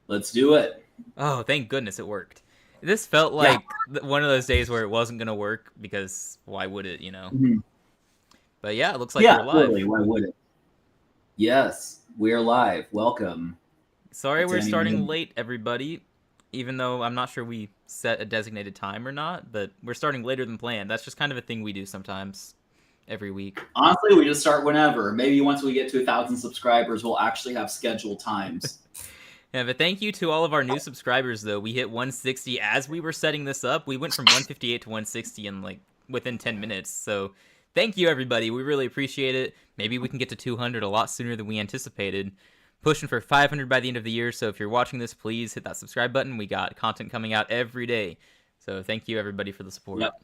Let's do it. Oh, thank goodness it worked. This felt Yeah. like one of those days where it wasn't going to work because why would it? Mhm. But yeah, it looks like Yeah, we're live. totally. Why would it? Yes, we're live. Welcome Sorry to we're anyone starting who. late, everybody. Even though I'm not sure we set a designated time or not, but we're starting later than planned. That's just kind of a thing we do sometimes every week. Honestly, we just start whenever. Maybe once we get to 1,000 subscribers, we'll actually have scheduled times. Yeah, but thank you to all of our new subscribers, though. We hit 160 as we were setting this up. We went from 158 to 160 in like within 10 minutes. So thank you, everybody. We really appreciate it. Maybe we can get to 200 a lot sooner than we anticipated. Pushing for 500 by the end of the year. So if you're watching this, please hit that subscribe button. We got content coming out every day. So thank you, everybody, for the support. Yep.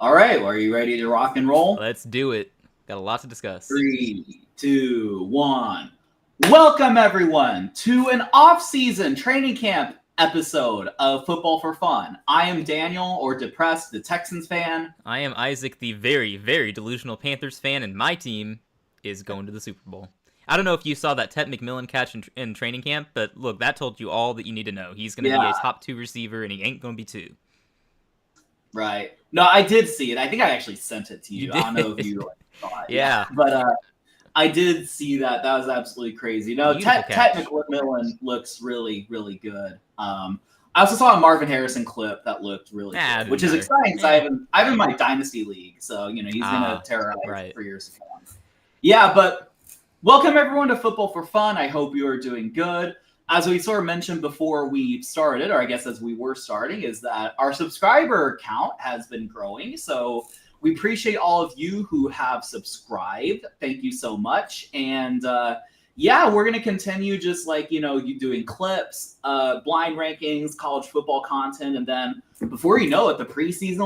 All right. Well, are you ready to rock and roll? Let's do it. Got a lot to discuss. 3, 2, 1. Welcome, everyone, to an off-season training camp episode of Football for Fun. I am Daniel, or Depressed, the Texans fan. I am Isaac, the very, very delusional Panthers fan, and my team is going to the Super Bowl. I don't know if you saw that Ted McMillan catch in training camp, but look, that told you all that you need to know. He's going to be a top 2 receiver, and he ain't going to be 2. Right. No, I did see it. I think I actually sent it to you. I don't know if you saw it. Yeah. But I did see that. That was absolutely crazy. No, Ted McMillan looks really, really good. I also saw a Marvin Harrison clip that looked really good, which is exciting because I have in my Dynasty League. So, he's going to terrorize for years to come. Yeah, but welcome everyone to Football for Fun. I hope you are doing good. As we sort of mentioned before we started, or I guess as we were starting, is that our subscriber count has been growing. So we appreciate all of you who have subscribed. Thank you so much. And yeah, we're going to continue just like, you doing clips, blind rankings, college football content. And then before you know it, the preseason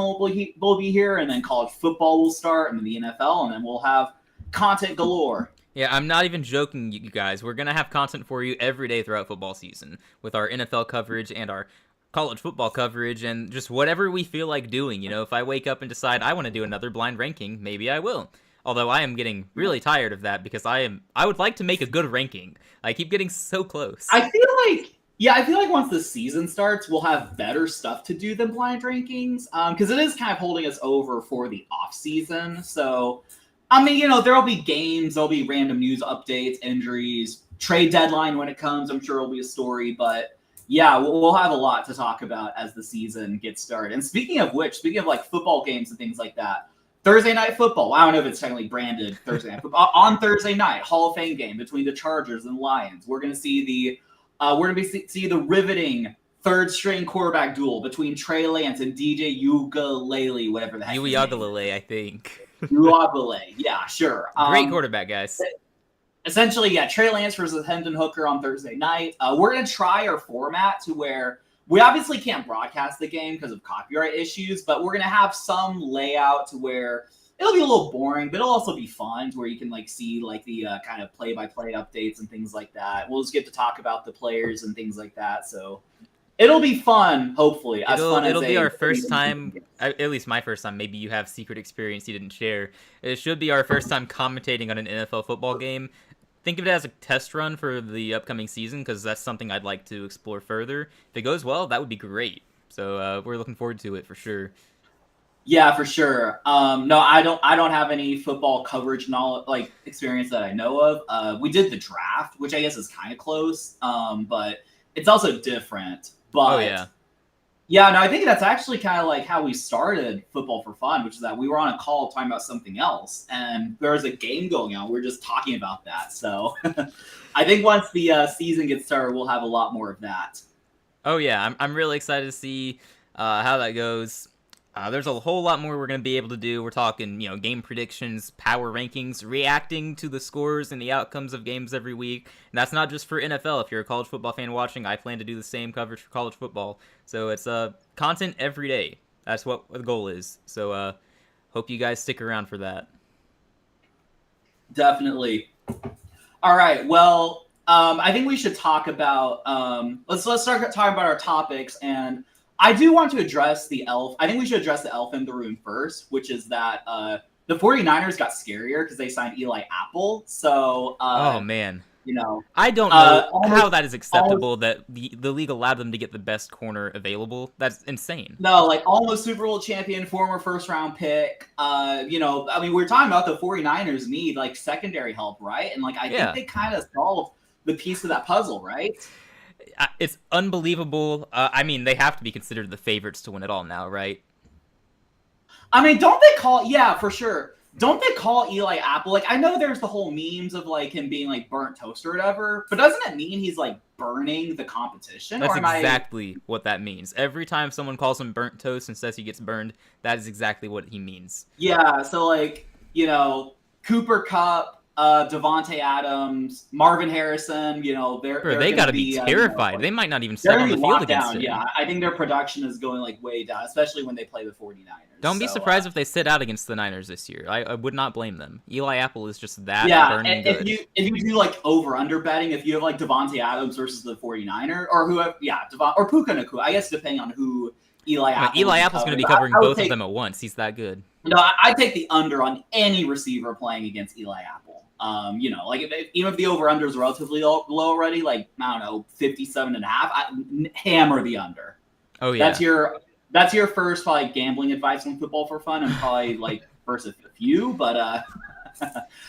will be here. And then college football will start and then the NFL. And then we'll have content galore. Yeah, I'm not even joking, you guys. We're going to have content for you every day throughout football season with our NFL coverage and our college football coverage and just whatever we feel like doing. If I wake up and decide I want to do another blind ranking, maybe I will. Although I am getting really tired of that because I would like to make a good ranking. I keep getting so close. I feel like once the season starts, we'll have better stuff to do than blind rankings because it is kind of holding us over for the off season. So I mean, there'll be games, there'll be random news updates, injuries, trade deadline when it comes. I'm sure it'll be a story, but yeah, we'll have a lot to talk about as the season gets started. And speaking of like football games and things like that, Thursday Night Football, I don't know if it's technically branded Thursday Night Football, on Thursday night, Hall of Fame game between the Chargers and Lions. We're going to see see the riveting third string quarterback duel between Trey Lance and DJ Uiagalelei, whatever the heck. Uiagalelei, I think. Uiagalelei, yeah, sure. Great quarterback, guys. Essentially, yeah, Trey Lance versus Hendon Hooker on Thursday night. We're going to try our format to where we obviously can't broadcast the game because of copyright issues, but we're going to have some layout to where it'll be a little boring, but it'll also be fun to where you can see the kind of play-by-play updates and things like that. We'll just get to talk about the players and things like that, so it'll be fun, hopefully. It'll be our first time, at least my first time. Maybe you have secret experience you didn't share. It should be our first time commentating on an NFL football game. Think of it as a test run for the upcoming season because that's something I'd like to explore further. If it goes well, that would be great. So we're looking forward to it for sure. Yeah, for sure. No, I don't have any football coverage knowledge, experience that I know of. We did the draft, which I guess is kind of close, but it's also different. But yeah, no, I think that's actually kind of how we started Football for Fun, which is that we were on a call talking about something else, and there was a game going on. We were just talking about that. So I think once the season gets started, we'll have a lot more of that. Oh yeah, I'm really excited to see how that goes. There's a whole lot more we're going to be able to do. We're talking, game predictions, power rankings, reacting to the scores and the outcomes of games every week. And that's not just for NFL. If you're a college football fan watching, I plan to do the same coverage for college football. So it's content every day. That's what the goal is. So hope you guys stick around for that. Definitely. All right. Well, I think we should talk about let's start talking about our topics. And I do want to address I think we should address the elephant in the room first, which is that the 49ers got scarier because they signed Eli Apple. So oh man, I don't know how that is acceptable that the league allowed them to get the best corner available. That's insane. No, like almost Super Bowl champion, former first-round pick. I mean, we're talking about the 49ers need like secondary help, right? And like I think they kind of solved the piece of that puzzle, right? It's unbelievable. I mean, they have to be considered the favorites to win it all now, right? I mean, don't they call? Yeah, for sure. Don't they call Eli Apple? Like, I know there's the whole memes of like him being like burnt toast or whatever, but doesn't it mean he's like burning the competition? That's exactly what that means. Every time someone calls him burnt toast and says he gets burned, that is exactly what he means. Yeah. So like, Cooper Kupp, Devontae Adams, Marvin Harrison, they got to be terrified. They might not even step on the field against him. Yeah, I think their production is going like way down, especially when they play the 49ers. Don't be surprised if they sit out against the Niners this year. I would not blame them. Eli Apple is just that burning good. If you do like over-under betting, if you have like Devontae Adams versus the 49er, or Puka Nacua, I guess depending on who Eli Apple. Eli Apple's going to be covering both of them at once. He's that good. No, I take the under on any receiver playing against Eli Apple. Like even if the over-under is relatively low already, like, I don't know, 57.5, hammer the under. Oh, yeah. That's your first probably gambling advice on football for fun, and probably like versus a few, but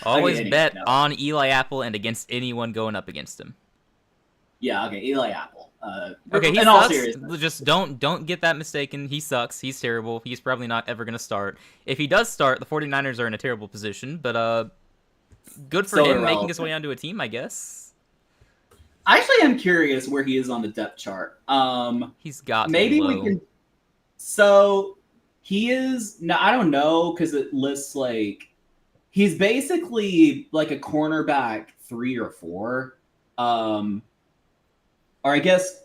always bet on Eli Apple and against anyone going up against him. Yeah, okay, Eli Apple. Okay, he sucks. Just don't get that mistaken. He sucks. He's terrible. He's probably not ever going to start. If he does start, the 49ers are in a terrible position, but good for him making his way onto a team, I guess. I actually am curious where he is on the depth chart. He's got maybe we can. So he is. No, I don't know, because it lists like he's basically like a cornerback 3 or 4, or I guess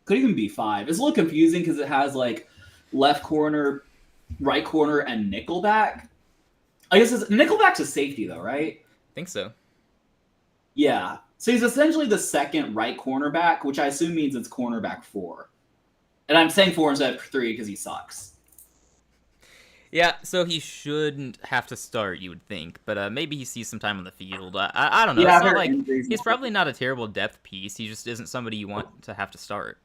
could even be 5. It's a little confusing because it has like left corner, right corner, and nickelback. I guess nickelback's a safety though, right? I think so. Yeah. So he's essentially the second right cornerback, which I assume means it's cornerback 4. And I'm saying 4 instead of 3 because he sucks. Yeah, so he shouldn't have to start, you would think. But maybe he sees some time on the field. I don't know. Yeah, it's not like he's probably not a terrible depth piece. He just isn't somebody you want to have to start.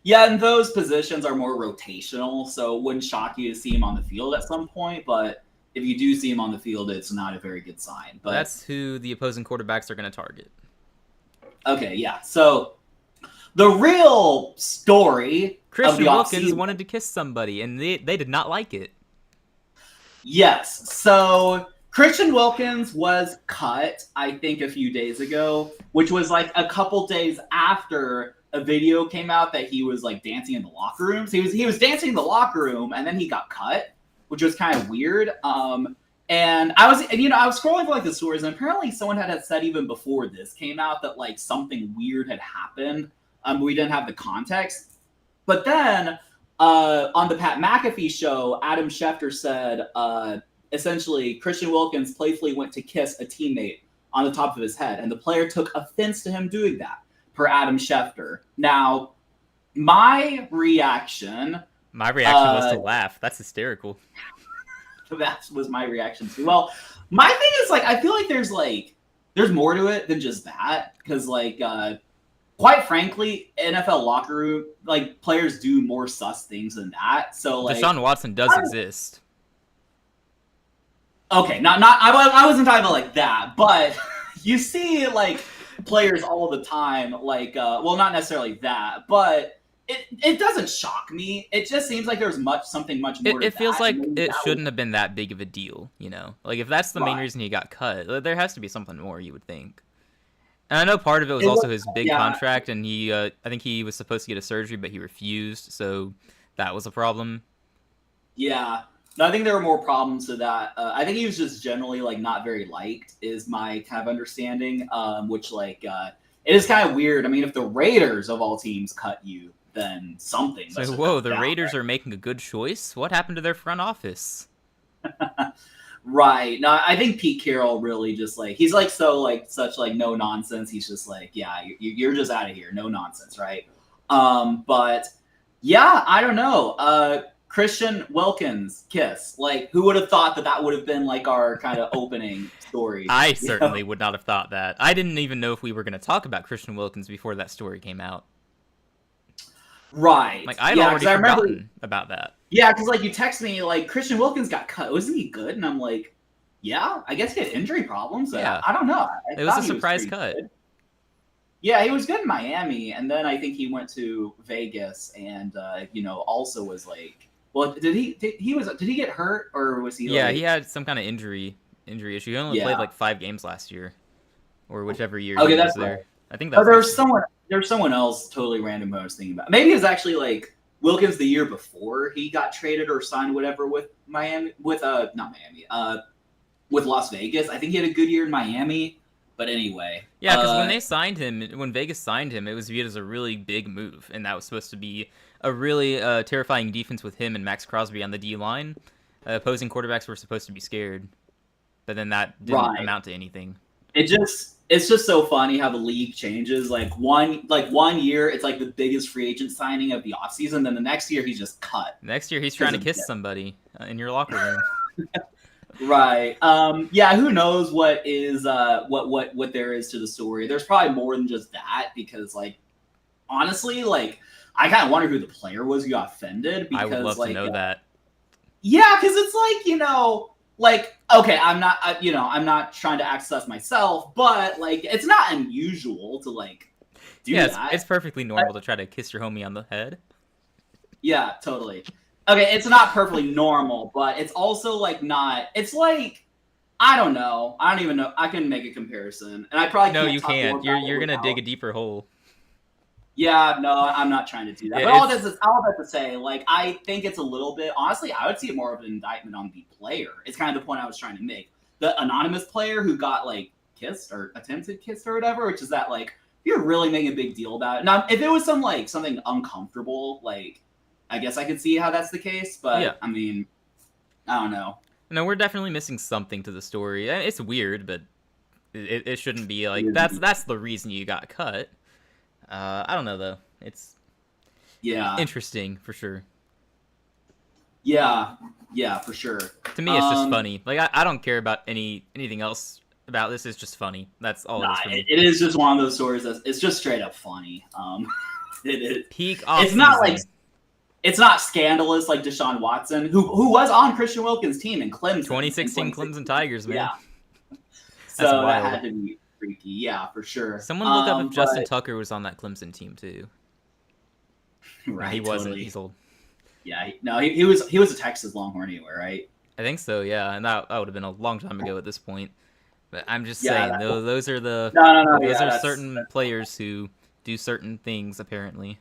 Yeah, and those positions are more rotational, so it wouldn't shock you to see him on the field at some point. But if you do see him on the field, it's not a very good sign. But that's who the opposing quarterbacks are going to target. Okay, yeah. So the real story Christian Wilkins wanted to kiss somebody, and they did not like it. Yes. So Christian Wilkins was cut, I think, a few days ago, which was like a couple days after a video came out that he was like dancing in the locker room. So he was dancing in the locker room, and then he got cut, which was kind of weird. And I was scrolling for like the stories, and apparently someone had said even before this came out that like something weird had happened. We didn't have the context. But then on the Pat McAfee show, Adam Schefter said essentially Christian Wilkins playfully went to kiss a teammate on the top of his head, and the player took offense to him doing that, per Adam Schefter. Now, my reaction was to laugh. That's hysterical. That was my reaction too. Well, my thing is like I feel like there's more to it than just that, because like quite frankly, NFL locker room like players do more sus things than that. So like Deshaun Watson does exist. Okay, I wasn't talking about like that, but you see like players all the time, like well, not necessarily that, but it doesn't shock me. It just seems like there's something much more. It feels like it shouldn't have been that big of a deal, you know. Like if that's the main reason he got cut, there has to be something more, you would think. And I know part of it was also his big contract, and I think he was supposed to get a surgery, but he refused, so that was a problem. Yeah. No, I think there were more problems to that. I think he was just generally like not very liked, is my kind of understanding. Which like it is kind of weird. I mean, if the Raiders of all teams cut you, then something. So whoa, the Raiders are making a good choice. What happened to their front office? Right. No, I think Pete Carroll really just like he's like so like such like no nonsense. He's just like, yeah, you're just out of here, no nonsense, right? But yeah, I don't know. Christian Wilkins kiss. Like, who would have thought that would have been like our kind of opening story? I certainly would not have thought that. I didn't even know if we were going to talk about Christian Wilkins before that story came out. Right. Like, I'd already forgotten about that. Yeah, because like you text me like Christian Wilkins got cut. Wasn't he good? And I'm like, yeah, I guess he had injury problems. Yeah. I don't know. It was a surprise cut. Good. Yeah, he was good in Miami, and then I think he went to Vegas, and also was like, well, did he get hurt or was he? Yeah, he had some kind of injury issue. He only played like 5 games last year, or whichever year he was there. Right. I think that's. There's someone else totally random who I was thinking about. Maybe it was actually like Wilkins the year before he got traded or signed whatever with Miami with Las Vegas. I think he had a good year in Miami. But anyway. Yeah, because when Vegas signed him, it was viewed as a really big move, and that was supposed to be a really terrifying defense with him and Max Crosby on the D-line. Opposing quarterbacks were supposed to be scared, but then that didn't amount to anything. It's just so funny how the league changes. Like one year, it's like the biggest free agent signing of the offseason, then the next year he's just cut. Next year he's trying to kiss somebody in your locker room. Right. Yeah, who knows what is what there is to the story. There's probably more than just that because like honestly, like I kind of wonder who the player was who got offended because I would love to know that. Yeah, because it's like, like okay, I'm not trying to access myself, but like it's not unusual to like do that. It's perfectly normal to try to kiss your homie on the head. Yeah, totally. Okay, it's not perfectly normal, but it's also like not. It's like I don't know. I don't even know. I can make a comparison, and I probably you can't. You're gonna dig a deeper hole. Yeah, no, I'm not trying to do that. But all that to say, like I think it's a little bit. Honestly, I would see it more of an indictment on the player. It's kind of the point I was trying to make. The anonymous player who got like kissed or attempted kissed or whatever, which is that like you're really making a big deal about it. Now, if it was something uncomfortable, like. I guess I could see how that's the case, but yeah. I mean, I don't know. No, we're definitely missing something to the story. It's weird, but it shouldn't be like that's the reason you got cut. I don't know though. It's interesting for sure. Yeah, for sure. To me, it's just funny. Like I don't care about anything else about this. It's just funny. That's all. It is just one of those stories it's just straight up funny. It is peak off. It's not like. It's not scandalous like Deshaun Watson, who was on Christian Wilkins' team in Clemson. 2016 Clemson Tigers, man. Yeah. So that had to be freaky. Yeah, for sure. Someone look up if Justin Tucker was on that Clemson team, too. Right, he wasn't. He's old. Yeah, he was a Texas Longhorn anyway, right? I think so, yeah. And that would have been a long time ago at this point. But I'm just saying, those are the... Those are certain players who do certain things, apparently.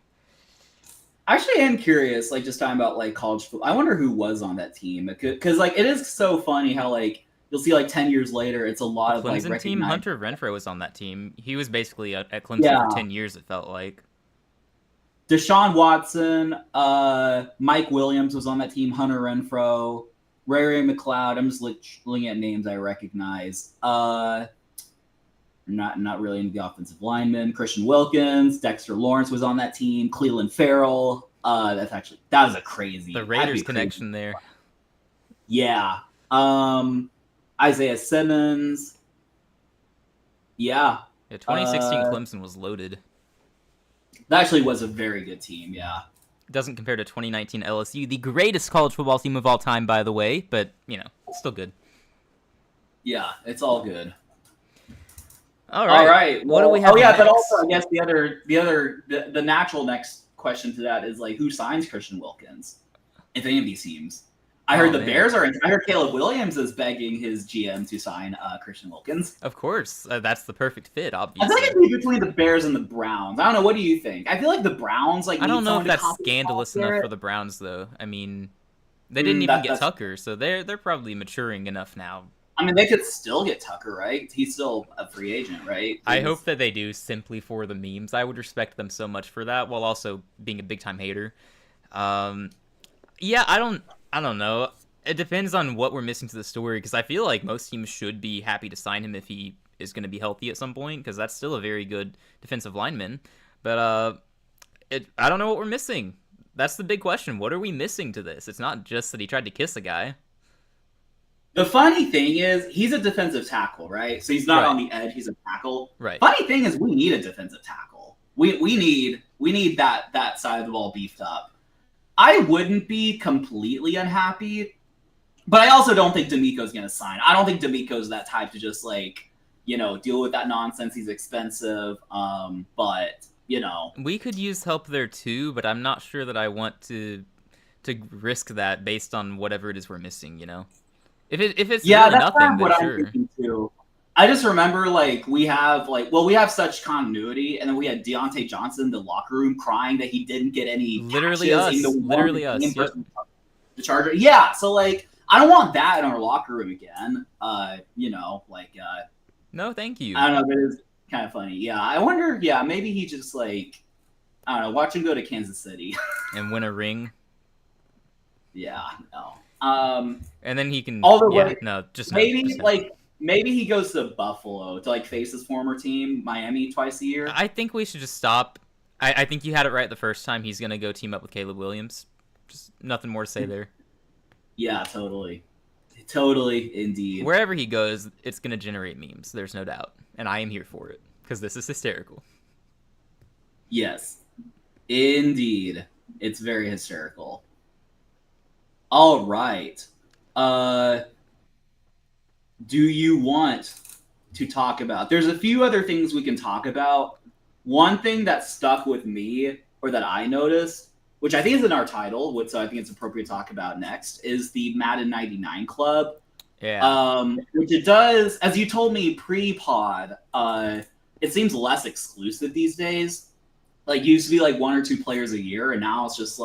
Actually, I am curious, like, just talking about, like, college football. I wonder who was on that team. Because, like, it is so funny how, like, you'll see, like, 10 years later, it's a lot of, like, Clemson team, Hunter Renfrow was on that team. He was basically at Clemson for 10 years, it felt like. Deshaun Watson, Mike Williams was on that team, Hunter Renfrow, Ray McLeod. I'm just looking at names I recognize. Not really into the offensive linemen. Christian Wilkins, Dexter Lawrence was on that team. Cleveland Farrell. That was a crazy. The Raiders connection there. Yeah. Isaiah Simmons. Yeah. 2016 Clemson was loaded. That actually was a very good team. Yeah. It doesn't compare to 2019 LSU, the greatest college football team of all time, by the way, but it's still good. Yeah, it's all good. All right. Well, what do we have? But also, I guess the natural next question to that is like, who signs Christian Wilkins? If any of these teams, I heard Bears are. I heard Caleb Williams is begging his GM to sign Christian Wilkins. Of course, that's the perfect fit. Obviously, I feel like it's between the Bears and the Browns. I don't know. What do you think? I feel like the Browns I don't know if that's scandalous enough for the Browns, though. I mean, they didn't even get Tucker, so they're probably maturing enough now. I mean, they could still get Tucker, right? He's still a free agent, right? I hope that they do, simply for the memes. I would respect them so much for that, while also being a big-time hater. Yeah, I don't know. It depends on what we're missing to the story, because I feel like most teams should be happy to sign him if he is going to be healthy at some point, because that's still a very good defensive lineman. But I don't know what we're missing. that's the big question. What are we missing to this? It's not just that he tried to kiss a guy. The funny thing is, he's a defensive tackle, right? So he's not on the edge; he's a tackle. Right. Funny thing is, we need a defensive tackle. We need that side of the ball beefed up. I wouldn't be completely unhappy, but I also don't think D'Amico's going to sign. I don't think D'Amico's that type to just deal with that nonsense. He's expensive, but we could use help there too. But I'm not sure that I want to risk that based on whatever it is we're missing. If it's really nothing, then sure. I'm thinking too. I just remember we have such continuity, and then we had Deontay Johnson in the locker room crying that he didn't get any literally us. Yep. The Charger. Yeah, so I don't want that in our locker room again. No, thank you. I don't know, but it's kind of funny. Yeah, I wonder. Yeah, maybe he just I don't know. Watch him go to Kansas City and win a ring. Yeah, no. And then he can. Maybe he goes to Buffalo to face his former team, Miami, twice a year. I think we should just stop. I think you had it right the first time. He's gonna go team up with Caleb Williams. Just nothing more to say there. Yeah, totally, indeed. Wherever he goes, it's gonna generate memes. There's no doubt, and I am here for it because this is hysterical. Yes, indeed, it's very hysterical. All right. Do you want to talk about? There's a few other things we can talk about. One thing that stuck with me, or that I noticed, which I think is in our title, so I think it's appropriate to talk about next, is the Madden 99 Club. Yeah. Which it does, as you told me pre-pod, it seems less exclusive these days. Used to be 1 or 2 players a year, and now it's just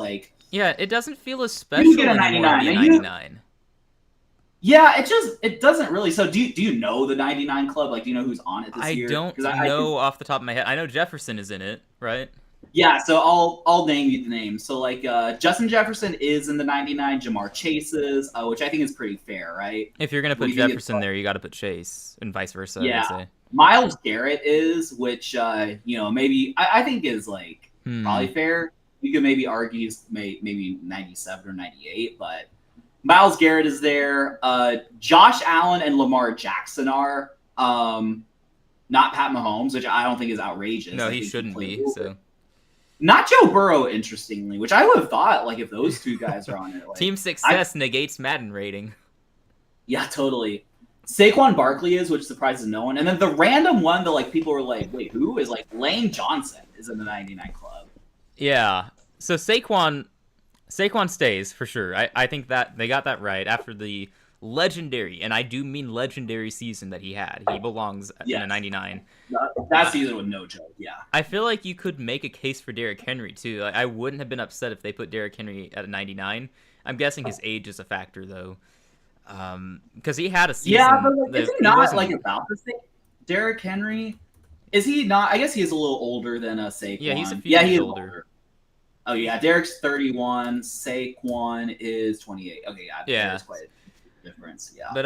yeah, it doesn't feel as special you get a 99. Yeah, it doesn't really. So do you know the 99 Club? Do you know who's on it this year? I don't know off the top of my head. I know Jefferson is in it, right? Yeah, so I'll name you the names. So Justin Jefferson is in the 99. Jamar Chase is, which I think is pretty fair, right? If you're gonna put Jefferson there, you got to put Chase, and vice versa. Yeah, I would say. Myles Garrett is, which maybe I think is probably fair. You could maybe argue maybe 97 or 98, but Myles Garrett is there. Josh Allen and Lamar Jackson are. Not Pat Mahomes, which I don't think is outrageous. No, he shouldn't be. So. Not Joe Burrow, interestingly, which I would have thought if those two guys are on it. Team success negates Madden rating. Yeah, totally. Saquon Barkley is, which surprises no one. And then the random one that people were wait, who is Lane Johnson is in the 99 Club. Yeah. So Saquon stays for sure. I think that they got that right after the legendary, and I do mean legendary season that he had. He belongs in a 99. That season was no joke, yeah. I feel like you could make a case for Derrick Henry too. I wouldn't have been upset if they put Derrick Henry at a 99. I'm guessing his age is a factor though. Because he had a season. Yeah, but is he not about the same? Derrick Henry? Is he not? I guess he is a little older than Saquon. Yeah, he's a few years older. Oh yeah, Derrick's 31. Saquon is 28. Okay, yeah. There's quite a difference. Yeah. But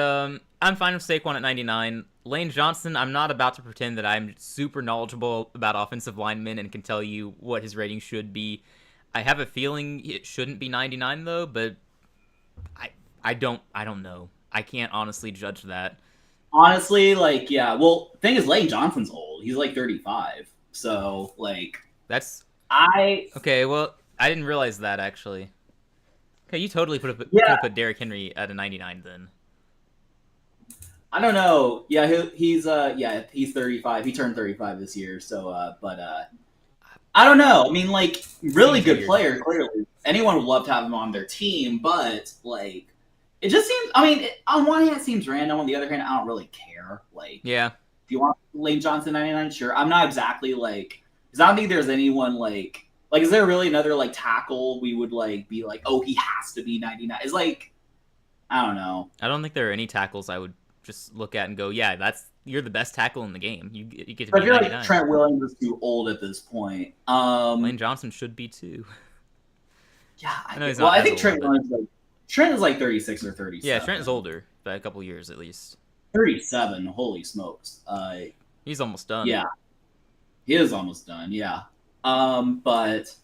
I'm fine with Saquon at 99. Lane Johnson, I'm not about to pretend that I'm super knowledgeable about offensive linemen and can tell you what his rating should be. I have a feeling it shouldn't be 99 though, but I don't know. I can't honestly judge that. Honestly, yeah. Well, thing is, Lane Johnson's old. He's 35. So that's. Okay, well, I didn't realize that actually. Okay, you totally could have put Derrick Henry at a 99 then. I don't know. Yeah, he's 35. He turned 35 this year. So, I don't know. I mean, really good player. Clearly, anyone would love to have him on their team, but it just seems. I mean, on one hand, it seems random. On the other hand, I don't really care. Yeah. If you want Lane Johnson 99, sure. I'm not exactly because I don't think there's anyone is there really another tackle we would be oh, he has to be 99? It's I don't know. I don't think there are any tackles I would just look at and go, yeah, you're the best tackle in the game. You get to be 99. I feel Trent Williams is too old at this point. Lane Johnson should be too. Yeah, I think Trent Williams Trent is 36 or 37. Yeah, Trent is older by a couple years at least. 37. Holy smokes. He's almost done. Yeah. He is almost done, yeah. But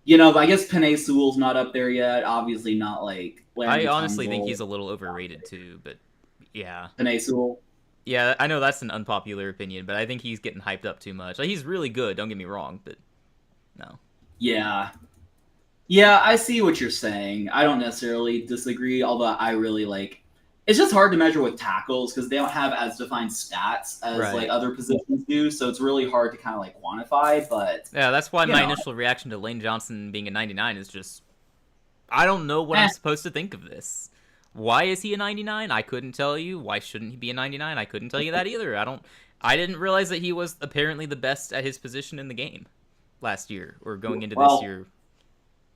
I guess Penei Sewell's not up there yet. Obviously not like Larry I honestly think he's a little overrated too, but yeah. Penei Sewell? Yeah, I know that's an unpopular opinion, but I think he's getting hyped up too much. Like, he's really good, don't get me wrong, but no. Yeah. Yeah, I see what you're saying. I don't necessarily disagree, although I really like... It's just hard to measure with tackles because they don't have as defined stats as like other positions do, so it's really hard to kind of like quantify, but... Yeah, that's why my initial reaction to Lane Johnson being a 99 is just... I don't know what I'm supposed to think of this. Why is he a 99? I couldn't tell you. Why shouldn't he be a 99? I couldn't tell you that either. I didn't realize that he was apparently the best at his position in the game last year or going into this year.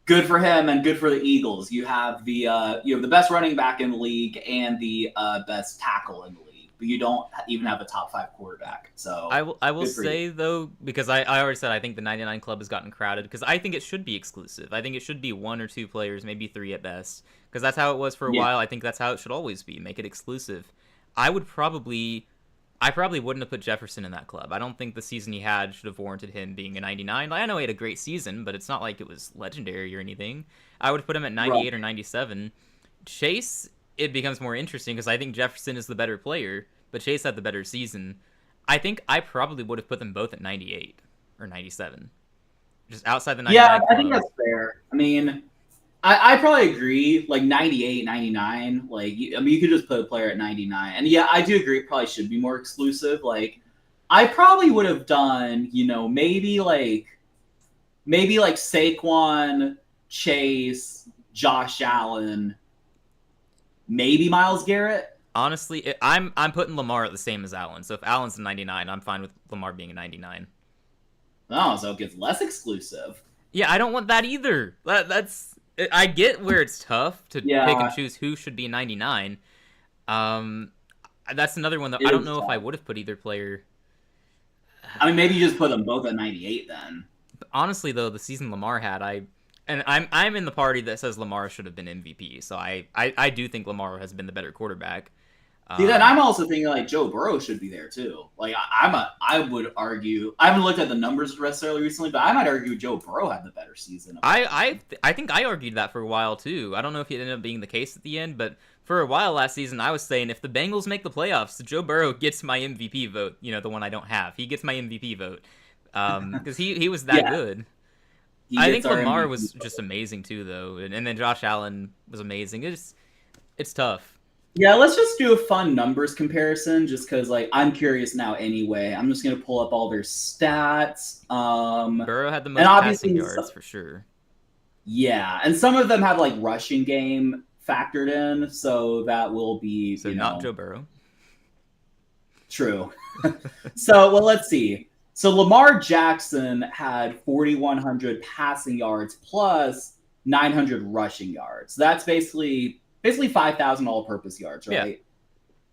Good for him and good for the Eagles. You have the best running back in the league and the best tackle in the league, but you don't even have a top 5 quarterback. So I will say though, because I already said I think the 99 club has gotten crowded because I think it should be exclusive. I think it should be 1 or 2 players, maybe 3 at best, because that's how it was for a while. I think that's how it should always be. Make it exclusive. I probably wouldn't have put Jefferson in that club. I don't think the season he had should have warranted him being a 99. I know he had a great season, but it's not like it was legendary or anything. I would put him at 98 or 97. Chase, it becomes more interesting because I think Jefferson is the better player, but Chase had the better season. I think I probably would have put them both at 98 or 97. Just outside the 99 club. I think that's fair. I mean... I probably agree, like 98, 99. Like, you could just put a player at 99. And yeah, I do agree it probably should be more exclusive. Like, I probably would have done, maybe like Saquon, Chase, Josh Allen, maybe Myles Garrett. Honestly, I'm putting Lamar at the same as Allen. So if Allen's a 99, I'm fine with Lamar being a 99. Oh, so it gets less exclusive. Yeah, I don't want that either. That's... I get where it's tough to pick and choose who should be 99. That's another one that I don't know if I would have put either player. I mean, maybe you just put them both at 98 then. But honestly, though, the season Lamar had, I'm in the party that says Lamar should have been MVP. So I do think Lamar has been the better quarterback. See, then I'm also thinking like Joe Burrow should be there too. Like I would argue. I haven't looked at the numbers necessarily recently, but I might argue Joe Burrow had the better season. I think I argued that for a while too. I don't know if it ended up being the case at the end, but for a while last season, I was saying if the Bengals make the playoffs, Joe Burrow gets my MVP vote. The one I don't have. He gets my MVP vote because he was that good. I think Lamar was just amazing too, though, and then Josh Allen was amazing. It's tough. Yeah, let's just do a fun numbers comparison just because, like, I'm curious now anyway. I'm just going to pull up all their stats. Burrow had the most passing yards for sure. Yeah, and some of them have, like, rushing game factored in, so that will be, So not Joe Burrow. True. Well, let's see. So Lamar Jackson had 4,100 passing yards plus 900 rushing yards. That's basically 5,000 all-purpose yards, right? Yeah.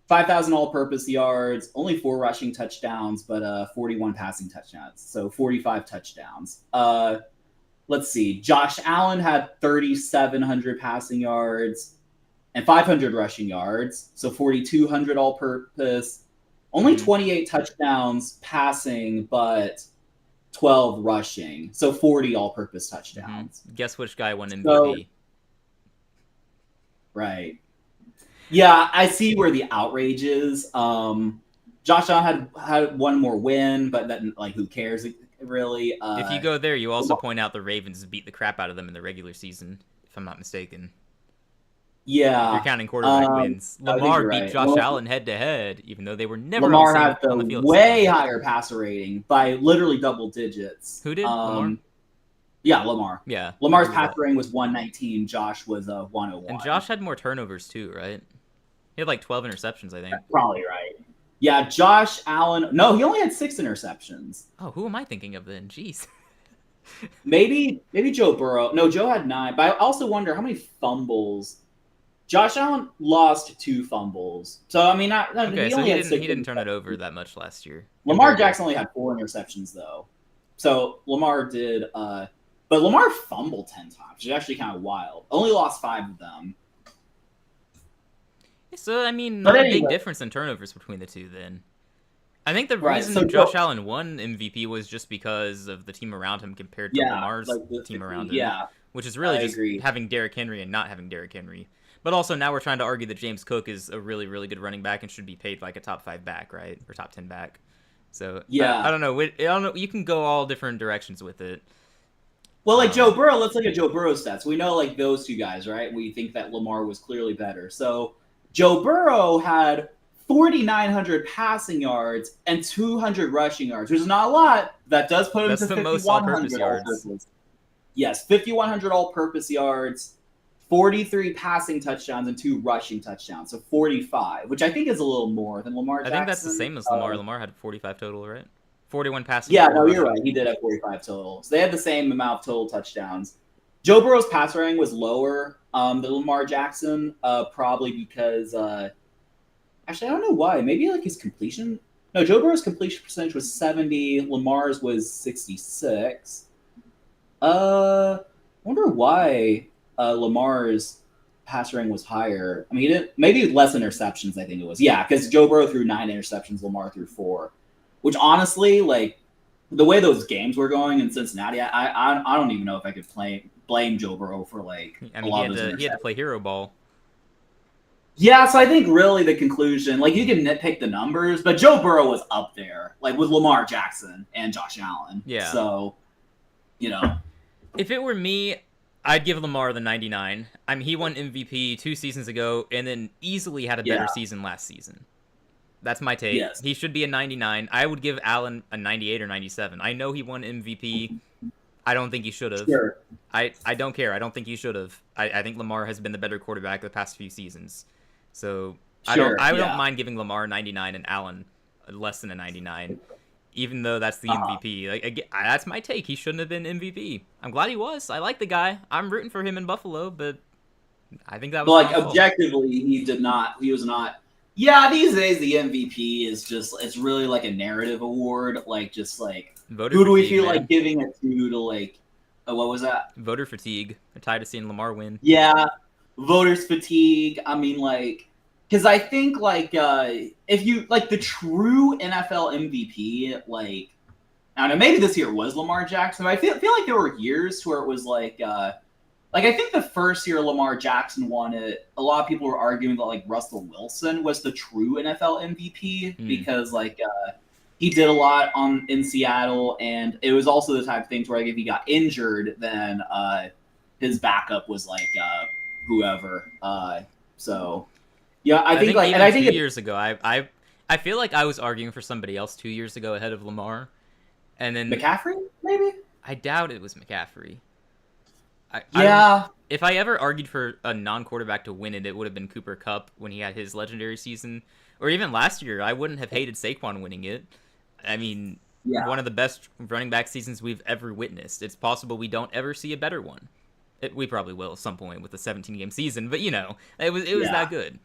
5,000 all-purpose yards, only 4 rushing touchdowns, but 41 passing touchdowns, so 45 touchdowns. Let's see. Josh Allen had 3,700 passing yards and 500 rushing yards, so 4,200 all-purpose. Only 28 touchdowns passing, but 12 rushing, so 40 all-purpose touchdowns. Guess which guy won MVP? Right. Yeah, I see where the outrage is. Josh Allen had one more win, but then, like, who cares, really? If you go there, you also point out the Ravens beat the crap out of them in the regular season, if I'm not mistaken. Yeah. If you're counting quarterback wins. Lamar beat Josh Allen head-to-head, even though they were never Lamar on the field. Way higher passer rating by literally double digits. Who did? Lamar? Yeah, Lamar. Yeah. Lamar's passer rating was 119. Josh was 101. And Josh had more turnovers too, right? He had like 12 interceptions, I think. That's probably right. Yeah, Josh Allen. No, he only had 6 interceptions. Oh, who am I thinking of then? Jeez. maybe Joe Burrow. No, Joe had 9. But I also wonder how many fumbles. Josh Allen lost 2 fumbles. So, I mean, he didn't turn it over that much last year. Lamar Jackson only had 4 interceptions, though. So, Lamar did... But Lamar fumbled 10 times, which is actually kind of wild. Only lost 5 of them. So, I mean, not a big difference in turnovers between the two, then. I think the reason Josh Allen won MVP was just because of the team around him compared to Lamar's team around him. Yeah, which is really just having Derrick Henry and not having Derrick Henry. But also now we're trying to argue that James Cook is a really, really good running back and should be paid like a top 5 back, right? Or top 10 back. So yeah, I don't know. You can go all different directions with it. Well, like Joe Burrow, let's look at Joe Burrow's stats. We know like those two guys, right? We think that Lamar was clearly better. So Joe Burrow had 4,900 passing yards and 200 rushing yards, which is not a lot. That does put him to 5,100 all-purpose. Yes, 5,100 all-purpose yards, 43 passing touchdowns, and 2 rushing touchdowns. So 45, which I think is a little more than Lamar Jackson. I think that's the same as Lamar. Lamar had 45 total, right? 41 passing. Yeah, no, you're right. He did have 45 total. So they had the same amount of total touchdowns. Joe Burrow's pass rating was lower than Lamar Jackson, probably because actually I don't know why. Maybe like his completion. No, Joe Burrow's completion percentage was 70. Lamar's was 66. I wonder why Lamar's pass rating was higher. I mean, he didn't. Maybe less interceptions. I think it was. Yeah, because Joe Burrow threw 9 interceptions. Lamar threw 4. Which honestly, like the way those games were going in Cincinnati, I don't even know if I could blame Joe Burrow for like a lot of those. He had to play hero ball. Yeah, so I think really the conclusion, like you can nitpick the numbers, but Joe Burrow was up there, like with Lamar Jackson and Josh Allen. Yeah. So, you know, if it were me, I'd give Lamar the 99. I mean, he won MVP 2 seasons ago, and then easily had a better season last season. That's my take. Yes. He should be a 99. I would give Allen a 98 or 97. I know he won MVP. I don't think he should have. Sure. I don't care. I don't think he should have. I think Lamar has been the better quarterback the past few seasons. So sure, I don't mind giving Lamar a 99 and Allen less than a 99, even though that's the MVP. Like that's my take. He shouldn't have been MVP. I'm glad he was. I like the guy. I'm rooting for him in Buffalo, but I think that was like objectively, he did not. He was not. Yeah, these days the MVP is just—it's really like a narrative award. Like, just like voter who do we fatigue, feel man. like giving it to like? What was that? Voter fatigue. I'm tired of seeing Lamar win. Yeah, voters fatigue. I mean, like, because I think like if you like the true NFL MVP, like I don't know, maybe this year was Lamar Jackson. But I feel like there were years where it was like I think the first year Lamar Jackson won it, a lot of people were arguing that like Russell Wilson was the true NFL MVP because like he did a lot in Seattle, and it was also the type of things where like if he got injured, then his backup was like whoever. So yeah, I think like, even and I think 2 years ago, I feel like I was arguing for somebody else 2 years ago ahead of Lamar, and then McCaffrey maybe. I doubt it was McCaffrey. If I ever argued for a non-quarterback to win it, it would have been Cooper Kupp when he had his legendary season. Or even last year, I wouldn't have hated Saquon winning it. I mean, one of the best running back seasons we've ever witnessed. It's possible we don't ever see a better one. We probably will at some point with the 17-game season, but, you know, it was that good.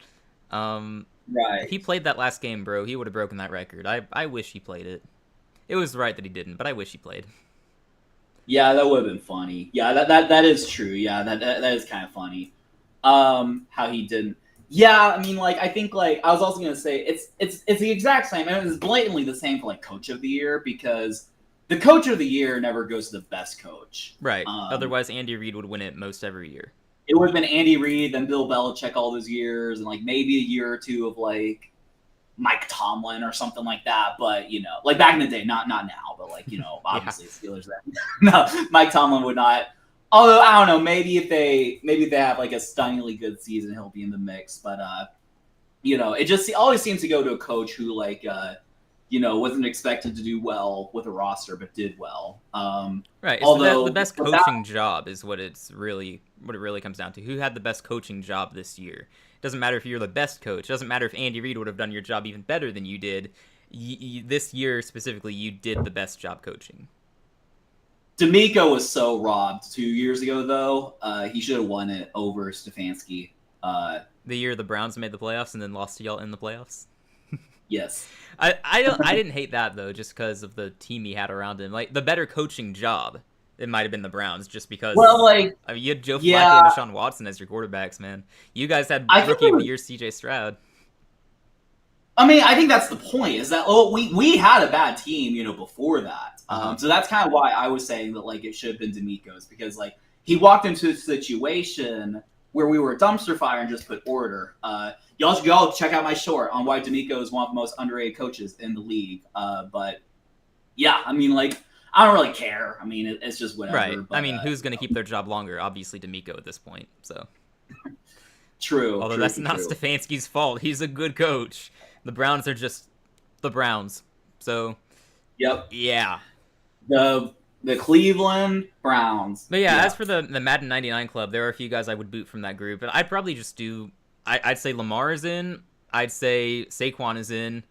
Right. If he played that last game, bro, he would have broken that record. I wish he played it. It was right that he didn't, but I wish he played. Yeah, that would have been funny. Yeah, that is true. Yeah, that is kind of funny. How he didn't. Yeah, I mean, like I think like I was also gonna say it's the exact same. And it's blatantly the same for like Coach of the Year because the Coach of the Year never goes to the best coach. Right. Otherwise, Andy Reid would win it most every year. It would have been Andy Reid, then Bill Belichick all those years, and like maybe a year or two of like Mike Tomlin or something like that, but you know, like back in the day, not now, but like you know, obviously Steelers. No, Mike Tomlin would not. Although I don't know, maybe if they have like a stunningly good season, he'll be in the mix. But you know, it just always seems to go to a coach who like you know wasn't expected to do well with a roster, but did well. Right. Although the best coaching job is what it really comes down to. Who had the best coaching job this year? Doesn't matter if you're the best coach. Doesn't matter if Andy Reid would have done your job even better than you did. This year specifically, you did the best job coaching. D'Amico was so robbed 2 years ago, though. He should have won it over Stefanski. The year the Browns made the playoffs and then lost to y'all in the playoffs. Yes. I didn't hate that though, just because of the team he had around him. Like the better coaching job, it might have been the Browns, just because. Well, like I mean, you had Joe Flacco and Deshaun Watson as your quarterbacks, man. You guys had Rookie of the Year C.J. Stroud. I mean, I think that's the point. Is that we had a bad team, before that. So that's kind of why I was saying that like it should have been D'Amico's, because like he walked into a situation where we were a dumpster fire and just put order. Y'all should go check out my short on why D'Amico is one of the most underrated coaches in the league. But yeah, I mean, like I don't really care. I mean, it's just whatever. Right. But, I mean, who's going to keep their job longer? Obviously, D'Amico at this point. So. True. Although that's not Stefanski's fault. He's a good coach. The Browns are just the Browns. So. Yep. Yeah. The Cleveland Browns. But yeah, as for the Madden 99 club, there are a few guys I would boot from that group. And I'd probably just do... I'd say Lamar is in. I'd say Saquon is in.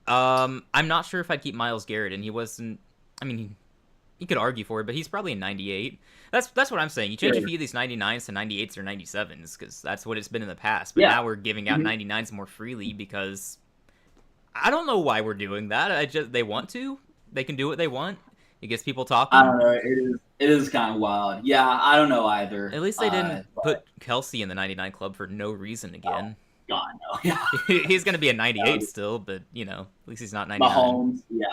I'm not sure if I'd keep Myles Garrett in. He wasn't... I mean, you could argue for it, but he's probably a 98. That's what I'm saying. You change a few of these 99s to 98s or 97s, because that's what it's been in the past. But now we're giving out 99s more freely because... I don't know why we're doing that. They want to. They can do what they want. It gets people talking. I don't know. It is kind of wild. Yeah, I don't know either. At least they didn't put Kelsey in the 99 club for no reason again. Oh, God, no. Yeah. He's going to be a 98 still, but, at least he's not 99. Mahomes, yeah.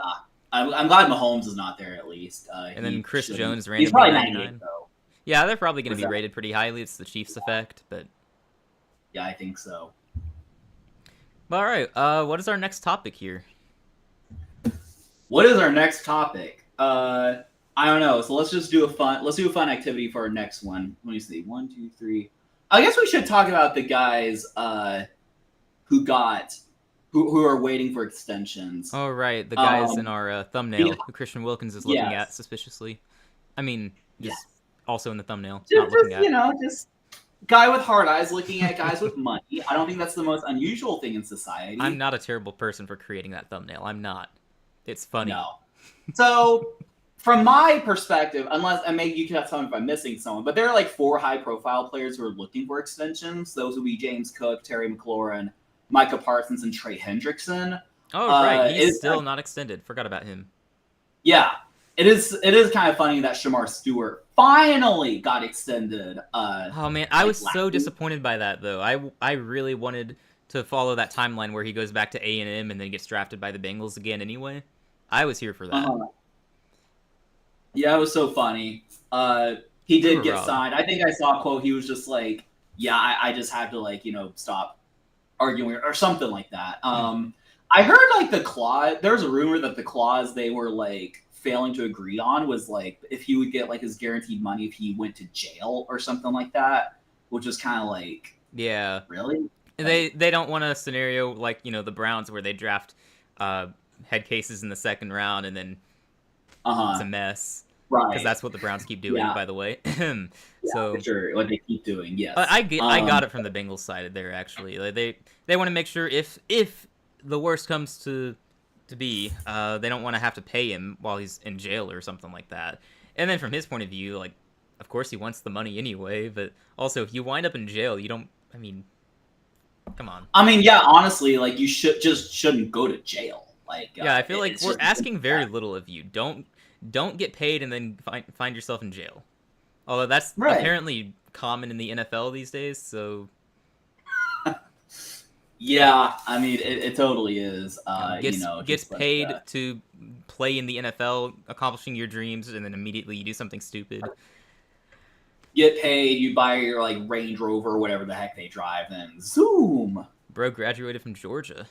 I'm glad Mahomes is not there at least. And then Chris Jones randomly. He's probably 98, though. Yeah, they're probably going to be rated pretty highly. It's the Chiefs effect, but... Yeah, I think so. All right, what is our next topic here? What is our next topic? I don't know. So let's do a fun activity for our next one. Let me see. 1, 2, 3. I guess we should talk about the guys who are waiting for extensions. Oh right, the guys in our thumbnail who Christian Wilkins is looking at suspiciously. I mean, just also in the thumbnail. Just guy with hard eyes looking at guys with money. I don't think that's the most unusual thing in society. I'm not a terrible person for creating that thumbnail. I'm not. It's funny. No. So, from my perspective, and maybe you can tell me if I'm missing someone, but there are like 4 high-profile players who are looking for extensions. Those would be James Cook, Terry McLaurin, Micah Parsons, and Trey Hendrickson. Oh, right. He's still not extended. Forgot about him. Yeah. It is kind of funny that Shamar Stewart finally got extended. Oh, man. I was so disappointed by that, though. I really wanted to follow that timeline where he goes back to A&M and then gets drafted by the Bengals again anyway. I was here for that. Yeah, it was so funny. He did get signed. I think I saw a quote. He was just like, yeah, I just had to, stop arguing or something like that. I heard, the clause, there's a rumor that the clause they were, failing to agree on was, if he would get, his guaranteed money if he went to jail or something like that, which was kind of yeah. Really? They don't want a scenario like, the Browns where they draft head cases in the second round and then it's a mess. Right. Because that's what the Browns keep doing, by the way. So sure, what they keep doing, yes. I got it from the Bengals side there, actually. They want to make sure if the worst comes to be, they don't want to have to pay him while he's in jail or something like that. And then from his point of view, of course he wants the money anyway, but also if you wind up in jail, you don't, come on. Yeah, honestly, you shouldn't go to jail. I feel like we're asking very little of you. Don't get paid and then find yourself in jail. Although that's apparently common in the NFL these days, so... Yeah, it totally is. Gets paid to play in the NFL, accomplishing your dreams, and then immediately you do something stupid. Get paid, you buy your Range Rover, whatever the heck they drive, then zoom. Bro graduated from Georgia.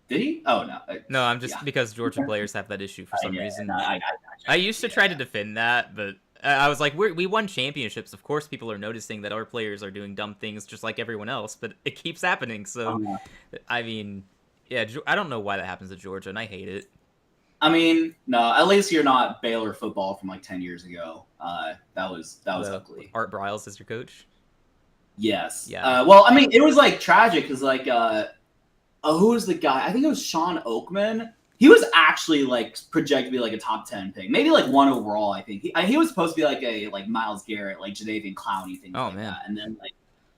Did he? Oh no. No, I'm just because Georgia players have that issue for some reason. I used to try to defend that, but I was like, we won championships. Of course, people are noticing that our players are doing dumb things just like everyone else, but it keeps happening. So, yeah, I don't know why that happens to Georgia, and I hate it. No, at least you're not Baylor football from 10 years ago. That was ugly. Art Briles is your coach? Yes. Yeah. It was tragic because who was the guy? I think it was Sean Oakman. He was actually projected to be a top 10 pick, maybe 1 overall. I think he was supposed to be a Myles Garrett, Jadeveon Clowney thing. Oh man! That. And then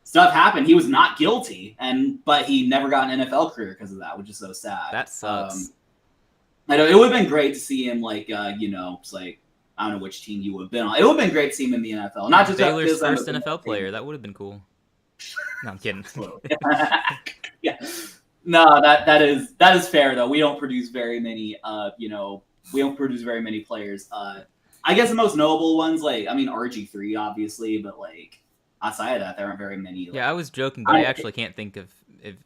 stuff happened. He was not guilty, but he never got an NFL career because of that, which is so sad. That sucks. I know it would have been great to see him I don't know which team he would have been on. It would have been great to see him in the NFL, not just Baylor's first NFL player. That would have been cool. No, I'm kidding. Yeah. No, that is fair though. We don't produce very many players. I guess the most notable ones, like, I mean, RG3 obviously, but like outside of that, there aren't very many. Yeah, I was joking, but I actually can't think of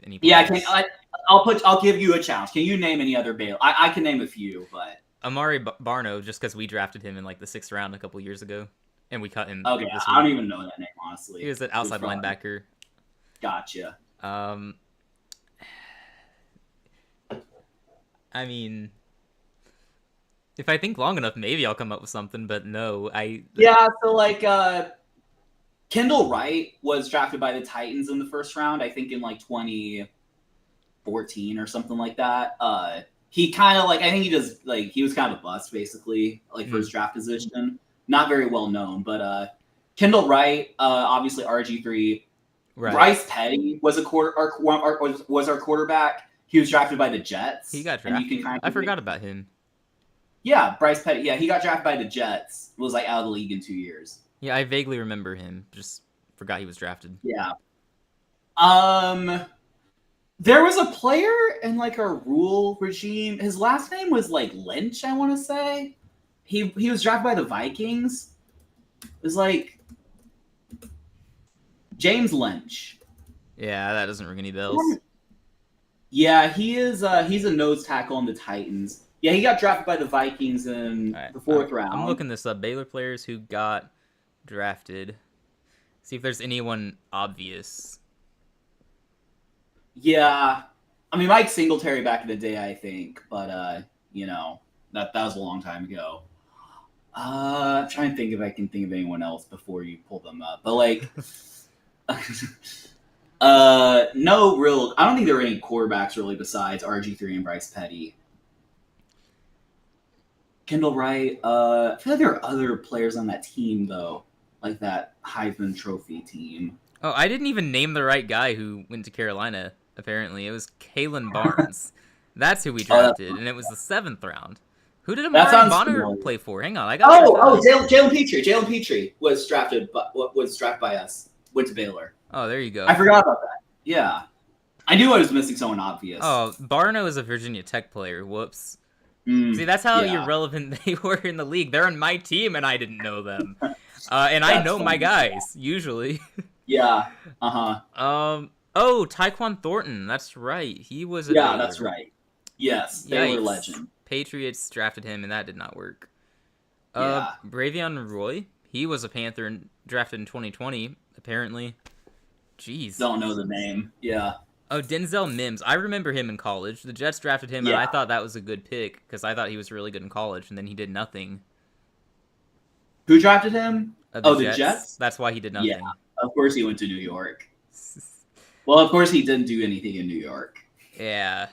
any players. Yeah, I'll give you a challenge. Can you name any other Baylor? I can name a few, but Amari Barno, just because we drafted him in like the 6th round a couple years ago, and we cut him. Okay, I don't even know that name honestly. He was an outside linebacker. Gotcha. I mean, if I think long enough, maybe I'll come up with something, but no, Yeah, so like Kendall Wright was drafted by the Titans in the 1st round, I think in like 2014 or something like that. He kind of like, I think he just like, he was kind of a bust basically, like for his draft position. Not very well known, but Kendall Wright, obviously RG3. Right. Bryce Petty was our quarterback. He was drafted by the Jets. He got drafted. I forgot about him. Yeah, Bryce Petty. Yeah, he got drafted by the Jets. Was like out of the league in 2 years. Yeah, I vaguely remember him. Just forgot he was drafted. Yeah. There was a player in like our rule regime. His last name was like Lynch, I want to say. He was drafted by the Vikings. It was like James Lynch. Yeah, that doesn't ring any bells. Yeah, he is. He's a nose tackle on the Titans. Yeah, he got drafted by the Vikings in the 4th round. I'm looking this up. Baylor players who got drafted. See if there's anyone obvious. Yeah, I mean Mike Singletary back in the day, I think, but you know that was a long time ago. I'm trying to think if I can think of anyone else before you pull them up, but like. No real. I don't think there were any quarterbacks really besides RG3 and Bryce Petty. Kendall Wright. I feel like there are other players on that team though, like that Heisman Trophy team. Oh, I didn't even name the right guy who went to Carolina. Apparently, it was Kalen Barnes. That's who we drafted, and it was the 7th round. Who did Amari Bonner play for? Hang on, I got. Jalen Petrie. Jalen Petrie was drafted by us. Went to Baylor. Oh, there you go. I forgot about that. Yeah. I knew I was missing someone obvious. Oh, Barno is a Virginia Tech player. Whoops. See, that's how irrelevant they were in the league. They're on my team, and I didn't know them. And I know my guys, usually. Yeah. Uh-huh. Oh, Tyquan Thornton. That's right. He was a Baylor. That's right. Yes, Baylor legend. Patriots drafted him, and that did not work. Yeah. Bravion Roy. He was a Panther and drafted in 2020, apparently. Jeez. Don't know the name. Yeah. Oh, Denzel Mims. I remember him in college. The Jets drafted him, and I thought that was a good pick because I thought he was really good in college, and then he did nothing. Who drafted him? The Jets? That's why he did nothing. Yeah, of course he went to New York. Well, of course he didn't do anything in New York. Yeah.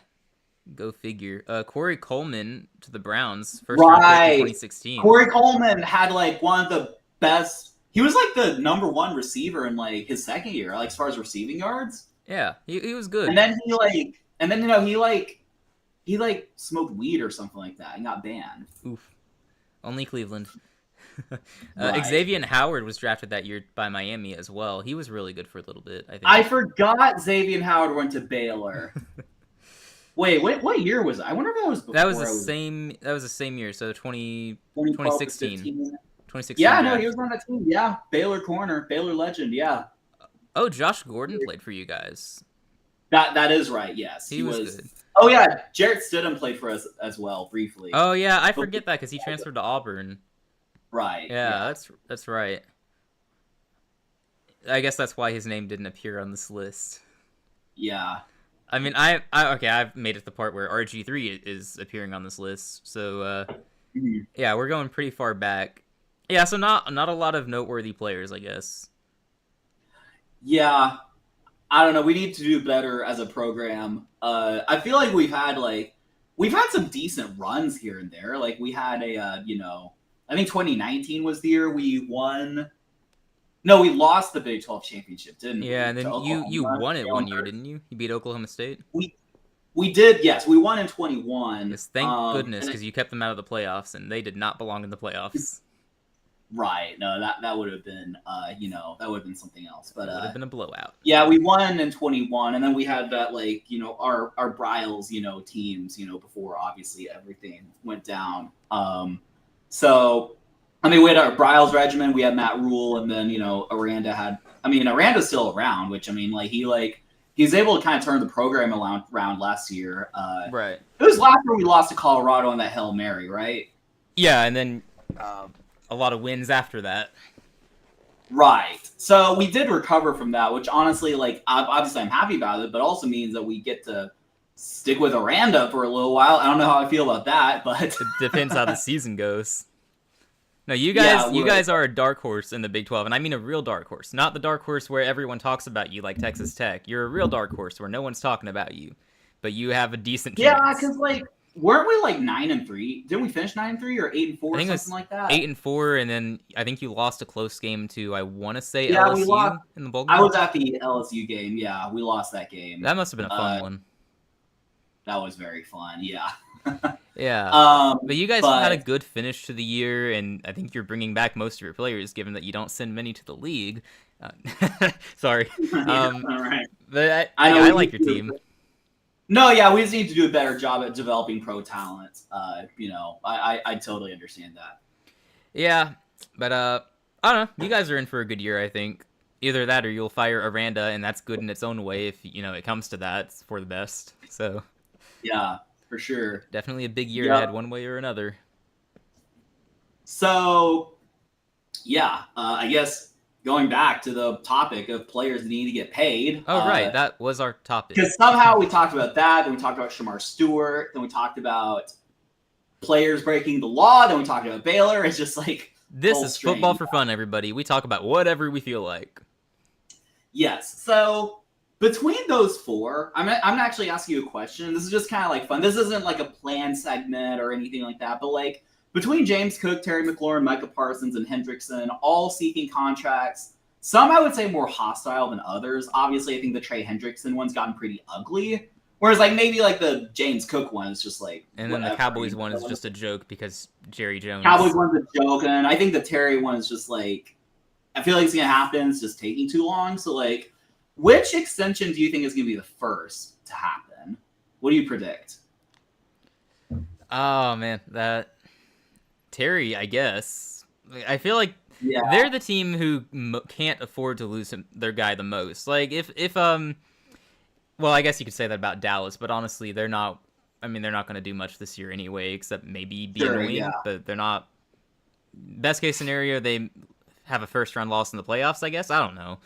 Go figure. Corey Coleman to the Browns. First round pick in 2016. Corey Coleman had like one of the best. He was like the #1 receiver in like his 2nd year, like as far as receiving yards. Yeah, he was good. And then he smoked weed or something like that and got banned. Oof. Only Cleveland. Xavier Howard was drafted that year by Miami as well. He was really good for a little bit, I think. I forgot Xavier Howard went to Baylor. Wait, what year was it? I wonder if that was before. That was the same year, so 2016. 2016. Yeah, no, he was on that team. Yeah, Baylor corner, Baylor legend. Yeah. Oh, Josh Gordon played for you guys. That is right. Yes, he was good. Oh yeah, Jarrett Stidham played for us as well briefly. Oh yeah, I forget that because he transferred to Auburn. Right. Yeah, that's right. I guess that's why his name didn't appear on this list. Yeah. I mean, I've made it the part where RG3 is appearing on this list. So yeah, we're going pretty far back. Yeah, so not a lot of noteworthy players, I guess. Yeah, I don't know. We need to do better as a program. I feel like we've had some decent runs here and there. Like we had I think 2019 was the year we won. No, we lost the Big 12 championship, didn't we? Yeah, and then you won it one year, didn't you? You beat Oklahoma State. We did, yes. We won in 21. Yes, thank goodness, because you kept them out of the playoffs, and they did not belong in the playoffs. Right. No, that would have been, that would have been something else. But it would have been a blowout. Yeah, we won in 21, and then we had that, like, our Bryles, teams, before obviously everything went down. So, I mean, we had our Bryles regimen, we had Matt Rule, and then, Aranda's still around, which, he was able to kind of turn the program around last year. Right. It was last year we lost to Colorado on that Hail Mary, right? Yeah, and then a lot of wins after that. Right. So we did recover from that, which honestly, obviously I'm happy about it, but also means that we get to stick with Aranda for a little while. I don't know how I feel about that, but it depends how the season goes. No, you guys are a dark horse in the Big 12, and I mean a real dark horse, not the dark horse where everyone talks about you like Texas Tech. You're a real dark horse where no one's talking about you, but you have a decent chance. Yeah, because weren't we 9-3? Didn't we finish 9-3 or 8-4 or something like that? 8-4, and then I think you lost a close game to, I want to say, LSU we lost in the bowl game. I was at the LSU game. Yeah, we lost that game. That must have been a fun one. That was very fun. Yeah. Yeah. But you guys had a good finish to the year, and I think you're bringing back most of your players, given that you don't send many to the league. Sorry. All right. But I like your team. No, yeah, we just need to do a better job at developing pro talent. I totally understand that. Yeah, but I don't know. You guys are in for a good year, I think. Either that or you'll fire Aranda, and that's good in its own way. If it comes to that, it's for the best. So. Yeah, for sure. Definitely a big year ahead, one way or another. So, yeah, I guess. Going back to the topic of players that need to get paid. Oh, right. That was our topic. Because somehow we talked about that. Then we talked about Shamar Stewart. Then we talked about players breaking the law. Then we talked about Baylor. It's just this is strange. Football for fun, everybody. We talk about whatever we feel like. Yes. So between those four, I'm actually asking you a question. This is just kind of fun. This isn't a planned segment or anything like that. But between James Cook, Terry McLaurin, Micah Parsons, and Hendrickson, all seeking contracts. Some I would say more hostile than others. Obviously, I think the Trey Hendrickson one's gotten pretty ugly. Whereas maybe the James Cook one is just and then the Cowboys one is just a joke because Jerry Jones. Cowboys one's a joke, and I think the Terry one is just I feel like it's gonna happen. It's just taking too long. So which extension do you think is gonna be the first to happen? What do you predict? Oh man, that. Terry, I guess. I feel like they're the team who can't afford to lose their guy the most. Well, I guess you could say that about Dallas, but honestly, they're not. I mean, they're not going to do much this year anyway, except maybe be annoying. But they're not. Best case scenario, they have a first-round loss in the playoffs. I guess I don't know.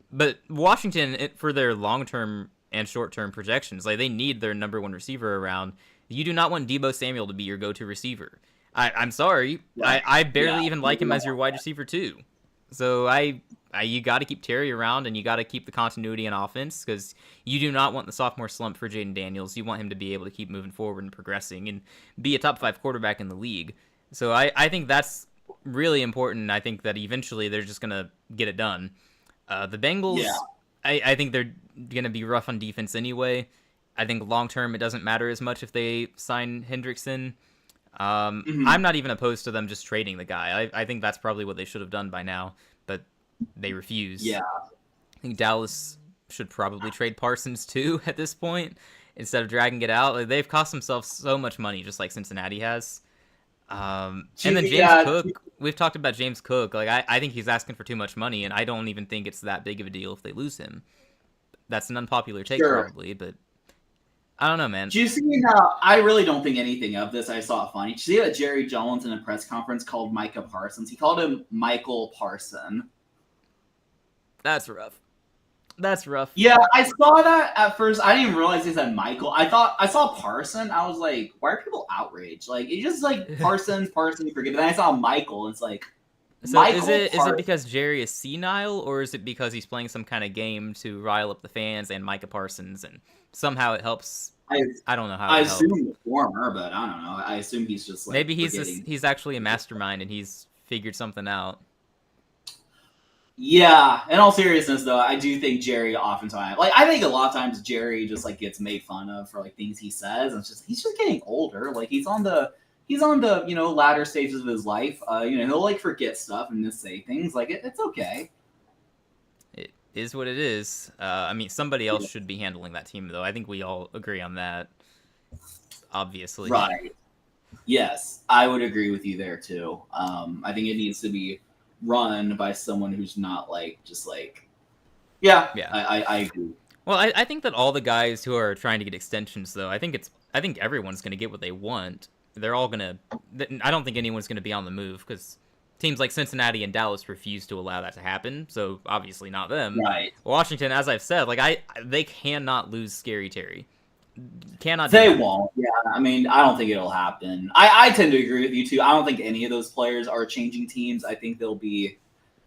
But Washington, for their long-term and short-term projections, they need their number one receiver around. You do not want Deebo Samuel to be your go-to receiver. I'm sorry. Yeah. I barely even like him as your wide receiver too. So you got to keep Terry around, and you got to keep the continuity in offense because you do not want the sophomore slump for Jaden Daniels. You want him to be able to keep moving forward and progressing and be a top 5 quarterback in the league. So I think that's really important. I think that eventually they're just gonna get it done. The Bengals, I think they're gonna be rough on defense anyway. I think long term it doesn't matter as much if they sign Hendrickson. I'm not even opposed to them just trading the guy. I think that's probably what they should have done by now, but they refuse. Yeah. I think Dallas should probably trade Parsons too at this point instead of dragging it out. They've cost themselves so much money, just like Cincinnati has. And then James Cook, we've talked about James Cook. I think he's asking for too much money, and I don't even think it's that big of a deal if they lose him. That's an unpopular take probably, but I don't know, man. Do you see how I really don't think anything of this? I saw it funny. Did you see that Jerry Jones in a press conference called Micah Parsons? He called him Michael Parson. That's rough. That's rough. Yeah, I saw that at first. I didn't even realize he said Michael. I saw Parson. I was like, why are people outraged? It's just Parsons, forget it. Then I saw Michael. And it's so is it because Jerry is senile, or is it because he's playing some kind of game to rile up the fans and Micah Parsons, and somehow it helps? I don't know how. I assume the former, but I don't know. I assume he's just maybe he's actually a mastermind and he's figured something out. Yeah, in all seriousness, though, I do think Jerry oftentimes, I think a lot of times Jerry just gets made fun of for things he says, and it's just he's just getting older. He's on the he's on the, latter stages of his life. He'll like forget stuff and just say things like it's okay. It is what it is. I mean, somebody else should be handling that team, though. I think we all agree on that. Obviously. Right. Yes, I would agree with you there too. I think it needs to be run by someone who's not yeah. I agree. Well, I think that all the guys who are trying to get extensions, though, I think everyone's going to get what they want. They're all going to. I don't think anyone's going to be on the move because teams like Cincinnati and Dallas refuse to allow that to happen. So obviously not them. Right. Washington, as I've said, they cannot lose Scary Terry. Cannot. They won't. Yeah, I mean, I don't think it'll happen. I tend to agree with you too. I don't think any of those players are changing teams. I think they'll be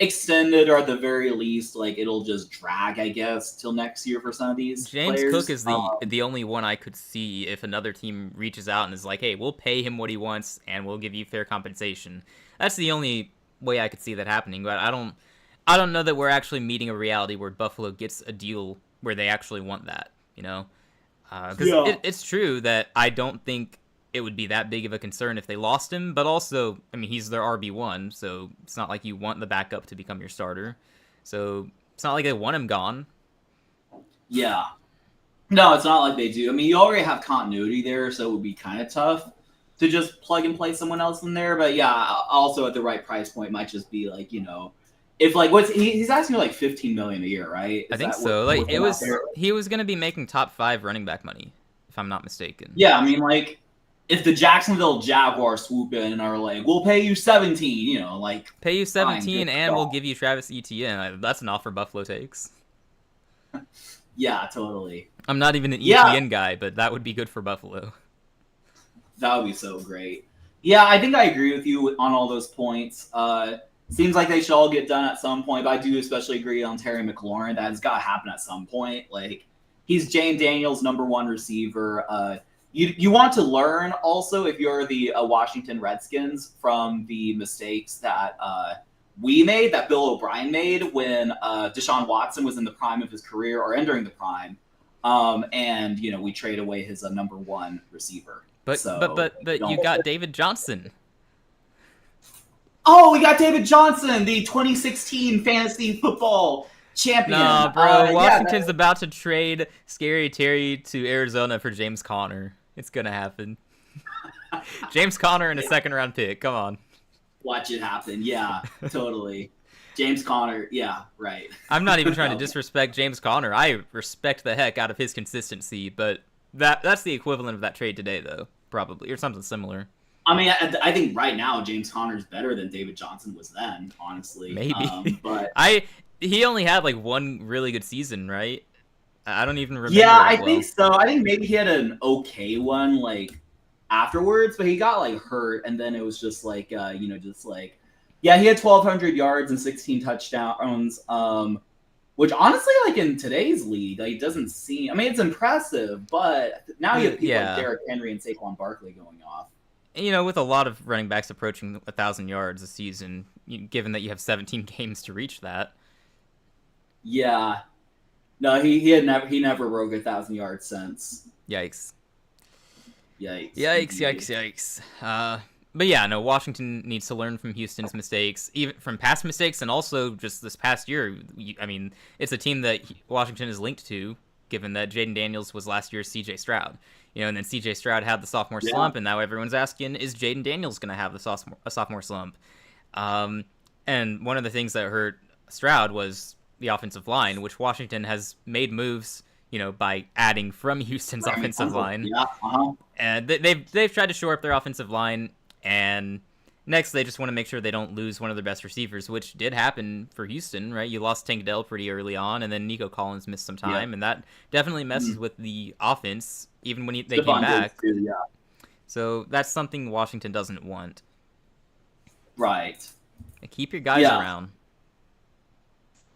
extended, or at the very least, it'll just drag, I guess, till next year for some of these James players. Cook is the only one I could see if another team reaches out and is like, hey, we'll pay him what he wants and we'll give you fair compensation. That's the only way I could see that happening. But I don't know that we're actually meeting a reality where Buffalo gets a deal where they actually want that, Because it's true that I don't think it would be that big of a concern if they lost him, but also, I mean, he's their RB1, so it's not like you want the backup to become your starter. So it's not like they want him gone. Yeah. No, it's not like they do. I mean, you already have continuity there, so it would be kind of tough to just plug and play someone else in there. But yeah, also at the right price point might just be if he's asking for $15 million a year, right? I think so. He was going to be making top 5 running back money, if I'm not mistaken. Yeah, I mean, if the Jacksonville Jaguars swoop in and are like, we'll pay you 17, pay you 17 and we'll give you Travis Etienne. That's an offer Buffalo takes. Yeah, totally. I'm not even an Etienne guy, but that would be good for Buffalo. That would be so great. Yeah, I think I agree with you on all those points. Seems like they should all get done at some point, but I do especially agree on Terry McLaurin. That has got to happen at some point. He's Jane Daniels' number 1 receiver. You want to learn also, if you're the Washington Redskins, from the mistakes that we made, that Bill O'Brien made when Deshaun Watson was in the prime of his career or entering the prime, and we trade away his number 1 receiver. But you got David Johnson. Oh, we got David Johnson, the 2016 fantasy football champion. No, bro. Washington's about to trade Scary Terry to Arizona for James Conner. It's going to happen. James Conner and a second-round pick. Come on. Watch it happen. Yeah, totally. James Conner. Yeah, right. I'm not even trying to disrespect James Conner. I respect the heck out of his consistency, but that's the equivalent of that trade today, though, probably, or something similar. I mean, I think right now James Conner's better than David Johnson was then, honestly. Maybe. But he only had 1 really good season, right? I don't even remember. Yeah, I think so. I think maybe he had an okay one afterwards, but he got hurt, and then it was just he had 1,200 yards and 16 touchdowns. Which honestly, in today's league, it doesn't seem. I mean, it's impressive, but now you have people like Derrick Henry and Saquon Barkley going off. With a lot of running backs approaching 1,000 yards a season, given that you have 17 games to reach that. Yeah. No, he never broke 1,000 yards since. Yikes. Yikes. But yeah, no, Washington needs to learn from Houston's mistakes, even from past mistakes, and also just this past year. I mean, it's a team that Washington is linked to, given that Jaden Daniels was last year's C.J. Stroud. And then C.J. Stroud had the sophomore slump, and now everyone's asking, is Jaden Daniels going to have a sophomore slump? And one of the things that hurt Stroud was the offensive line, which Washington has made moves, by adding from Houston's offensive line. Yeah, And they've tried to shore up their offensive line, and next they just want to make sure they don't lose one of their best receivers, which did happen for Houston, right? You lost Tank Dell pretty early on, and then Nico Collins missed some time, and that definitely messes with the offense, even when they came back. Too, yeah. So that's something Washington doesn't want. Right. Keep your guys around.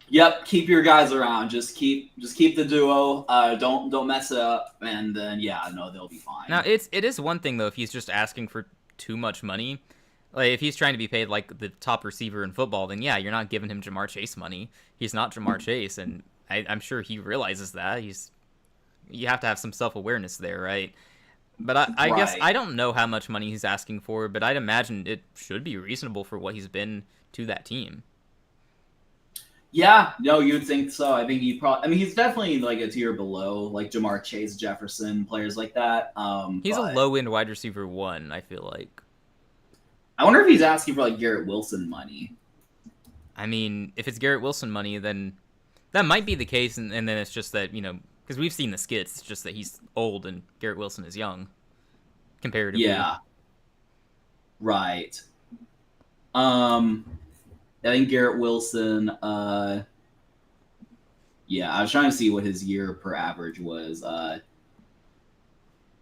Yep, keep your guys around. Just keep the duo. Don't mess it up, and then they'll be fine. Now it is one thing though if he's just asking for too much money. If he's trying to be paid like the top receiver in football, then you're not giving him Jamar Chase money. He's not Jamar Chase, and I'm sure he realizes that. You have to have some self-awareness there, right? But I guess I don't know how much money he's asking for, but I'd imagine it should be reasonable for what he's been to that team. Yeah, no, you would think so. I think he's definitely like a tier below, like Jamar Chase, Jefferson, players like that. He's a low-end wide receiver 1, I feel like. I wonder if he's asking for like Garrett Wilson money. I mean, if it's Garrett Wilson money, then that might be the case, and then it's just that, because we've seen the skits, it's just that he's old and Garrett Wilson is young, comparatively. Yeah. Right. I think Garrett Wilson, I was trying to see what his year per average was.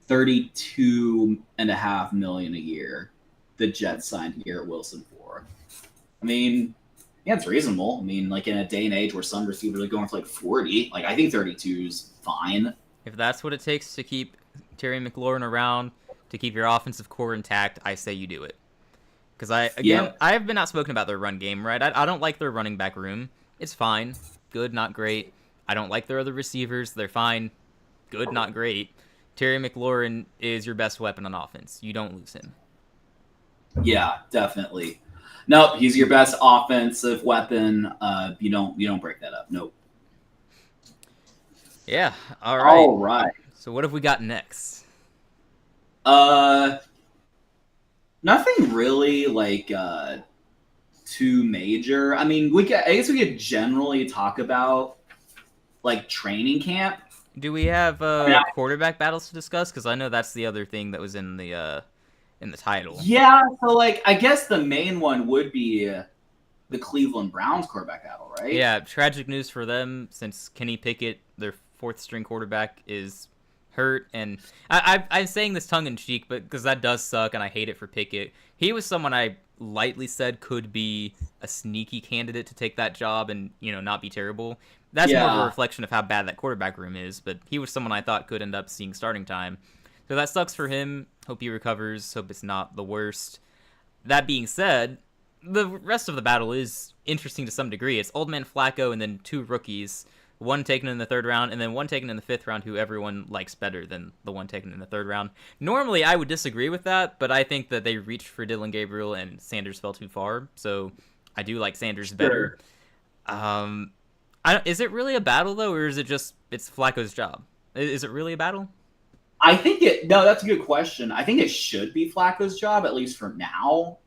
$32.5 million a year. The Jets signed Garrett Wilson for. I mean, yeah, it's reasonable. I mean, like in a day and age where some receivers are going for like 40, like I think 32 is fine. If that's what it takes to keep Terry McLaurin around, to keep your offensive core intact, I say you do it. Because I have been outspoken about their run game, right? I don't like their running back room. It's fine. Good, not great. I don't like their other receivers. They're fine. Good, not great. Terry McLaurin is your best weapon on offense. You don't lose him. Yeah, definitely. Nope, he's your best offensive weapon. You don't break that up. Nope. Yeah, all right. All right. So what have we got next? Nothing really like too major. I mean, I guess we could generally talk about like training camp. Do we have quarterback battles to discuss? Because I know that's the other thing that was in the title. Yeah, so like I guess the main one would be the Cleveland Browns quarterback battle, right? Yeah, tragic news for them since Kenny Pickett, their 4th string quarterback, is hurt, and I'm saying this tongue in cheek, but because that does suck, and I hate it for Pickett. He was someone I lightly said could be a sneaky candidate to take that job, and not be terrible. That's more of a reflection of how bad that quarterback room is. But he was someone I thought could end up seeing starting time, so that sucks for him. Hope he recovers. Hope it's not the worst. That being said, the rest of the battle is interesting to some degree. It's Old Man Flacco and then 2 rookies. One taken in the 3rd round, and then one taken in the 5th round who everyone likes better than the one taken in the 3rd round. Normally, I would disagree with that, but I think that they reached for Dylan Gabriel and Sanders fell too far, so I do like Sanders better. Is it really a battle, though, or is it just it's Flacco's job? Is it really a battle? I think no, that's a good question. I think it should be Flacco's job, at least for now.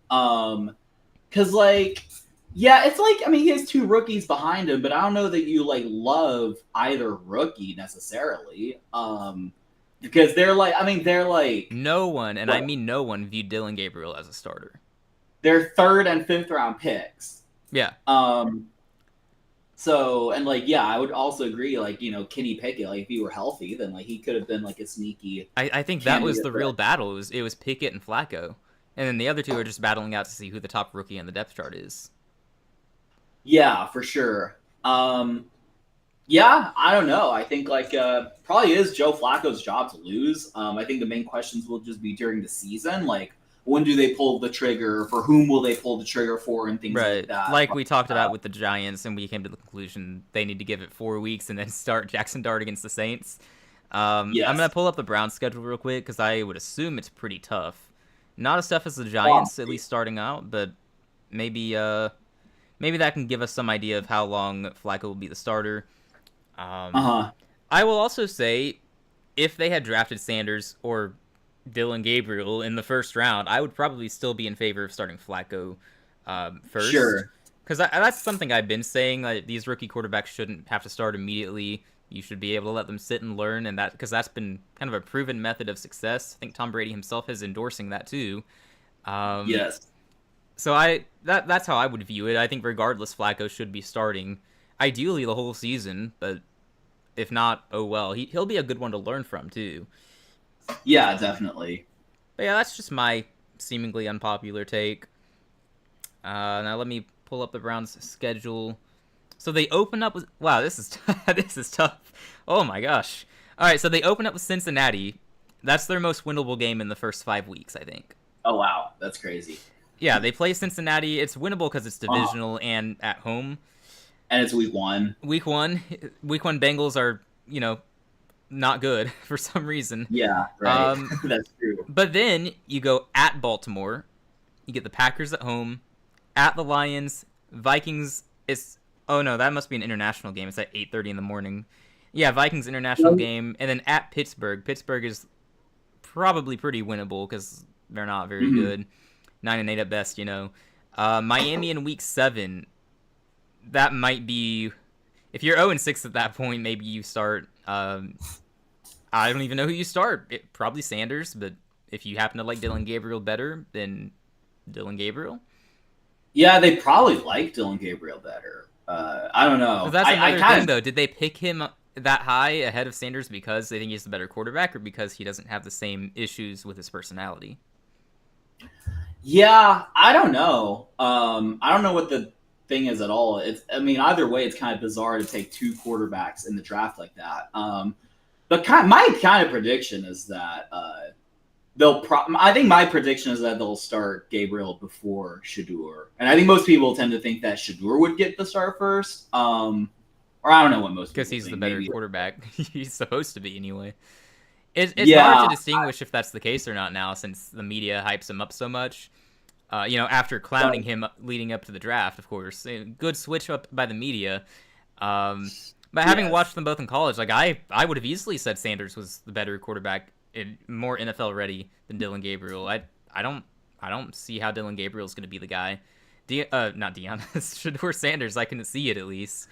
Because, like... Yeah, it's like, I mean, he has 2 rookies behind him, but I don't know that you, like, love either rookie necessarily. Because they're like... No one, and I mean no one, viewed Dylan Gabriel as a starter. They're 3rd and 5th round picks. Yeah. So, and, like, yeah, I would also agree, like, Kenny Pickett, like, if he were healthy, then, like, he could have been, like, a sneaky... I think that was the real battle. It was Pickett and Flacco. And then the other 2 are just battling out to see who the top rookie on the depth chart is. Yeah, for sure. Yeah, I don't know. I think probably is Joe Flacco's job to lose. I think the main questions will just be during the season, like when do they pull the trigger, for whom will they pull the trigger for, and things like that. Like we talked about with the Giants, and we came to the conclusion they need to give it 4 weeks and then start Jackson Dart against the Saints. Yes. I'm gonna pull up the Browns schedule real quick because I would assume it's pretty tough. Not as tough as the Giants, at least starting out, but maybe that can give us some idea of how long Flacco will be the starter. I will also say, if they had drafted Sanders or Dylan Gabriel in the 1st round, I would probably still be in favor of starting Flacco first. Sure. Because that's something I've been saying. These rookie quarterbacks shouldn't have to start immediately. You should be able to let them sit and learn, and because that's been kind of a proven method of success. I think Tom Brady himself is endorsing that too. Yes. So that's how I would view it. I think regardless, Flacco should be starting, ideally the whole season, but if not, oh well. He'll be a good one to learn from too. Yeah, definitely. But yeah, that's just my seemingly unpopular take. Now let me pull up the Browns' schedule. So they open up with... Wow, this is this is tough. Oh my gosh. All right, so they open up with Cincinnati. That's their most winnable game in the first 5 weeks, I think. Oh wow, that's crazy. Yeah, they play Cincinnati. It's winnable because it's divisional and at home. And it's week 1. Week one Bengals are, not good for some reason. Yeah, right. That's true. But then you go at Baltimore. You get the Packers at home, at the Lions, Vikings. Oh no, that must be an international game. It's at 8:30 in the morning. Yeah, Vikings international game, and then at Pittsburgh. Pittsburgh is probably pretty winnable because they're not very good. 9-8 at best, Miami in week 7. That might be, if you're 0-6 at that point, maybe you start. I don't even know who you start. Probably Sanders, but if you happen to like Dylan Gabriel better, then Dylan Gabriel. Yeah, they probably like Dylan Gabriel better. I don't know. That's another thing, though. Did they pick him that high ahead of Sanders because they think he's the better quarterback, or because he doesn't have the same issues with his personality? Yeah, I don't know. I don't know what the thing is at all. Either way, it's kind of bizarre to take 2 quarterbacks in the draft like that. But my kind of prediction is that I think my prediction is that they'll start Gabriel before Shedeur, and I think most people tend to think that Shedeur would get the start first. Or I don't know what most people because he's think. the better quarterback. He's supposed to be anyway. It's hard to distinguish if that's the case or not now, since the media hypes him up so much. After clowning him leading up to the draft, of course. Good switch up by the media. But having watched them both in college, like I would have easily said Sanders was the better quarterback, more NFL ready than Dylan Gabriel. I don't see how Dylan Gabriel's going to be the guy. Not Deion. Shedeur Sanders, I can see it at least.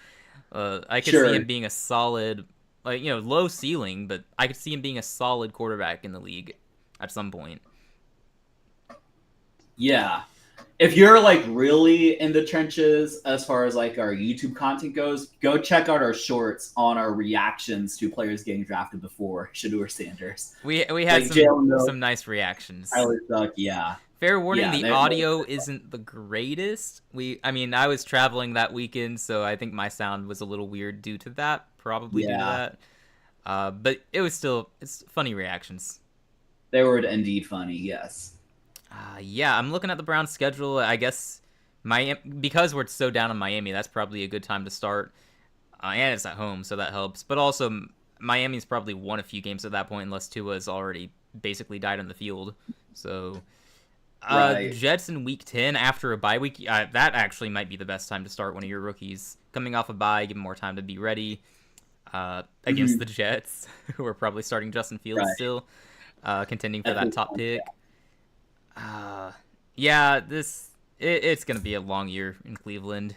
I could see him being a solid, low ceiling, but I could see him being a solid quarterback in the league at some point. Yeah. If you're really in the trenches as far as our YouTube content goes, go check out our shorts on our reactions to players getting drafted before Shedeur Sanders. We had some nice reactions. Tyler Duck, yeah. Fair warning, the audio isn't the greatest. I was traveling that weekend, so I think my sound was a little weird due to that. Probably due to that. But it's funny reactions. They were indeed funny, yes. I'm looking at the Browns' schedule. I guess because we're so down on Miami, that's probably a good time to start. And it's at home, so that helps. But also, Miami's probably won a few games at that point, unless Tua's already basically died on the field. So... Jets in week 10 after a bye week, that actually might be the best time to start one of your rookies. Coming off a bye, give them more time to be ready against the Jets, who are probably starting Justin Fields still, contending for that top pick. It's going to be a long year in Cleveland.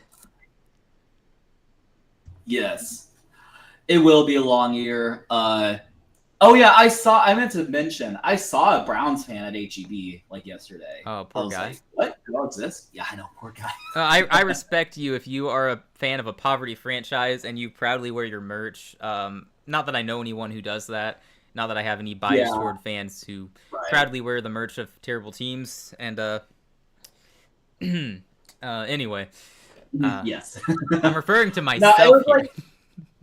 Yes, it will be a long year. I meant to mention, I saw a Browns fan at HEB yesterday. Oh, poor guy. Like, what? Who exists? Yeah, I know, poor guy. I respect you if you are a fan of a poverty franchise and you proudly wear your merch. Not that I know anyone who does that. Not that I have any bias toward fans who proudly wear the merch of terrible teams. And anyway, yes, I'm referring to myself here.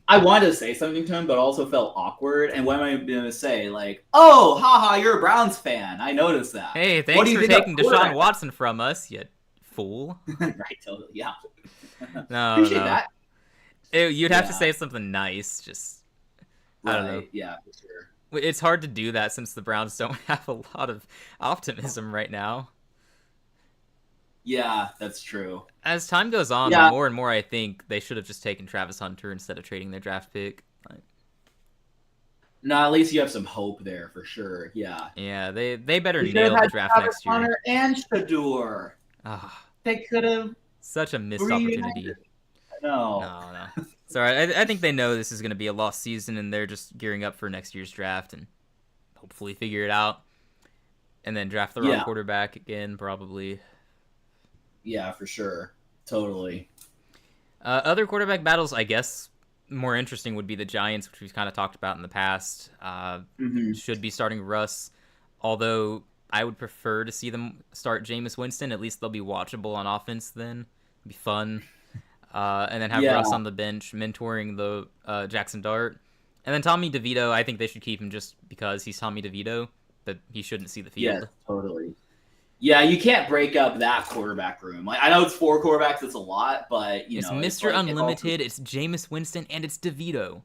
I wanted to say something to him, but also felt awkward. And what am I going to say? Oh, haha, you're a Browns fan. I noticed that. Hey, thanks for taking Deshaun Watson from us, you fool. Right, totally, yeah. No, appreciate that. You'd have to say something nice, just... I don't know. Yeah, for sure. It's hard to do that since the Browns don't have a lot of optimism right now. Yeah, that's true. As time goes on, the more and more I think they should have just taken Travis Hunter instead of trading their draft pick. No, at least you have some hope there for sure. Yeah. Yeah, they better nail the draft next year. Hunter and Shedeur. They could have. Such a missed opportunity. No. Sorry, I think they know this is going to be a lost season, and they're just gearing up for next year's draft and hopefully figure it out. And then draft the wrong quarterback again, probably. Yeah, for sure. Totally. Other quarterback battles, I guess, more interesting would be the Giants, which we've kind of talked about in the past. Should be starting Russ, although I would prefer to see them start Jameis Winston. At least they'll be watchable on offense then. It'd be fun. And then have Russ on the bench mentoring the Jackson Dart. And then Tommy DeVito, I think they should keep him just because he's Tommy DeVito, but he shouldn't see the field. Yeah, totally. Yeah, you can't break up that quarterback room. I know it's 4 quarterbacks, it's a lot, but it's Mr. Unlimited, it's Jameis Winston, and it's DeVito.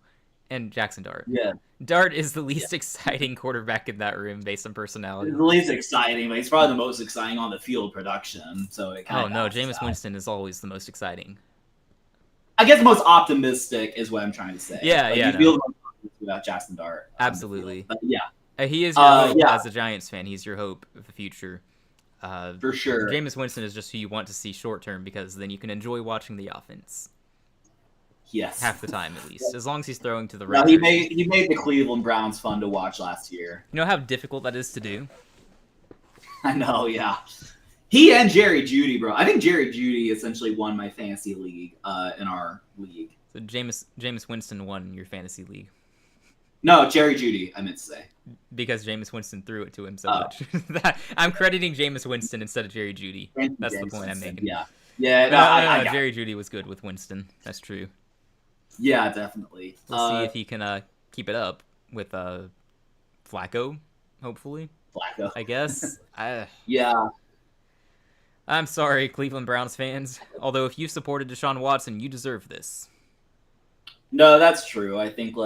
and Jackson Dart. Yeah. Dart is the least exciting quarterback in that room based on personality. He's the least exciting, but he's probably the most exciting on the field production. So it kind of. Oh no, Jameis Winston is always the most exciting. I guess most optimistic is what I'm trying to say. Yeah, like, yeah. You feel the most optimistic about Jackson Dart. Absolutely. But yeah. He is your hope as a Giants fan. He's your hope of the future. For sure. Jameis Winston is just who you want to see short term because then you can enjoy watching the offense. Yes. Half the time, at least. As long as he's throwing to the right. No, he made the Cleveland Browns fun to watch last year. You know how difficult that is to do? I know, yeah. He and Jerry Jeudy, bro. I think Jerry Jeudy essentially won my fantasy league in our league. So Jameis Winston won your fantasy league. No, Jerry Jeudy, I meant to say. Because Jameis Winston threw it to him so much. I'm crediting Jameis Winston instead of Jerry Jeudy. That's the point I'm making. Yeah. Yeah, no, Jerry Jeudy was good with Winston. That's true. Yeah, definitely. We'll see if he can keep it up with Flacco, hopefully. Flacco. I guess. Yeah. I'm sorry, Cleveland Browns fans. Although if you supported Deshaun Watson, you deserve this. No, that's true. I think,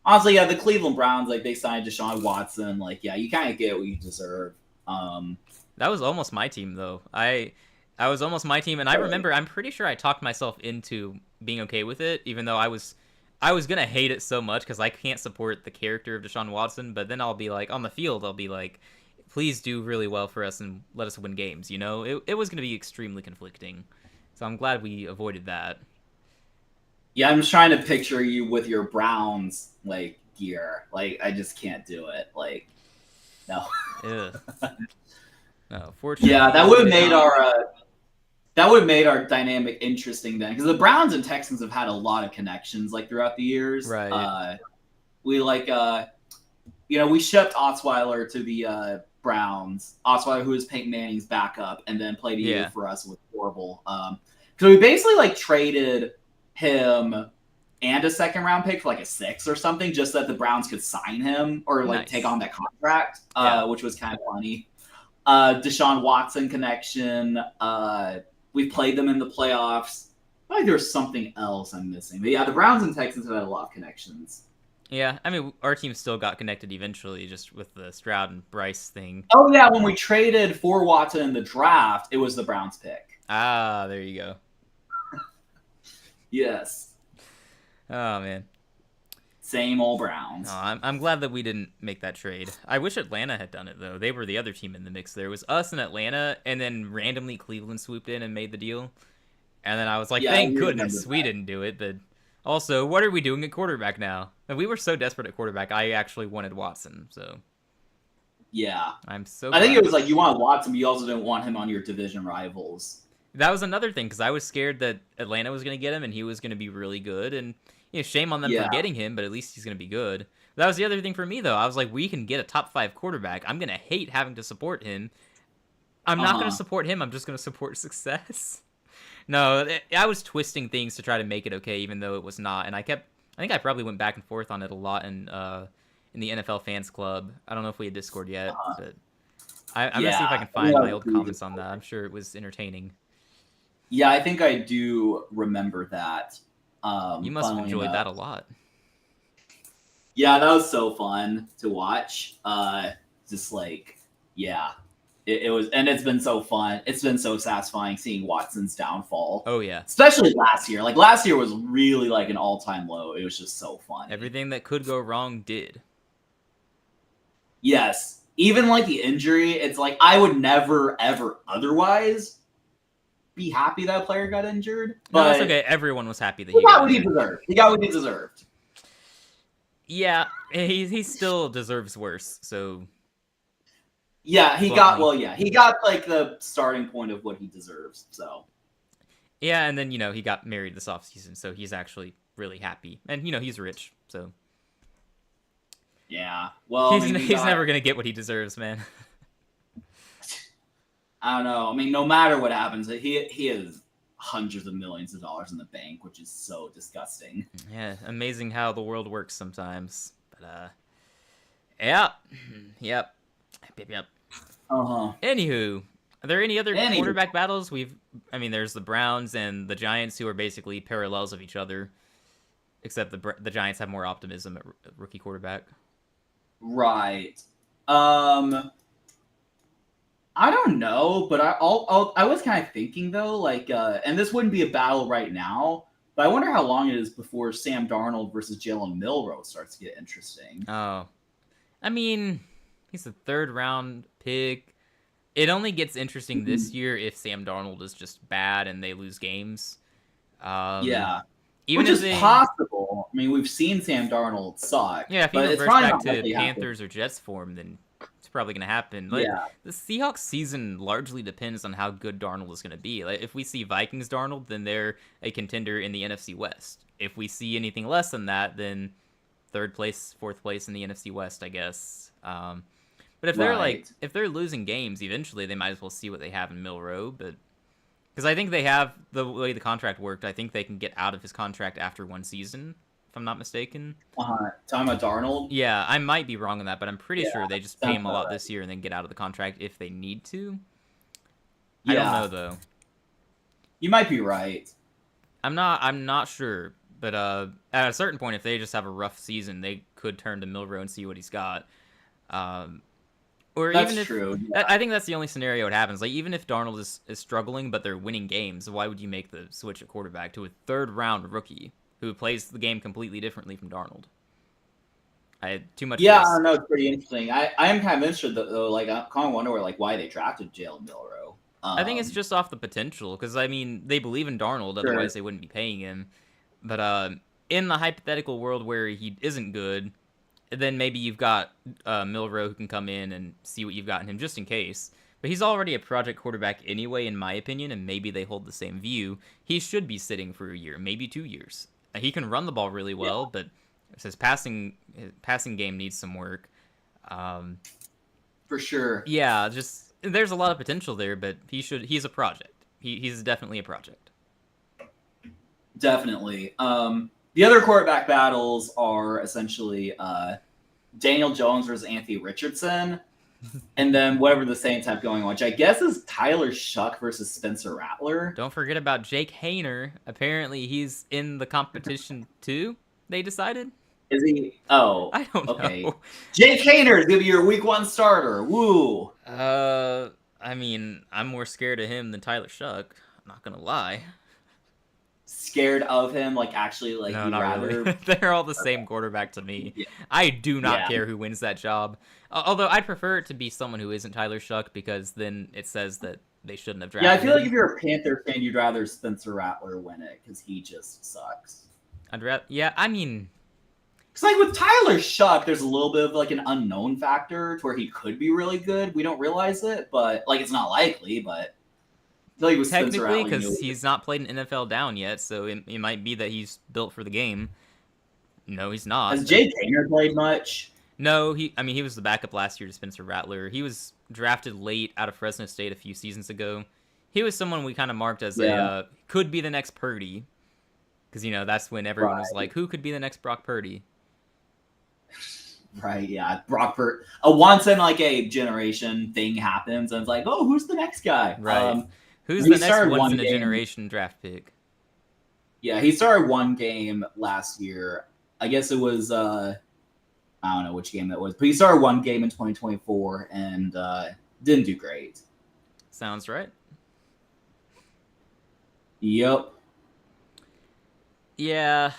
honestly, yeah, the Cleveland Browns, they signed Deshaun Watson. You kind of get what you deserve. That was almost my team, though. I was almost my team, and I remember, I'm pretty sure I talked myself into being okay with it, even though I was gonna hate it so much because I can't support the character of Deshaun Watson. But then I'll be like, on the field, I'll be like, please do really well for us and let us win games. You know, it was gonna be extremely conflicting. So I'm glad we avoided that. Yeah, I'm just trying to picture you with your Browns gear. I just can't do it. No. No, fortunately. Yeah, that would have made our dynamic interesting then, because the Browns and Texans have had a lot of connections throughout the years. Right. We we shipped Osweiler to the Browns. Osweiler, who was Peyton Manning's backup, and then played a year for us with horrible. So we basically traded him and a second round pick for a 6 or something, just that the Browns could sign him or take on that contract, which was kind of funny. Deshaun Watson connection. We played them in the playoffs. I think there's something else I'm missing. But yeah, the Browns and Texans have had a lot of connections. Yeah, I mean, our team still got connected eventually, just with the Stroud and Bryce thing. Oh yeah, when we traded for Watson in the draft, it was the Browns pick. Ah, there you go. Yes. Oh man. Same old Browns. No, I'm glad that we didn't make that trade. I wish Atlanta had done it, though. They were the other team in the mix there. It was us and Atlanta, and then randomly Cleveland swooped in and made the deal. And then I was like, thank goodness we didn't do it. But also, what are we doing at quarterback now? And we were so desperate at quarterback, I actually wanted Watson. So yeah. I'm so I think it was you wanted Watson, but you also didn't want him on your division rivals. That was another thing, because I was scared that Atlanta was going to get him, and he was going to be really good. And shame on them for getting him, but at least he's going to be good. That was the other thing for me, though. I was like, we can get a top 5 quarterback. I'm going to hate having to support him. I'm not going to support him. I'm just going to support success. No, I was twisting things to try to make it okay, even though it was not. And I think I probably went back and forth on it a lot in the NFL Fans Club. I don't know if we had Discord yet, but I'm going to see if I can find my old comments on that. I'm sure it was entertaining. Yeah, I think I do remember that. You must have enjoyed that a lot. Yeah, that was so fun to watch. It was, and it's been so fun. It's been so satisfying seeing Watson's downfall. Oh yeah, especially last year. Last year was really an all-time low. It was just so fun. Everything that could go wrong did. Yes, even the injury. It's I would never ever otherwise be happy that a player got injured. But no, it's okay. Everyone was happy that he got what he deserved. He got what he deserved. Yeah, he still deserves worse. So yeah, he got the starting point of what he deserves. So yeah, and then he got married this offseason, so he's actually really happy, and he's rich, so yeah. Well, he's never gonna get what he deserves, man. I don't know. I mean, no matter what happens, he has hundreds of millions of dollars in the bank, which is so disgusting. Yeah, amazing how the world works sometimes. But yep. Anywho, are there any other quarterback battles? There's the Browns and the Giants, who are basically parallels of each other. except the Giants have more optimism at rookie quarterback. Right. I don't know, but I was kind of thinking though, like, and this wouldn't be a battle right now, but I wonder how long it is before Sam Darnold versus Jalen Milroe starts to get interesting. Oh, I mean, he's a 3rd-round pick. It only gets interesting this year if Sam Darnold is just bad and they lose games. Yeah. Even Which is possible. I mean, we've seen Sam Darnold suck. Yeah, if he reverts back to Panthers or Jets form, then it's probably going to happen. Like, the Seahawks season largely depends on how good Darnold is going to be. Like, if we see Vikings Darnold, then they're a contender in the NFC West. If we see anything less than that, then 3rd place, 4th place in the NFC West, I guess. But if they're losing games, eventually they might as well see what they have in Milroe, but because I think they have, the way the contract worked, I think they can get out of his contract after 1 season, if I'm not mistaken. Talking about Darnold? Yeah, I might be wrong on that, but I'm pretty sure they just pay him a lot this year and then get out of the contract if they need to. I don't know, though. You might be right. I'm not sure, but at a certain point, if they just have a rough season, they could turn to Milroe and see what he's got. Or that's even if, true. Yeah. I think that's the only scenario it happens. Like, even if Darnold is struggling, but they're winning games, why would you make the switch at quarterback to a 3rd-round rookie who plays the game completely differently from Darnold? I had too much. Yeah, I don't know. It's pretty interesting. I am kind of interested though. Like, I kind of wonder why they drafted Jalen Milroe. I think it's just off the potential, because I mean they believe in Darnold, otherwise they wouldn't be paying him. But in the hypothetical world where he isn't good, then maybe you've got Milroe who can come in and see what you've got in him just in case. But he's already a project quarterback anyway, in my opinion, and maybe they hold the same view. He should be sitting for a year, maybe 2 years. He can run the ball really well, but his passing game needs some work. For sure. Yeah, just there's a lot of potential there, but he's a project. He's definitely a project. Definitely. The other quarterback battles are essentially Daniel Jones versus Anthony Richardson, and then whatever the Saints have going on, which I guess is Tyler Shuck versus Spencer Rattler. Don't forget about Jake Haener. Apparently, he's in the competition too. They decided. Is he? Oh, I don't know. Jake Haener is gonna be your Week 1 starter. Woo. I mean, I'm more scared of him than Tyler Shuck. I'm not gonna lie. Scared of him, like actually, like no, not really. They're all the same quarterback to me. Yeah. I do not care who wins that job. Although I'd prefer it to be someone who isn't Tyler Shuck, because then it says that they shouldn't have drafted. Yeah, I feel like if you're a Panther fan, you'd rather Spencer Rattler win it because he just sucks. I mean, because like with Tyler Shuck, there's a little bit of like an unknown factor to where he could be really good. We don't realize it, but like it's not likely, but. Like technically, because he's not played an NFL down yet, so it might be that he's built for the game. No, he's not. Has Jake Haener played much? No, he was the backup last year to Spencer Rattler. He was drafted late out of Fresno State a few seasons ago. He was someone we kind of marked as could be the next Purdy, because that's when everyone was like, who could be the next Brock Purdy? Right, yeah, Brock Purdy. A once in like a generation thing happens, and it's like, oh, who's the next guy? Right. Who's the next once-in-a-generation draft pick? Yeah, he started 1 game last year. I guess it was, I don't know which game that was, but he started 1 game in 2024 and didn't do great. Sounds right. Yep. Yeah.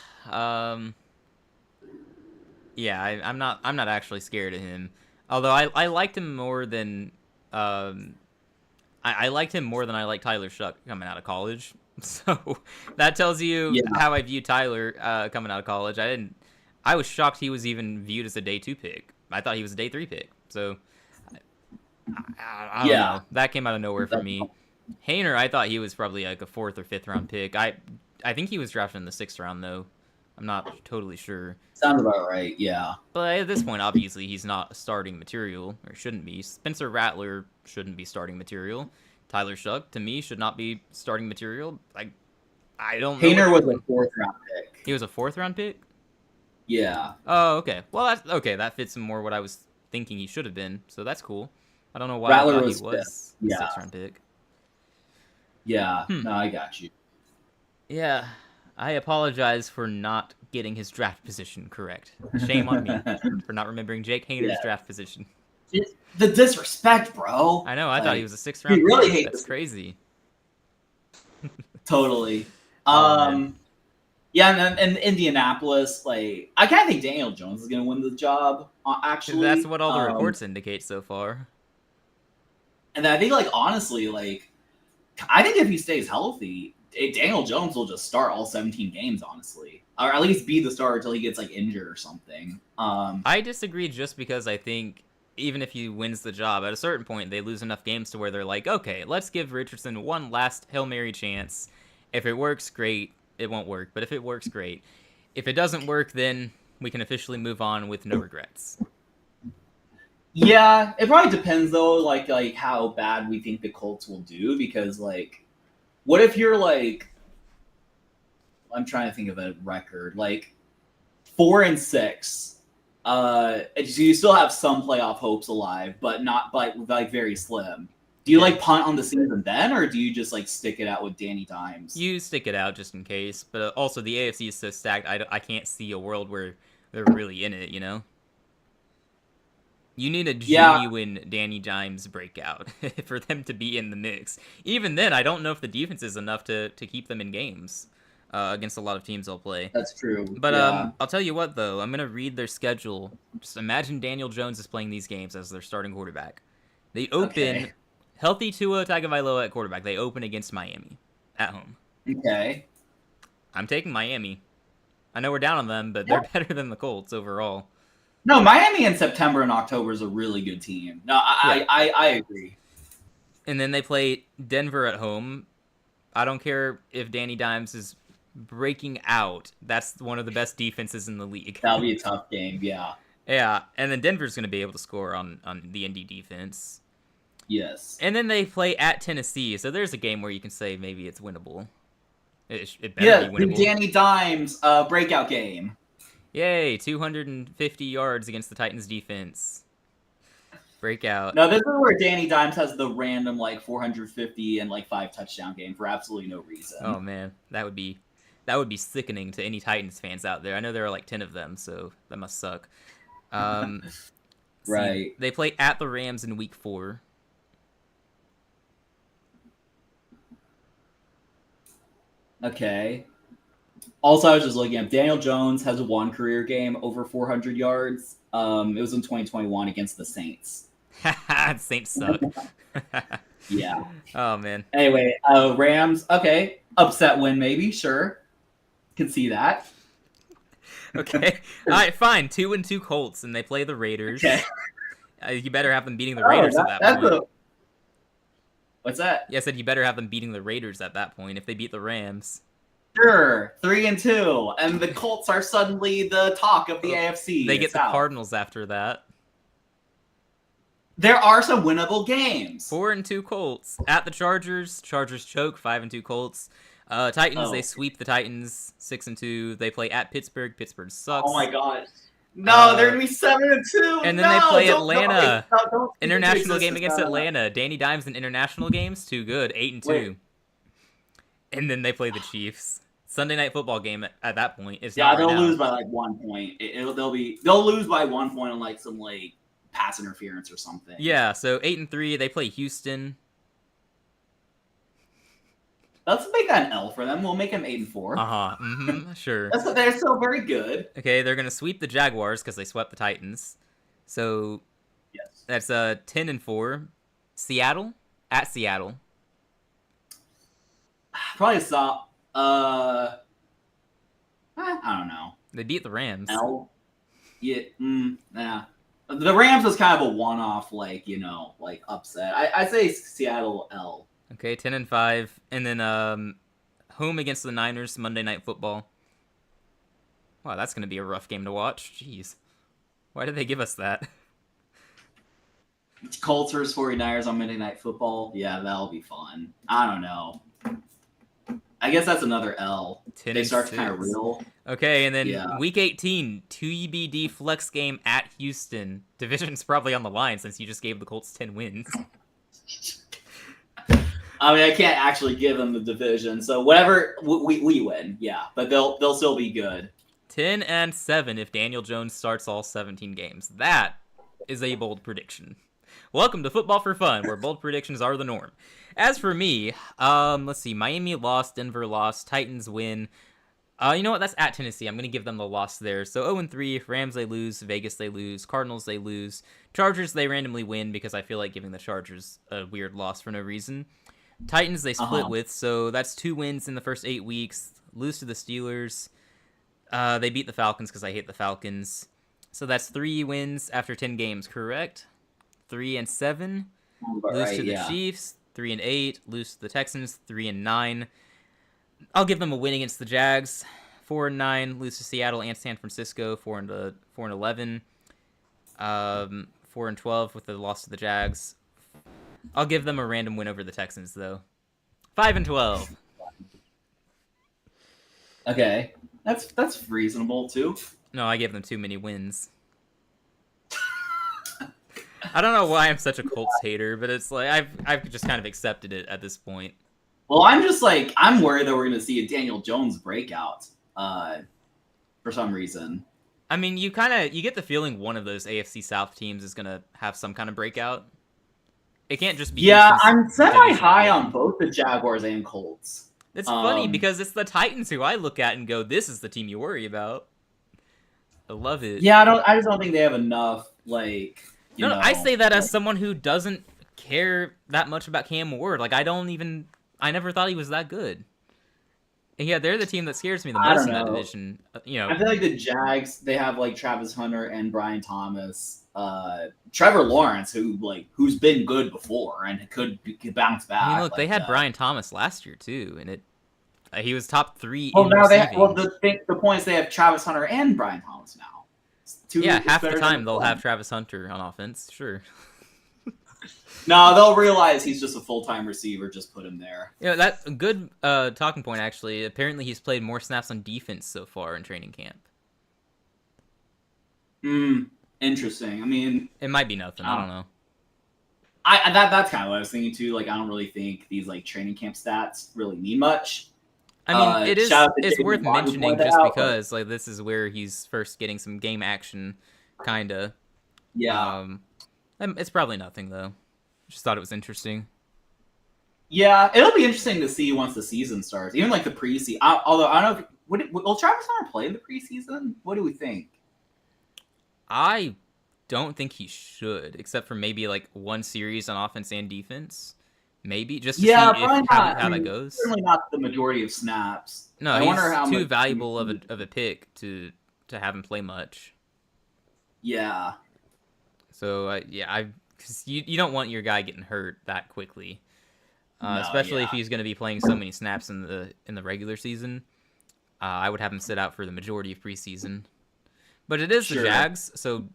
Yeah, I'm not actually scared of him. Although I liked him more than I liked him more than I liked Tyler Shuck coming out of college. So that tells you how I view Tyler coming out of college. I was shocked he was even viewed as a day 2 pick. I thought he was a day 3 pick. So I don't know. That came out of nowhere for me. Haener, I thought he was probably like a 4th or 5th round pick. I think he was drafted in the 6th round though. I'm not totally sure. Sounds about right, yeah. But at this point, obviously, he's not starting material, or shouldn't be. Spencer Rattler shouldn't be starting material. Tyler Shuck, to me, should not be starting material. I don't know. Haener was a 4th round pick. He was a 4th round pick? Yeah. Oh, okay. Well, that's okay. That fits more what I was thinking he should have been, so that's cool. I don't know why Rattler I thought was he was a 6th round pick. Yeah. No, I got you. Yeah. I apologize for not getting his draft position correct. Shame on me for not remembering Jake Hayner's draft position. The disrespect, bro. I know. I thought he was a 6th round. You really hate That's crazy. Totally. Yeah, and Indianapolis, like, I kind of think Daniel Jones is going to win the job, actually. That's what all the reports indicate so far. And I think, like, honestly, like, I think if he stays healthy, Daniel Jones will just start all 17 games, honestly. Or at least be the starter until he gets, like, injured or something. I disagree just because I think even if he wins the job, at a certain point, they lose enough games to where they're like, okay, let's give Richardson one last Hail Mary chance. If it works, great. It won't work, but if it works, great. If it doesn't work, then we can officially move on with no regrets. Yeah, it probably depends though, like how bad we think the Colts will do, because like, what if you're like, I'm trying to think of a record, like 4-6. So you still have some playoff hopes alive, but not like very slim. Do you like punt on the season then, or do you just like stick it out with Danny Dimes? You stick it out just in case, but also the AFC is so stacked. I can't see a world where they're really in it. You know, you need a genuine Danny Dimes breakout for them to be in the mix. Even then, I don't know if the defense is enough to keep them in games against a lot of teams they'll play. That's true. But I'll tell you what though, I'm gonna read their schedule. Just imagine Daniel Jones is playing these games as their starting quarterback. They open. Healthy Tua Tagovailoa at quarterback. They open against Miami at home. Okay. I'm taking Miami. I know we're down on them, but they're better than the Colts overall. No, Miami in September and October is a really good team. No, I agree. And then they play Denver at home. I don't care if Danny Dimes is breaking out. That's one of the best defenses in the league. That'll be a tough game, yeah. Yeah, and then Denver's going to be able to score on the Indy defense. Yes. And then they play at Tennessee, so there's a game where you can say maybe it's winnable. It better be winnable. The Danny Dimes breakout game. Yay, 250 yards against the Titans defense. Breakout. No, this is where Danny Dimes has the random like 450 and like 5 touchdown game for absolutely no reason. Oh man, that would be sickening to any Titans fans out there. I know there are like 10 of them, so that must suck. Right. They play at the Rams in week 4. Okay. Also, I was just looking at Daniel Jones has one career game over 400 yards. It was in 2021 against the Saints. Saints suck. Yeah. Oh, man. Anyway, Rams, okay. Upset win, maybe. Sure. Can see that. Okay. All right, fine. 2-2 Colts, and they play the Raiders. Okay. You better have them beating the Raiders at that point. What's that? Yeah, I said you better have them beating the Raiders at that point if they beat the Rams. Sure, 3-2, and the Colts are suddenly the talk of the AFC. They get the Cardinals after that. There are some winnable games. 4-2 Colts at the Chargers. Chargers choke. 5-2 Colts. Titans, they sweep the Titans. 6-2. They play at Pittsburgh. Pittsburgh sucks. Oh my god. No, they're gonna be 7-2. And then they play Atlanta. International game against Atlanta. Danny Dimes in international games, too good. 8-2. Wait. And then they play the Chiefs. Sunday night football game at that point. They'll lose by like 1 point. They'll lose by 1 point on like some like pass interference or something. Yeah. So 8-3. They play Houston. Let's make that an L for them. We'll make them 8-4. Mm-hmm. Sure. They're still very good. Okay, they're gonna sweep the Jaguars because they swept the Titans. So yes, that's 10-4. Seattle at Seattle. Probably stop. I don't know. They beat the Rams. L. Yeah. Nah. The Rams was kind of a one-off, like upset. I say Seattle L. Okay, 10-5, and then home against the Niners Monday Night Football. Wow, that's gonna be a rough game to watch. Jeez, why did they give us that? Colts vs 49ers on Monday Night Football. Yeah, that'll be fun. I don't know. I guess that's another L. They start kind of real. Okay, and then Week 18, TBD flex game at Houston. Division's probably on the line since you just gave the Colts 10 wins. I mean, I can't actually give them the division, so whatever we win, yeah. But they'll still be good. 10-7 if Daniel Jones starts all 17 games. That is a bold prediction. Welcome to Football for Fun, where bold predictions are the norm. As for me, let's see. Miami lost, Denver lost, Titans win. You know what? That's at Tennessee. I'm going to give them the loss there. So 0-3, Rams they lose, Vegas they lose, Cardinals they lose, Chargers they randomly win because I feel like giving the Chargers a weird loss for no reason. Titans they split with, so that's 2 wins in the first 8 weeks. Lose to the Steelers. They beat the Falcons because I hate the Falcons. So that's 3 wins after 10 games, correct? 3-7. Lose to the Chiefs. 3-8. Lose to the Texans. 3-9. I'll give them a win against the Jags. 4-9. Lose to Seattle and San Francisco. 4-11. 4-12 with the loss to the Jags. I'll give them a random win over the Texans though. 5-12. Okay, that's reasonable too. No, I gave them too many wins. I don't know why I'm such a Colts hater, but it's like I've just kind of accepted it at this point. Well, I'm worried that we're going to see a Daniel Jones breakout for some reason. I mean, you get the feeling one of those AFC South teams is going to have some kind of breakout. It can't just be. Yeah, I'm semi-high on both the Jaguars and Colts. It's funny because it's the Titans who I look at and go, "This is the team you worry about." I love it. Yeah, I just don't think they have enough. Like, you know, I say that as someone who doesn't care that much about Cam Ward. Like, I never thought he was that good. And yeah, they're the team that scares me the most in that division. You know, I feel like the Jags, they have like Travis Hunter and Brian Thomas. Trevor Lawrence, who's been good before and could bounce back. I mean, look, they had Brian Thomas last year too, and he was top 3. Well, now the point is they have Travis Hunter and Brian Thomas now. Half the time they'll have Travis Hunter on offense. Sure. No, they'll realize he's just a full-time receiver. Just put him there. Yeah, that's a good talking point, actually. Apparently, he's played more snaps on defense so far in training camp. Interesting. I mean, it might be nothing. I don't know. That's kind of what I was thinking too. Like, I don't really think these like training camp stats really mean much. I mean, it's worth mentioning just because like this is where he's first getting some game action, kinda. Yeah. It's probably nothing though. Just thought it was interesting. Yeah, it'll be interesting to see once the season starts. Even like the preseason. Although I don't know, will Travis Hunter play in the preseason? What do we think? I don't think he should, except for maybe like one series on offense and defense. Maybe just to see how that goes. Certainly not the majority of snaps. No, he's too valuable of a pick to have him play much. Yeah. So because you don't want your guy getting hurt that quickly, especially if he's going to be playing so many snaps in the regular season. I would have him sit out for the majority of preseason. But it is the Jags, so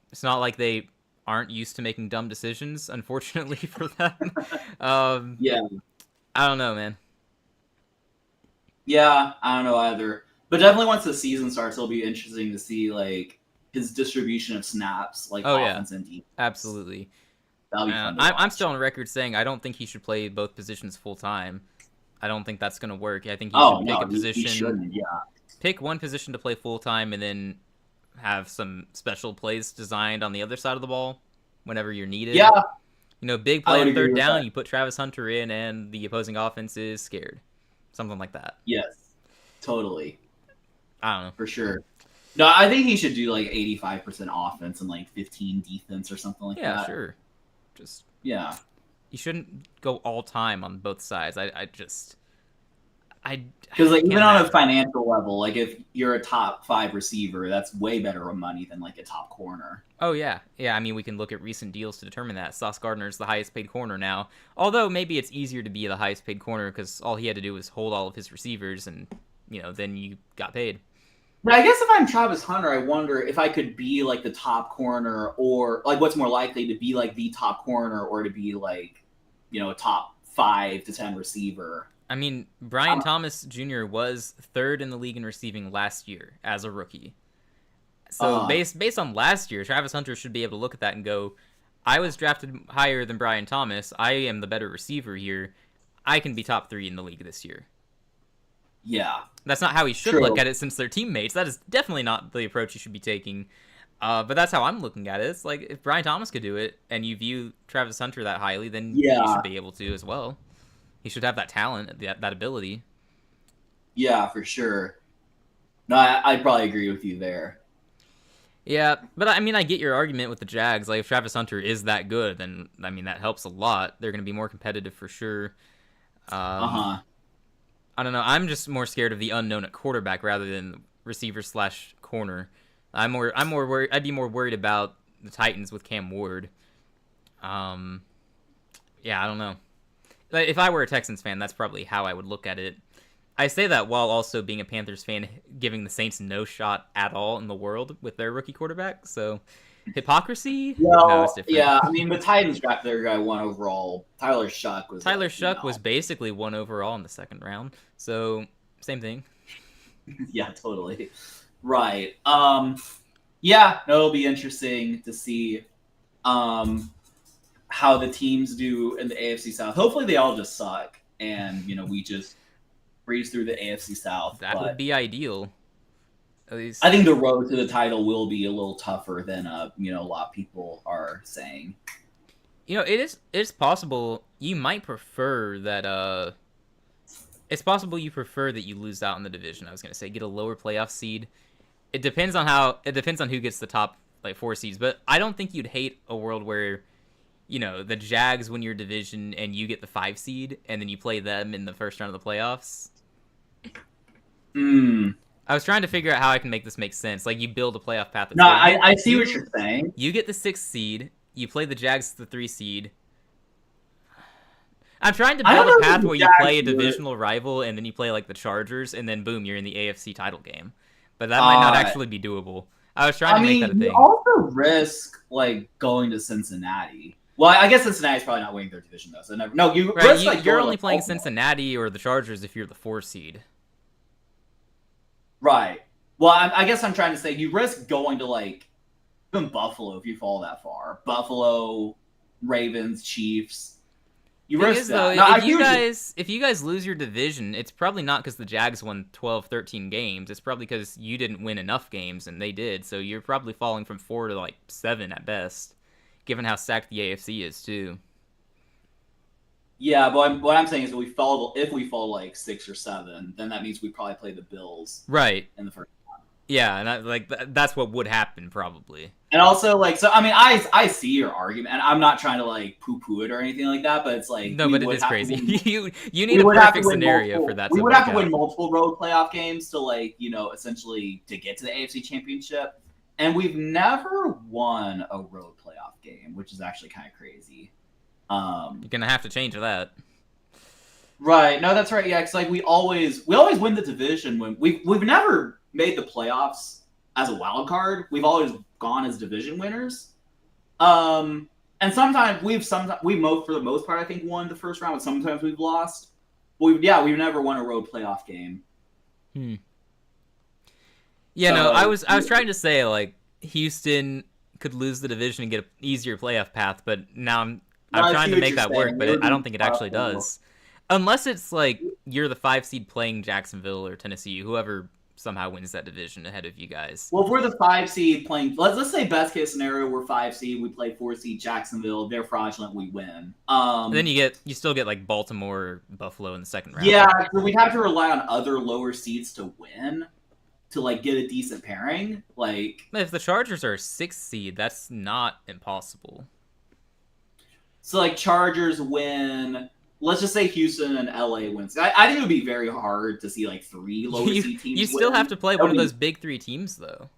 it's not like they aren't used to making dumb decisions, unfortunately for them. Yeah. I don't know, man. Yeah, I don't know either. But definitely once the season starts, it'll be interesting to see, like, his distribution of snaps, like offense and defense. Absolutely. That'll be fun to watch. I'm still on record saying I don't think he should play both positions full time. I don't think that's going to work. I think he should pick a position. He shouldn't, yeah. Pick one position to play full time and then have some special plays designed on the other side of the ball whenever you're needed. Yeah. You know, big play on third down, you put Travis Hunter in and the opposing offense is scared. Something like that. Yes. Totally. I don't know. For sure. No, I think he should do like 85% offense and like 15 defense or something like that. Yeah, sure. Yeah. You shouldn't go all time on both sides. Because like even on a financial level, like if you're a top 5 receiver, that's way better money than like a top corner. Oh yeah. I mean, we can look at recent deals to determine that. Sauce Gardner's the highest paid corner now. Although maybe it's easier to be the highest paid corner because all he had to do was hold all of his receivers, and then you got paid. But I guess if I'm Travis Hunter, I wonder if I could be like the top corner, or like what's more likely to be like the top corner, or to be like, a top 5 to 10 receiver. I mean, Brian Thomas Jr. was 3rd in the league in receiving last year as a rookie. So based on last year, Travis Hunter should be able to look at that and go, I was drafted higher than Brian Thomas. I am the better receiver here. I can be top 3 in the league this year. Yeah. That's not how he should look at it since they're teammates. That is definitely not the approach he should be taking. But that's how I'm looking at it. It's like, if Brian Thomas could do it, and you view Travis Hunter that highly, then he should be able to as well. He should have that talent, that ability. Yeah, for sure. No, I'd probably agree with you there. Yeah, but I mean, I get your argument with the Jags. Like, if Travis Hunter is that good, then, I mean, that helps a lot. They're going to be more competitive for sure. I don't know. I'm just more scared of the unknown at quarterback rather than receiver/corner. I'm more worried. I'd be more worried about the Titans with Cam Ward. Yeah, I don't know. If I were a Texans fan, that's probably how I would look at it. I say that while also being a Panthers fan, giving the Saints no shot at all in the world with their rookie quarterback. So, hypocrisy? No, it's different. Yeah, I mean, the Titans drafted their guy 1 overall. Tyler Shuck was basically 1 overall in the second round. So, same thing. Yeah, totally. Right. Yeah, no, it'll be interesting to see how the teams do in the AFC South. Hopefully they all just suck and, we just breeze through the AFC South. That would be ideal. At least I think the road to the title will be a little tougher than a lot of people are saying. It's possible you might prefer that it's possible you prefer that you lose out in the division. I was going to say get a lower playoff seed. It depends on who gets the top 4 seeds, but I don't think you'd hate a world where the Jags win your division and you get the 5 seed and then you play them in the first round of the playoffs. I was trying to figure out how I can make this make sense. Like, you build a playoff path. No, I see what you're saying. You get the 6th seed. You play the Jags the 3 seed. I'm trying to build a path where you play a divisional rival and then you play the Chargers and then boom, you're in the AFC title game. But that might not actually be doable. I was trying to make that a thing. You also risk going to Cincinnati. Well, I guess Cincinnati's probably not winning their division though. So you're only playing Cincinnati or the Chargers if you're the 4 seed. Right. Well, I guess I'm trying to say you risk going to even Buffalo if you fall that far. Buffalo, Ravens, Chiefs. You risk that. If you guys lose your division, it's probably not because the Jags won 12, 13 games. It's probably because you didn't win enough games and they did. So you're probably falling from 4 to 7 at best, given how stacked the AFC is too. Yeah, but what I'm saying is if we fall 6 or 7, then that means we probably play the Bills. Right. In the first round. Yeah, and that's what would happen probably. And also I see your argument, and I'm not trying to poo-poo it or anything like that, but it's no, but it is crazy. you need a perfect scenario for that. We would have to win multiple road playoff games to essentially to get to the AFC Championship, and we've never won a road playoff game, which is actually kind of crazy. You're gonna have to change that. Right. No, that's right. Yeah, because we always win the division when we've never made the playoffs as a wild card. We've always gone as division winners. And sometimes we've for the most part I think won the first round, but sometimes we've lost. We've never won a road playoff game. Yeah, no, I was trying to say Houston could lose the division and get an easier playoff path, but now I'm trying to make that work, but I don't think it actually does. Unless it's you're the 5 seed playing Jacksonville or Tennessee, whoever somehow wins that division ahead of you guys. Well, if we're the 5 seed playing, let's say best case scenario, we're 5 seed, we play 4 seed Jacksonville, they're fraudulent, we win. Then you still get Baltimore or Buffalo in the second round. Yeah, so we'd have to rely on other lower seeds to win. To get a decent pairing. If the Chargers are a 6th seed, that's not impossible. So Chargers win. Let's just say Houston and LA wins. I think it would be very hard to see 3 lower seed teams. You still have to play one of those big 3 teams though.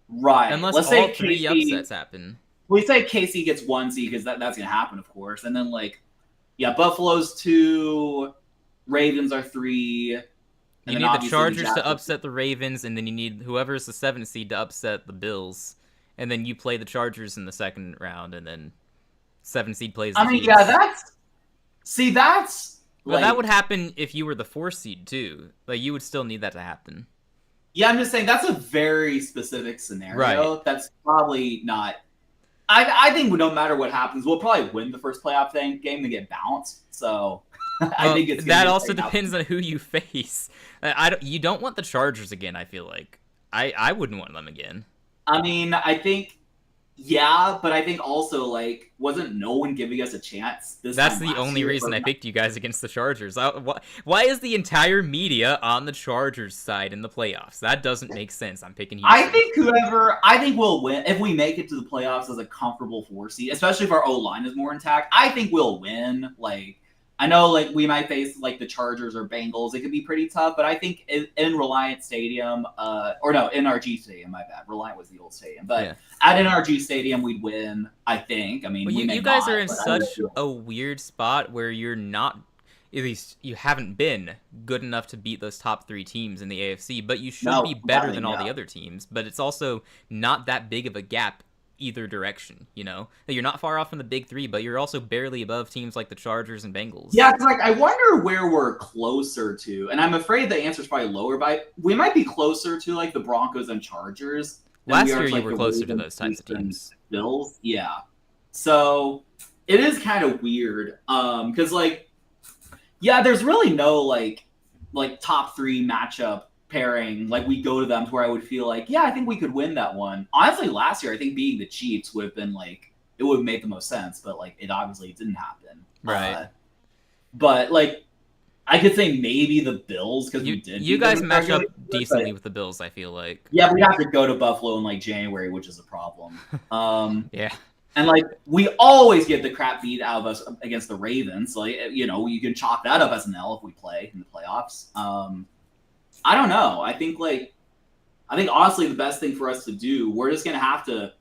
Right. Unless let's all 3 upsets happen. We say KC gets 1 seed because that's gonna happen, of course. And then Buffalo's 2, Ravens are 3. You need the Chargers to upset the Ravens, and then you need whoever's the 7th seed to upset the Bills, and then you play the Chargers in the second round, and then 7th seed plays the Chiefs. Yeah, that's... Well, that would happen if you were the 4th seed, too. You would still need that to happen. Yeah, I'm just saying that's a very specific scenario. Right. That's probably not... I think no matter what happens, we'll probably win the first playoff game and get bounced, so... I think it's that also depends on who you face. You don't want the Chargers again. I feel like I wouldn't want them again. I mean, I think. Yeah, but I think also, like, wasn't no one giving us a chance this That's time the only reason I picked you guys against the Chargers. Why is the entire media on the Chargers side in the playoffs? That doesn't make sense. I'm picking Houston. I think we'll win. If we make it to the playoffs as a comfortable 4 seed, especially if our O-line is more intact, I think we'll win. Like, I know, like, we might face, like, the Chargers or Bengals. It could be pretty tough, but I think in Reliant Stadium, NRG Stadium, my bad. Reliant was the old stadium. But at NRG Stadium, we'd win, I think. I mean, well, you guys are in such a weird spot where you're not, at least you haven't been good enough to beat those top 3 teams in the AFC, but you should be better than all the other teams. But it's also not that big of a gap either direction, you know? You're not far off from the big 3, but you're also barely above teams like the Chargers and Bengals. Yeah, because like I wonder where we're closer to, and I'm afraid the answer's probably lower, but we might be closer to like the Broncos and Chargers. Last year you were closer to those types of teams. Bills, yeah. So it is kind of weird, because like, yeah, there's really no like top 3 matchup pairing, like we go to them to where I would feel like, yeah, I think we could win that one. Honestly, last year I think beating the Chiefs would have been like, it would have made the most sense, but like it obviously didn't happen. Right. But like I could say maybe the Bills because we did. You guys match up decently with the Bills, I feel like. Yeah, we have to go to Buffalo in like January, which is a problem. Yeah. And like we always get the crap beat out of us against the Ravens. Like, you know, you can chalk that up as an L if we play in the playoffs. I don't know. I think honestly the best thing for us to do, we're just gonna have to.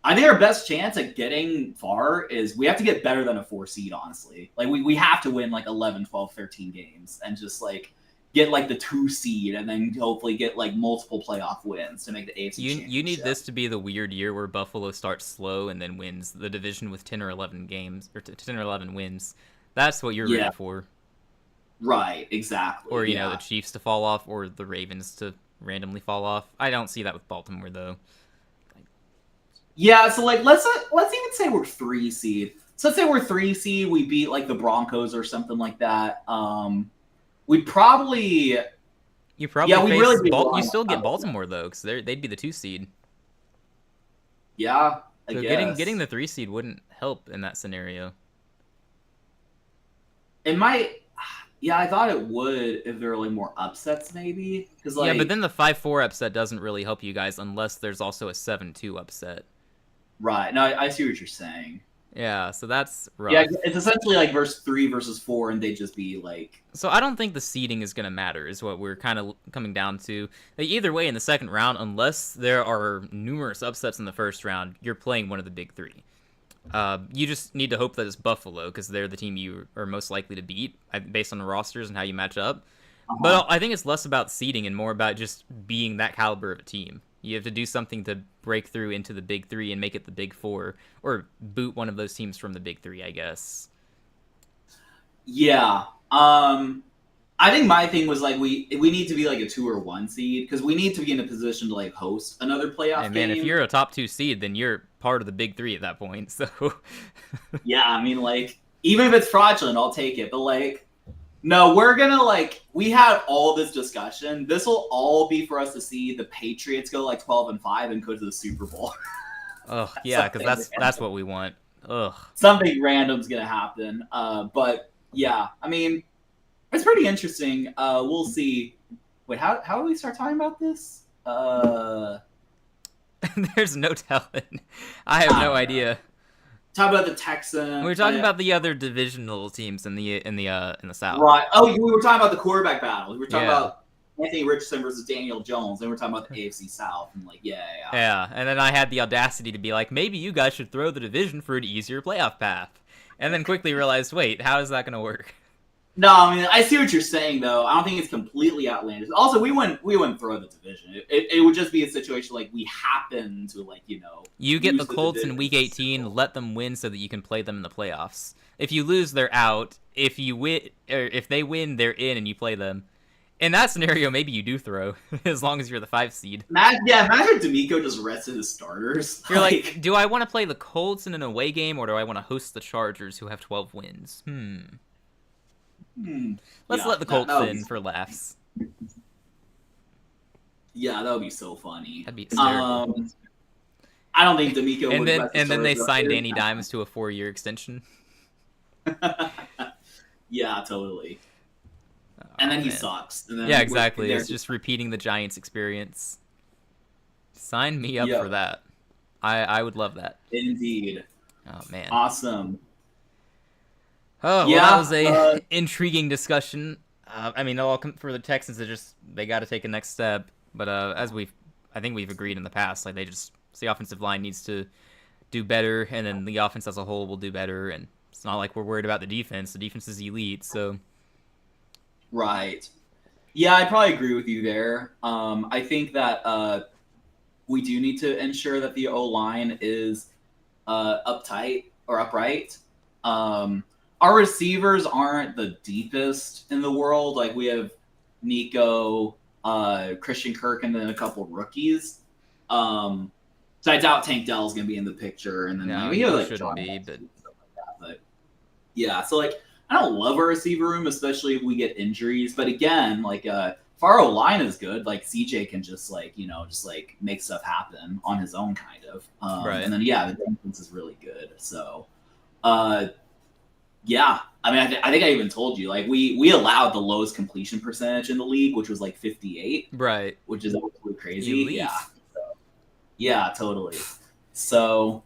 I think our best chance at getting far is we have to get better than a 4 seed, honestly. Like we have to win like 11, 12, 13 games and just like get like the 2 seed and then hopefully get like multiple playoff wins to make the AFC championship. You need this to be the weird year where Buffalo starts slow and then wins the division with 10 or 11 games or 10 or 11 wins. That's what you're ready for. Right, exactly. Or, you know, the Chiefs to fall off or the Ravens to randomly fall off. I don't see that with Baltimore, though. Yeah, so, like, let's even say we're 3 seed. So let's say we're 3 seed, we beat, like, the Broncos or something like that. We'd probably... You still get Baltimore, though, because they'd be the 2 seed. Yeah, I so guess. Getting the 3 seed wouldn't help in that scenario. It might... Yeah, I thought it would if there were like more upsets, maybe. Yeah, but then the 5-4 upset doesn't really help you guys unless there's also a 7-2 upset. Right. No, I see what you're saying. Yeah, so that's rough. Yeah, it's essentially like 3 versus 4, and they'd just be like... So I don't think the seeding is going to matter, is what we're kind of coming down to. Either way, in the second round, unless there are numerous upsets in the first round, you're playing one of the big 3. You just need to hope that it's Buffalo because they're the team you are most likely to beat based on the rosters and how you match up. But I think it's less about seeding and more about just being that caliber of a team. You have to do something to break through into the big 3 and make it the big 4 or boot one of those teams from the big 3, I guess. Yeah. I think my thing was like we need to be like a 2 or 1 seed because we need to be in a position to like host another playoff game. Man, if you're a top 2 seed, then you're part of the big 3 at that point. So yeah, I mean, like even if it's fraudulent, I'll take it. But like, no, we're gonna like we had all this discussion. This will all be for us to see the Patriots go like 12-5 and go to the Super Bowl. Oh yeah, because that's what we want. Ugh. Something random's gonna happen. But yeah, I mean. It's pretty interesting. We'll see. Wait, how do we start talking about this? There's no telling. I have no idea. Talk about the Texans. We were talking about the other divisional teams in the South. Right. Oh, we were talking about the quarterback battle. We were talking about Anthony Richardson versus Daniel Jones. Then we were talking about the AFC South. And like, yeah. And then I had the audacity to be like, maybe you guys should throw the division for an easier playoff path. And then quickly realized, wait, how is that going to work? No, I mean I see what you're saying though. I don't think it's completely outlandish. Also, we wouldn't throw the division. It would just be a situation like we happen to like you get the Colts in Week 18, let them win so that you can play them in the playoffs. If you lose, they're out. If you win, or if they win, they're in, and you play them. In that scenario, maybe you do throw as long as you're the 5 seed. Imagine D'Amico just rested his starters. You're like, do I want to play the Colts in an away game, or do I want to host the Chargers who have 12 wins? Let's let the Colts in for laughs. Yeah, that would be so funny. That'd be hysterical. I don't think D'Amico and would. Then they signed Danny Dimes to a 4-year extension. Yeah, totally. And then he sucks. And then yeah, exactly. It's just repeating the Giants experience. Sign me up for that. I would love that. Indeed. Oh, man. Awesome. Oh, well, that was a intriguing discussion. I mean, for the Texans, they got to take a next step. But I think we've agreed in the past, like the offensive line needs to do better, and then the offense as a whole will do better. And it's not like we're worried about the defense. The defense is elite, so. Right. Yeah, I'd probably agree with you there. I think that we do need to ensure that the O-line is upright. Our receivers aren't the deepest in the world. Like, we have Nico, Christian Kirk, and then a couple rookies. So I doubt Tank Dell's going to be in the picture. And then he shouldn't be, but yeah, so like, I don't love our receiver room, especially if we get injuries. But again, like, if our O-line is good, like, CJ can just make stuff happen on his own, kind of. Right. And then, the defense is really good. So, yeah. I mean, I think I even told you, like, we allowed the lowest completion percentage in the league, which was like 58. Right. Which is absolutely crazy. Elite. Yeah. Yeah, totally. So,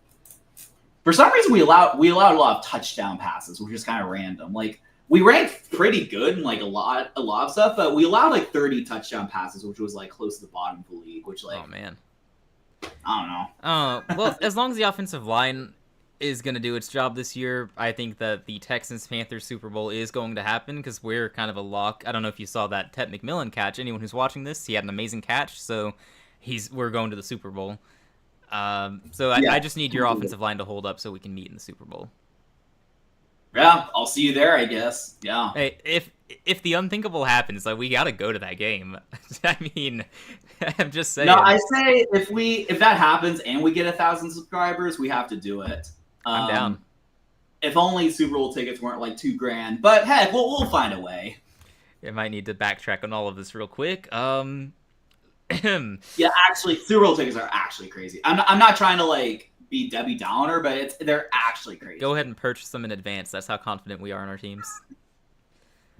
for some reason, we allowed a lot of touchdown passes, which is kind of random. Like, we ranked pretty good in like a lot of stuff, but we allowed like 30 touchdown passes, which was like close to the bottom of the league. Which, like, oh man, I don't know. Well, as long as the offensive line is going to do its job this year, I think that the Texans-Panthers Super Bowl is going to happen because we're kind of a lock. I don't know if you saw that Ted McMillan catch. Anyone who's watching this, he had an amazing catch, so we're going to the Super Bowl. I just need your offensive line to hold up so we can meet in the Super Bowl. Yeah, I'll see you there, I guess. Yeah. Hey, if the unthinkable happens, like, we got to go to that game. I mean, I'm just saying. No, I say if that happens and we get 1,000 subscribers, we have to do it. I'm down. If only Super Bowl tickets weren't like $2,000, but heck, we'll find a way. I might need to backtrack on all of this real quick. Yeah, actually, Super Bowl tickets are actually crazy. I'm not trying to like be Debbie Downer, but they're actually crazy. Go ahead and purchase them in advance. That's how confident we are in our teams.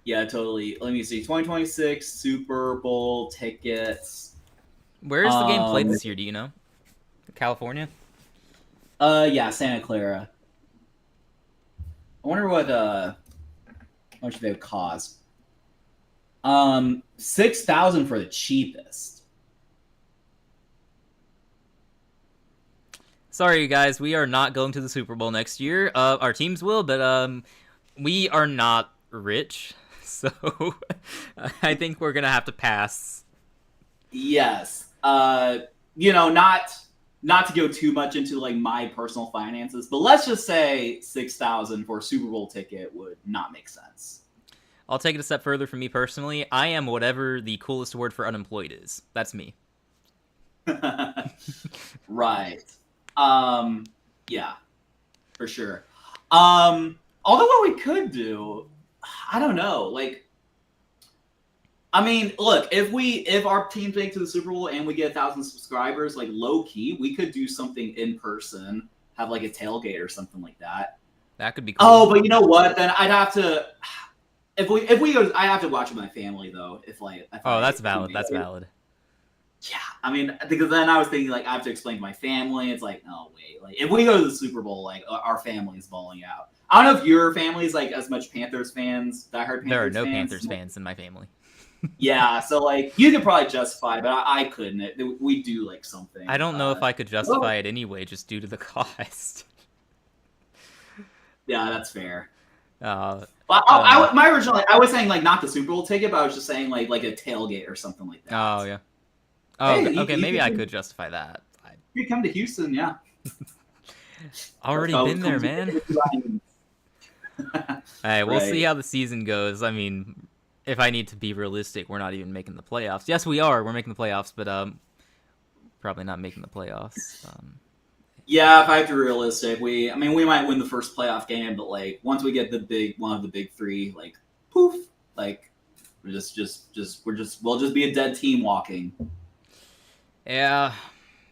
Yeah, totally. Let me see. 2026 Super Bowl tickets. Where is the game played this year? Do you know? California? Yeah, Santa Clara. I wonder how much they would cost. $6,000 for the cheapest. Sorry, you guys. We are not going to the Super Bowl next year. Our teams will, but we are not rich, so I think we're gonna have to pass. Yes. Not to go too much into like my personal finances, but let's just say $6,000 for a Super Bowl ticket would not make sense. I'll take it a step further for me personally. I am whatever the coolest word for unemployed is. That's me. Right. Yeah, for sure. Although what we could do, I don't know. Like, I mean, look, if our team make to the Super Bowl and we get 1,000 subscribers, like low key, we could do something in person, have like a tailgate or something like that. That could be cool. Oh, but you know what? Then I'd have to. If we go, I have to watch with my family though. That's valid. That's valid. Yeah, I mean, because then I was thinking like I have to explain to my family. It's like, no, wait, like if we go to the Super Bowl, like our family's bawling out. I don't know if your family's like as much Panthers fans, diehard Panthers fans. There are no Panthers fans in my family. Yeah, so like you could probably justify, but I couldn't. We do like something. I don't know if I could justify it anyway, just due to the cost. Yeah, that's fair. My original, I was saying like not the Super Bowl ticket, but I was just saying like a tailgate or something like that. Oh yeah. Oh, hey, okay. Maybe I could justify that. You come to Houston, yeah. Already been there, man. Hey, we'll see how the season goes. I mean, if I need to be realistic, we're not even making the playoffs. Yes, we are. We're making the playoffs, but probably not making the playoffs. Yeah, if I have to be realistic, we might win the first playoff game, but like once we get one of the big three like poof, like we'll just be a dead team walking. Yeah,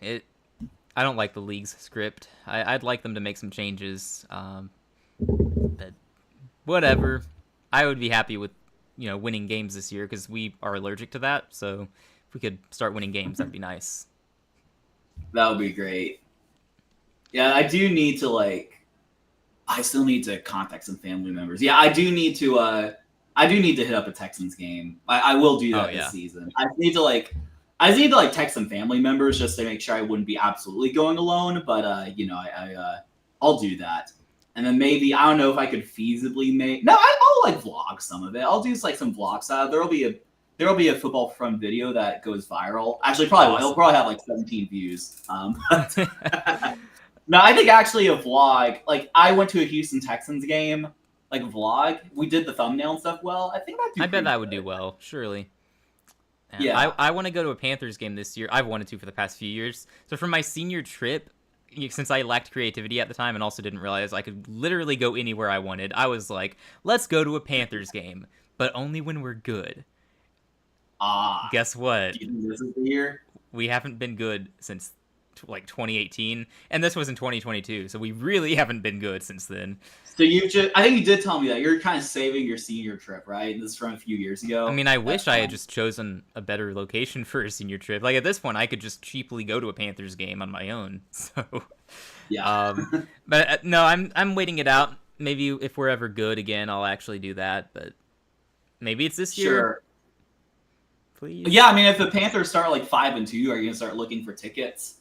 I don't like the league's script. I'd like them to make some changes, but whatever. I would be happy with winning games this year because we are allergic to that. So if we could start winning games, that'd be nice. That would be great. Yeah, I do need to I still need to contact some family members. Yeah, I do need to hit up a Texans game. I will do that this season. I need to text some family members just to make sure I wouldn't be absolutely going alone. But I'll do that. And then maybe I don't know if I could feasibly I'll vlog some of it. I'll do some vlogs. There'll be a football front video that goes viral. Actually, probably it'll probably have 17 views. No, I think actually a vlog. I went to a Houston Texans game, vlog. We did the thumbnail and stuff well. I bet that would do well, surely. Yeah. I want to go to a Panthers game this year. I've wanted to for the past few years. So for my senior trip, since I lacked creativity at the time and also didn't realize I could literally go anywhere I wanted, I was like, let's go to a Panthers game, but only when we're good. Guess what? Do you think this is the year? We haven't been good since 2018, and this was in 2022, so we really haven't been good since then. So I think you did tell me that you're kind of saving your senior trip, right? This is from a few years ago. I mean, I wish I had just chosen a better location for a senior trip. At this point, I could just cheaply go to a Panthers game on my own. So, yeah. But no, I'm waiting it out. Maybe if we're ever good again, I'll actually do that. But maybe it's this year. Sure. Please. Yeah, I mean, if the Panthers start 5-2, are you gonna start looking for tickets?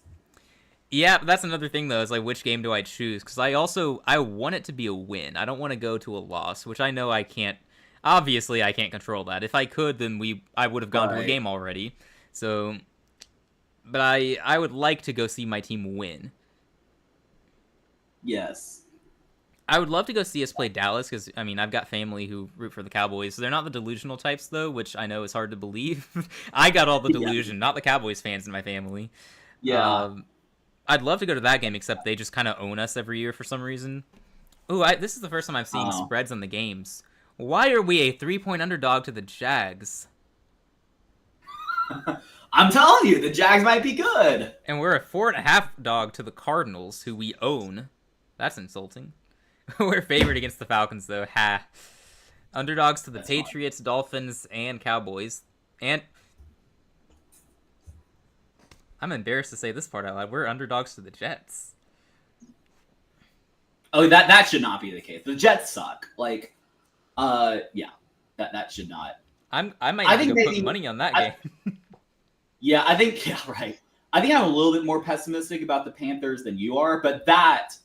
Yeah, that's another thing though. Is which game do I choose? Because I want it to be a win. I don't want to go to a loss, which I know I can't. Obviously, I can't control that. If I could, then I would have gone to a game already. So, but I would like to go see my team win. Yes. I would love to go see us play Dallas because, I mean, I've got family who root for the Cowboys. So they're not the delusional types, though, which I know is hard to believe. I got all the delusion, not the Cowboys fans in my family. Yeah. I'd love to go to that game, except they just kind of own us every year for some reason. Ooh, this is the first time I'm seeing spreads on the games. Why are we a 3-point underdog to the Jags? I'm telling you, the Jags might be good. And we're a 4.5 dog to the Cardinals, who we own. That's insulting. We're favored against the Falcons, though. Ha. Underdogs to the Patriots, Dolphins, and Cowboys. And I'm embarrassed to say this part out loud. We're underdogs to the Jets. Oh, that should not be the case. The Jets suck. Yeah, that should not. I might have to go put money on that game. Yeah, right. I think I'm a little bit more pessimistic about the Panthers than you are, but that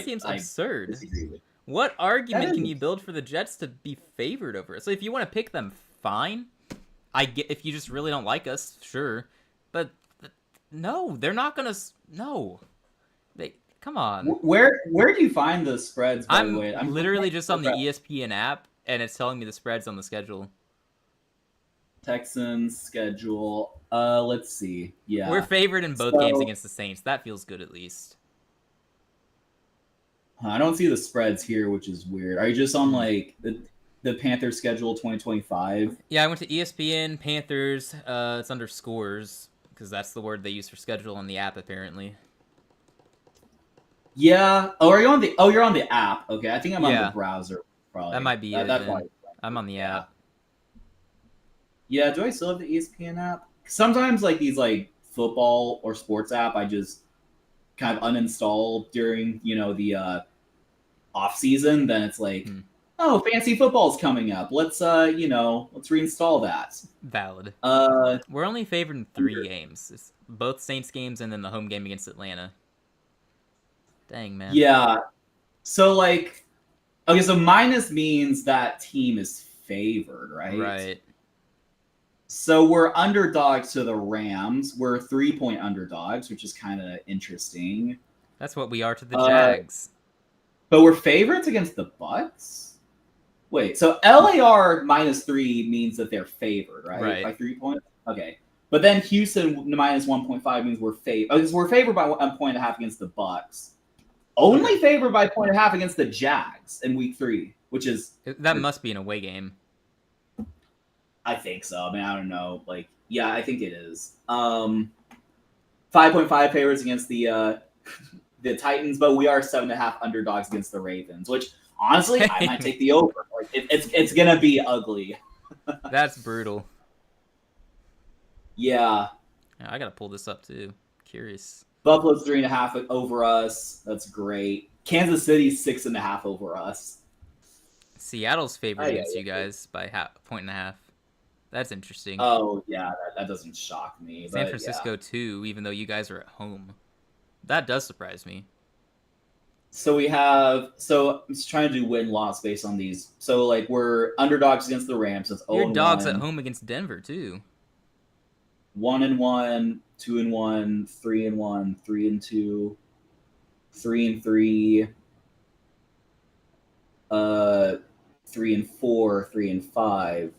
seems absurd. What argument can you build for the Jets to be favored over us? So if you want to pick them, fine. I get if you just really don't like us, sure. But no, they're not gonna. No, come on. Where do you find the spreads? By the way, I'm literally just on the ESPN app, and it's telling me the spreads on the schedule. Texans schedule. Let's see. Yeah, we're favored in both games against the Saints. That feels good, at least. I don't see the spreads here, which is weird. Are you just on the Panthers schedule 2025? Yeah, I went to ESPN Panthers. It's under scores because that's the word they use for schedule on the app, apparently. Yeah. Oh, are you on the? Oh, you're on the app. Okay, I think I'm on the browser. Probably that might be it. I'm on the app. Yeah, do I still have the ESPN app? Sometimes these football or sports app, I just kind of uninstall during the off-season. Then it's oh, fancy football's coming up. Let's reinstall that. Valid. We're only favored in 3 games. It's both Saints games and then the home game against Atlanta. Dang, man. Yeah. So okay, so minus means that team is favored, right? Right. So we're underdogs to the Rams. We're 3-point underdogs, which is kind of interesting. That's what we are to the Jags. But we're favorites against the Bucs? Wait, so LAR -3 means that they're favored, right? Right. By 3 points? Okay. But then Houston -1.5 means we're favored. Oh, because we're favored by 1.5 against the Bucs. Only favored by 1.5 against the Jags in week 3. which is that must be an away game. I think so. I mean, I don't know. Like, yeah, I think it is. 5.5 favorites against the Titans, but we are 7.5 underdogs against the Ravens, which honestly I might take the over. Like, it's gonna be ugly. That's brutal. Yeah. I gotta pull this up too. Curious. Buffalo's 3.5 over us. That's great. Kansas City's 6.5 over us. Seattle's favored against you guys by 1.5. That's interesting. Oh yeah, that doesn't shock me. San Francisco too, even though you guys are at home. That does surprise me. So I'm just trying to do win-loss based on these. So like we're underdogs against the Rams. That's 0-1. Your dogs at home against Denver too. 1-1, 2-1, 3-1, 3-2, 3-3, 3-4, 3-5.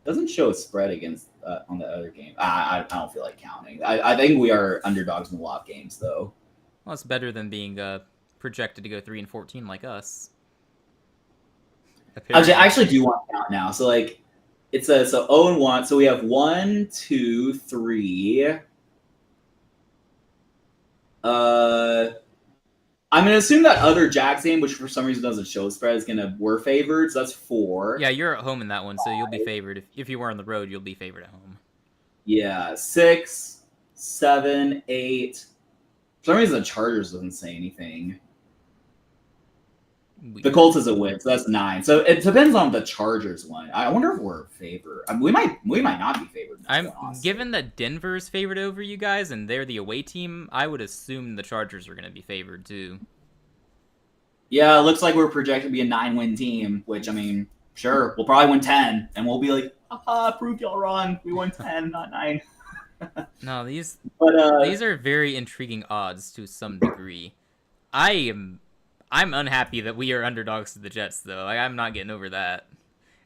Doesn't show a spread against on the other game. I don't feel like counting. I think we are underdogs in a lot of games though. Well, it's better than being projected to go 3-14 like us. I actually do want to count now. So like. It says so 0-1. So we have 1, 2, 3. I'm gonna assume that other Jags game, which for some reason doesn't show spread, we're favored. So that's 4. Yeah, you're at home in that one, so you'll be favored. If you were on the road, you'll be favored at home. Yeah, 6, 7, 8. For some reason, the Chargers doesn't say anything. The Colts is a win, so that's 9. So it depends on the Chargers one. I wonder if we're favored. I mean, we might not be favored. Given that Denver's favored over you guys and they're the away team, I would assume the Chargers are going to be favored too. Yeah, it looks like we're projected to be a 9-win team, which I mean, sure, we'll probably win 10, and we'll be like, prove y'all wrong. We won 10, not 9. No, these are very intriguing odds to some degree. I'm unhappy that we are underdogs to the Jets, though. Like, I'm not getting over that.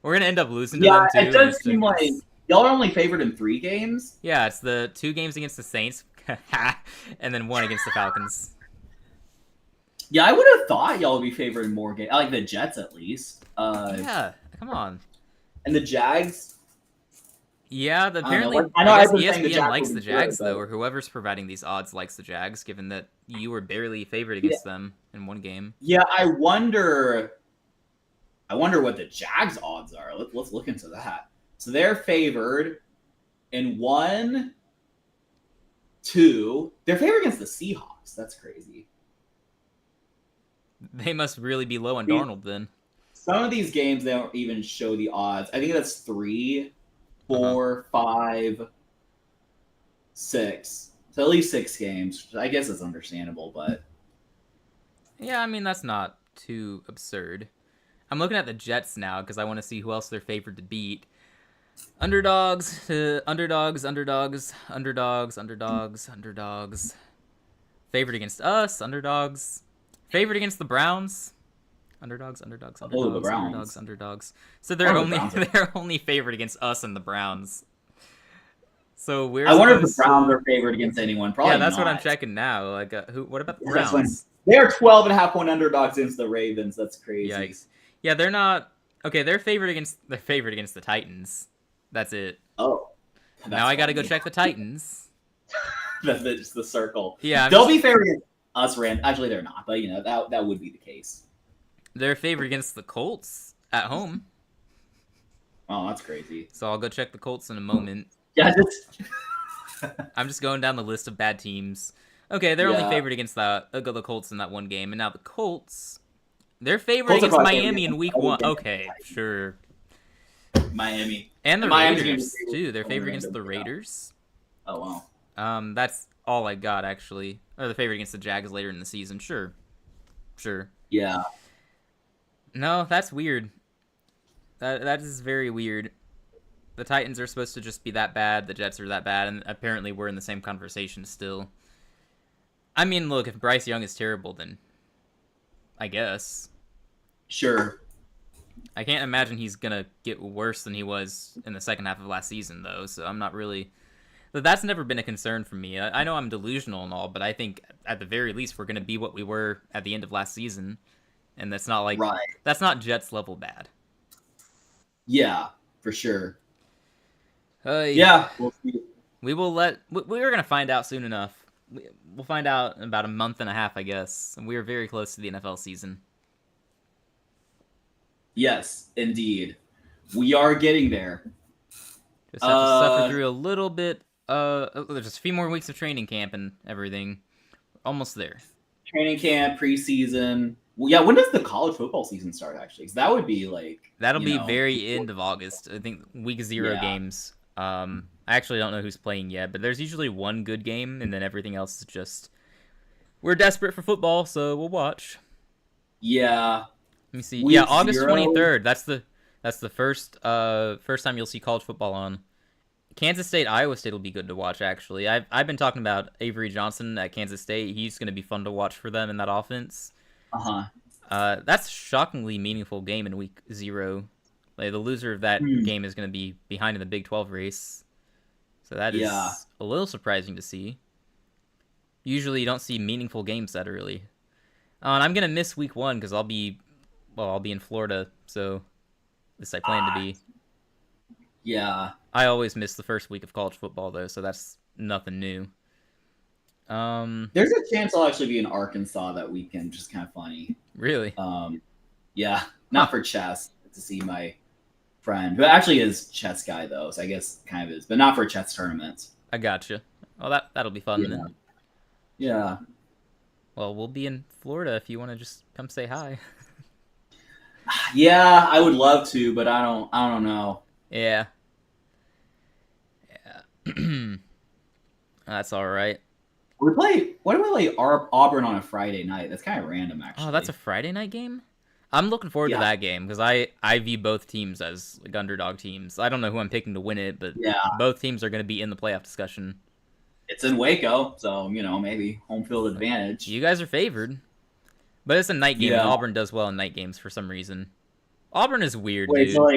We're going to end up losing to them, too. Yeah, it does seem like y'all are only favored in 3 games. Yeah, it's the 2 games against the Saints, and then 1 against the Falcons. Yeah, I would have thought y'all would be favored in more games. Like the Jets, at least. Yeah, come on. And the Jags? Yeah, apparently I guess ESPN likes the Jags, though, or whoever's providing these odds likes the Jags, given that you were barely favored against them in 1 game. Yeah, I wonder what the Jags odds are. Let's look into that. So they're favored in 1, 2. They're favored against the Seahawks. That's crazy. They must really be low on Darnold, then. Some of these games, they don't even show the odds. I think that's 3, 4, 5, 6. So at least 6 games. I guess it's understandable, but yeah, I mean that's not too absurd. I'm looking at the Jets now because I want to see who else they're favored to beat. Underdogs. Favored against us. Underdogs. Favored against the Browns. Underdogs. the Browns. Underdogs. So they're only favored against us and the Browns. So I wonder if the Browns are favored against anyone. Probably. Yeah, that's not. what I'm checking now. Like, what about the Browns? They're 12.5 point underdogs against the Ravens. That's crazy. Yikes. Yeah, they're not. Okay, they're favored against the Titans. That's it. Oh. Now I got to go check the Titans. That's the circle. Yeah, they'll be favored against us, Rand. Actually, they're not, but that would be the case. They're favored against the Colts at home. Oh, that's crazy. So I'll go check the Colts in a moment. Yeah, I'm just going down the list of bad teams. Okay, they're only favored against the Colts in that 1 game, and now the Colts, they're favored against Miami in Week 1. Okay, sure. Miami and the Raiders too. They're favored against the Raiders. Oh wow. That's all I got actually. Or they're favored against the Jags later in the season. Sure. Yeah. No, that's weird. That is very weird. The Titans are supposed to just be that bad. The Jets are that bad, and apparently we're in the same conversation still. I mean, look, if Bryce Young is terrible, then I guess. Sure. I can't imagine he's going to get worse than he was in the second half of last season, though, so I'm not really... But that's never been a concern for me. I know I'm delusional and all, but I think at the very least we're going to be what we were at the end of last season. and that's not like right. That's not Jets level bad. Yeah, for sure. Yeah, we'll see. We're gonna find out soon enough. We'll find out in about a month and a half, I guess. And we are very close to the NFL season. Yes, indeed. We are getting there. Just have to suffer through a little bit. There's just a few more weeks of training camp and everything. Almost there. Training camp, preseason. Well, yeah, when does the college football season start, actually? Because that would be like... That'll be very end of August. I think week 0 games. I actually don't know who's playing yet, but there's usually one good game, and then everything else is just... We're desperate for football, so we'll watch. Yeah. Let me see. Week August 23rd. That's the first time you'll see college football on. Kansas State, Iowa State will be good to watch, actually. I've been talking about Avery Johnson at Kansas State. He's going to be fun to watch for them in that offense. That's a shockingly meaningful game in week 0. Like, the loser of that game is going to be behind in the Big 12 race. So that is a little surprising to see. Usually you don't see meaningful games that early. And I'm going to miss week 1 because I'll be in Florida, so at least I plan to be. Yeah. I always miss the first week of college football, though, so that's nothing new. There's a chance I'll actually be in Arkansas that weekend, which is kind of funny. Really? Yeah, not for chess, to see my friend, who actually is chess guy, though, so I guess kind of is, but not for chess tournaments. I gotcha. Well, that'll be fun then. Yeah. Well, we'll be in Florida if you want to just come say hi. Yeah, I would love to, but I don't know. Yeah. That's all right. What do we play Auburn on a Friday night? That's kind of random, actually. Oh, that's a Friday night game? I'm looking forward to that game because I view both teams as like underdog teams. I don't know who I'm picking to win it, but both teams are going to be in the playoff discussion. It's in Waco, so, maybe home field advantage. You guys are favored. But it's a night game, and Auburn does well in night games for some reason. Auburn is weird, dude. So,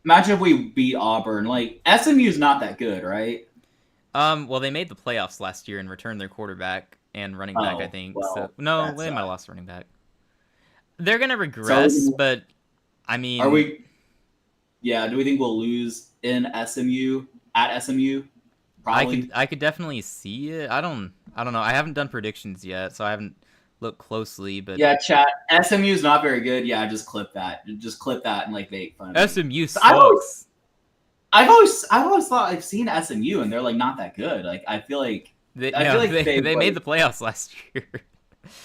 imagine if we beat Auburn. SMU's not that good, right? Well, they made the playoffs last year and returned their quarterback and running back, I think. Well, so no, they might have lost running back. They're gonna regress, but I mean, are we? Yeah, do we think we'll lose in SMU at SMU? Probably. I could definitely see it. I don't know. I haven't done predictions yet, so I haven't looked closely. But yeah, chat. SMU's not very good. Yeah, just clip that. Just clip that and make fun of me. SMU sucks. I've always thought I've seen SMU and they're not that good. I feel like they made the playoffs last year.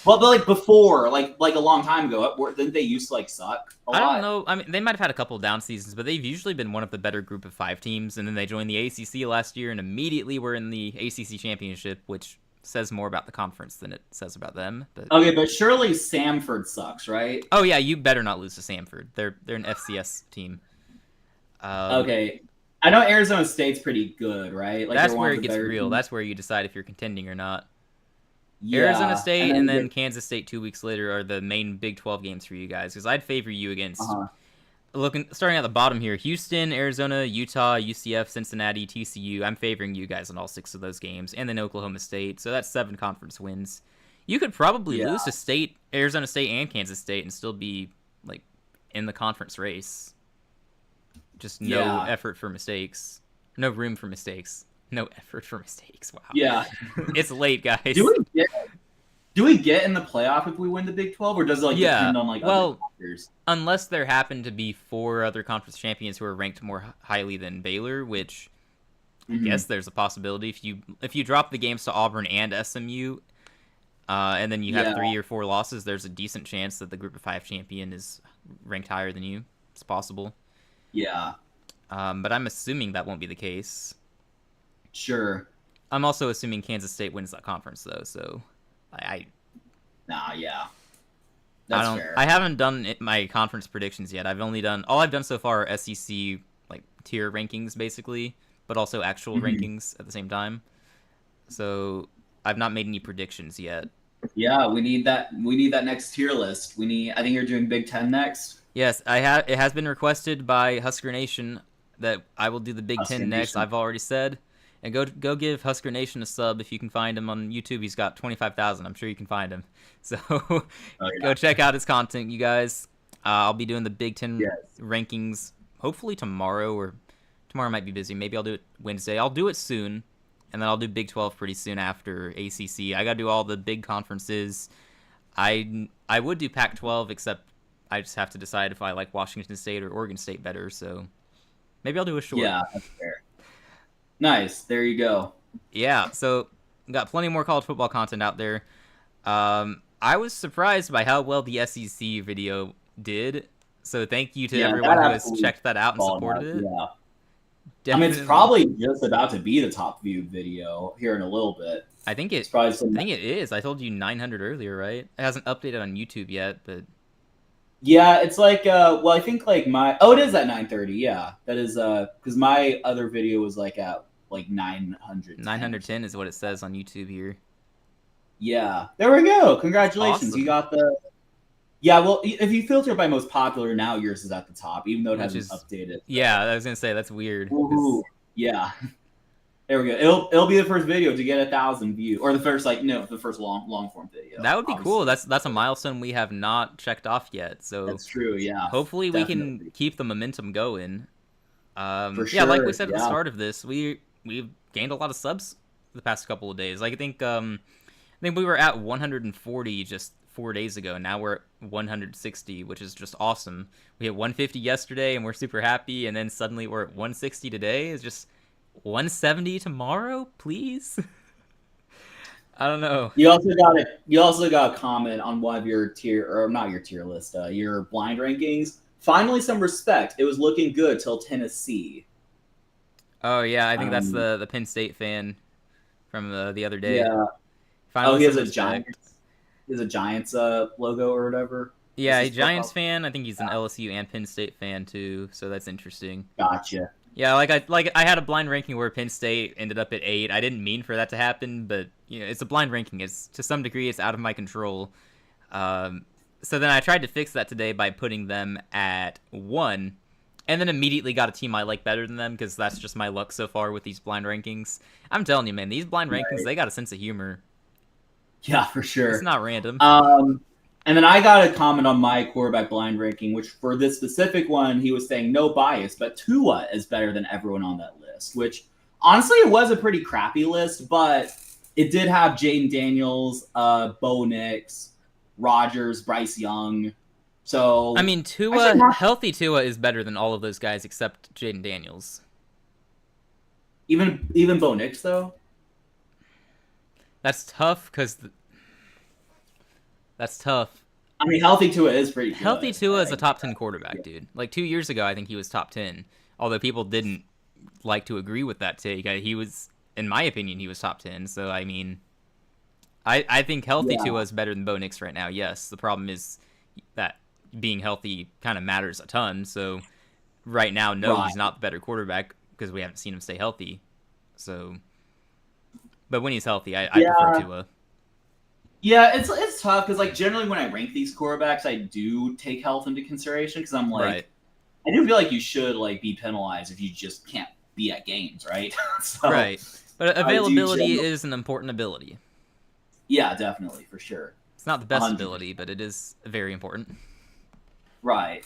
Well, but before, a long time ago, didn't they used to suck a lot? I don't know. I mean, they might have had a couple of down seasons, but they've usually been one of the better group of 5 teams. And then they joined the ACC last year and immediately were in the ACC championship, which says more about the conference than it says about them. But okay, but surely Samford sucks, right? Oh yeah, you better not lose to Samford. They're an FCS team. Okay. I know Arizona State's pretty good, right? That's where it gets real. That's where you decide if you're contending or not. Yeah, Arizona State and then Kansas State 2 weeks later are the main Big 12 games for you guys, because I'd favor you against starting at the bottom here: Houston, Arizona, Utah, UCF, Cincinnati, TCU. I'm favoring you guys in all 6 of those games, and then Oklahoma State. So that's 7 conference wins. You could probably lose to Arizona State and Kansas State and still be in the conference race. Just no effort for mistakes. No room for mistakes. No effort for mistakes. Wow. Yeah. It's late, guys. Do we get in the playoff if we win the Big 12, or does it depend on other factors? Unless there happen to be 4 other conference champions who are ranked more highly than Baylor, which I guess there's a possibility. If you drop the games to Auburn and SMU, and then you have 3 or 4 losses, there's a decent chance that the group of 5 champion is ranked higher than you. It's possible. Yeah. But I'm assuming that won't be the case. Sure. I'm also assuming Kansas State wins that conference, though, so yeah. That's fair. I haven't done my conference predictions yet. All I've done so far are SEC tier rankings, basically, but also actual rankings at the same time. So I've not made any predictions yet. Yeah, we need that next tier list. I think you're doing Big 10 next. Yes, it has been requested by Husker Nation that I will do the Big 10 next. I've already said, And go give Husker Nation a sub if you can find him on YouTube. He's got 25,000. I'm sure you can find him. So go check out his content, you guys. I'll be doing the Big Ten rankings hopefully tomorrow, or tomorrow might be busy. Maybe I'll do it Wednesday. I'll do it soon, and then I'll do Big 12 pretty soon after ACC. I got to do all the big conferences. I would do Pac-12, except I just have to decide if I like Washington State or Oregon State better. So maybe I'll do a short. Yeah, that's fair. Nice. There you go. Yeah, so got plenty more college football content out there. I was surprised by how well the SEC video did. So thank you to everyone who has checked that out and supported it. Yeah. Definitely. I mean, it's probably just about to be the top viewed video here in a little bit. I think it is. I told you 900 earlier, right? It hasn't updated on YouTube yet, but yeah, it's like I think like it is at 930. Yeah, that is because my other video was like at like 900. 910 is what it says on YouTube here. Yeah, there we go. Congratulations, awesome. You got the. Yeah, well, if you filter by most popular, now yours is at the top, even though it hasn't updated. Yeah, I was gonna say that's weird. Ooh, yeah. There we go. It'll be the first video to get 1,000 views, or the first the first long form video. That would be cool. That's a milestone we have not checked off yet. So that's true. Yeah. Hopefully we can keep the momentum going. For sure. Yeah, like we said at the start of this, we've gained a lot of subs the past couple of days. Like I think we were at 140 just 4 days ago. Now we're at 160, which is just awesome. We hit 150 yesterday, and we're super happy. And then suddenly we're at 160 today. It's just 170 tomorrow, please. I don't know. You also got a comment on one of your not your tier list, your blind rankings. Finally, some respect. It was looking good till Tennessee. Oh yeah, I think that's the Penn State fan from the other day. Yeah. Finally, he has a Giants. He has a Giants logo or whatever. Yeah, a Giants fan. I think he's an LSU and Penn State fan too. So that's interesting. Gotcha. Yeah, I had a blind ranking where Penn State ended up at 8. I didn't mean for that to happen, but it's a blind ranking. It's to some degree it's out of my control. So then I tried to fix that today by putting them at 1, and then immediately got a team I like better than them because that's just my luck so far with these blind rankings. I'm telling you, man, these blind rankings, they got a sense of humor. Yeah, for sure. It's not random. And then I got a comment on my quarterback blind ranking, which for this specific one, he was saying no bias, but Tua is better than everyone on that list, which honestly, it was a pretty crappy list, but it did have Jaden Daniels, Bo Nix, Rodgers, Bryce Young. So I mean, healthy Tua is better than all of those guys except Jaden Daniels. Even Bo Nix, though? That's tough because... That's tough. I mean, healthy Tua is pretty good. Healthy Tua is a top 10 quarterback, dude. Like 2 years ago, I think he was top 10. Although people didn't like to agree with that take. He was, in my opinion, he was top 10. So, I mean, I think healthy Tua is better than Bo Nix right now, yes. The problem is that being healthy kind of matters a ton. So, right now, he's not the better quarterback because we haven't seen him stay healthy. So, but when he's healthy, I prefer Tua. Yeah, it's tough because like generally when I rank these quarterbacks, I do take health into consideration because I'm like, I do feel like you should like be penalized if you just can't be at games, right? So, right, but availability is an important ability. Yeah, definitely, for sure. It's not the best 100%. Ability, but it is very important. Right.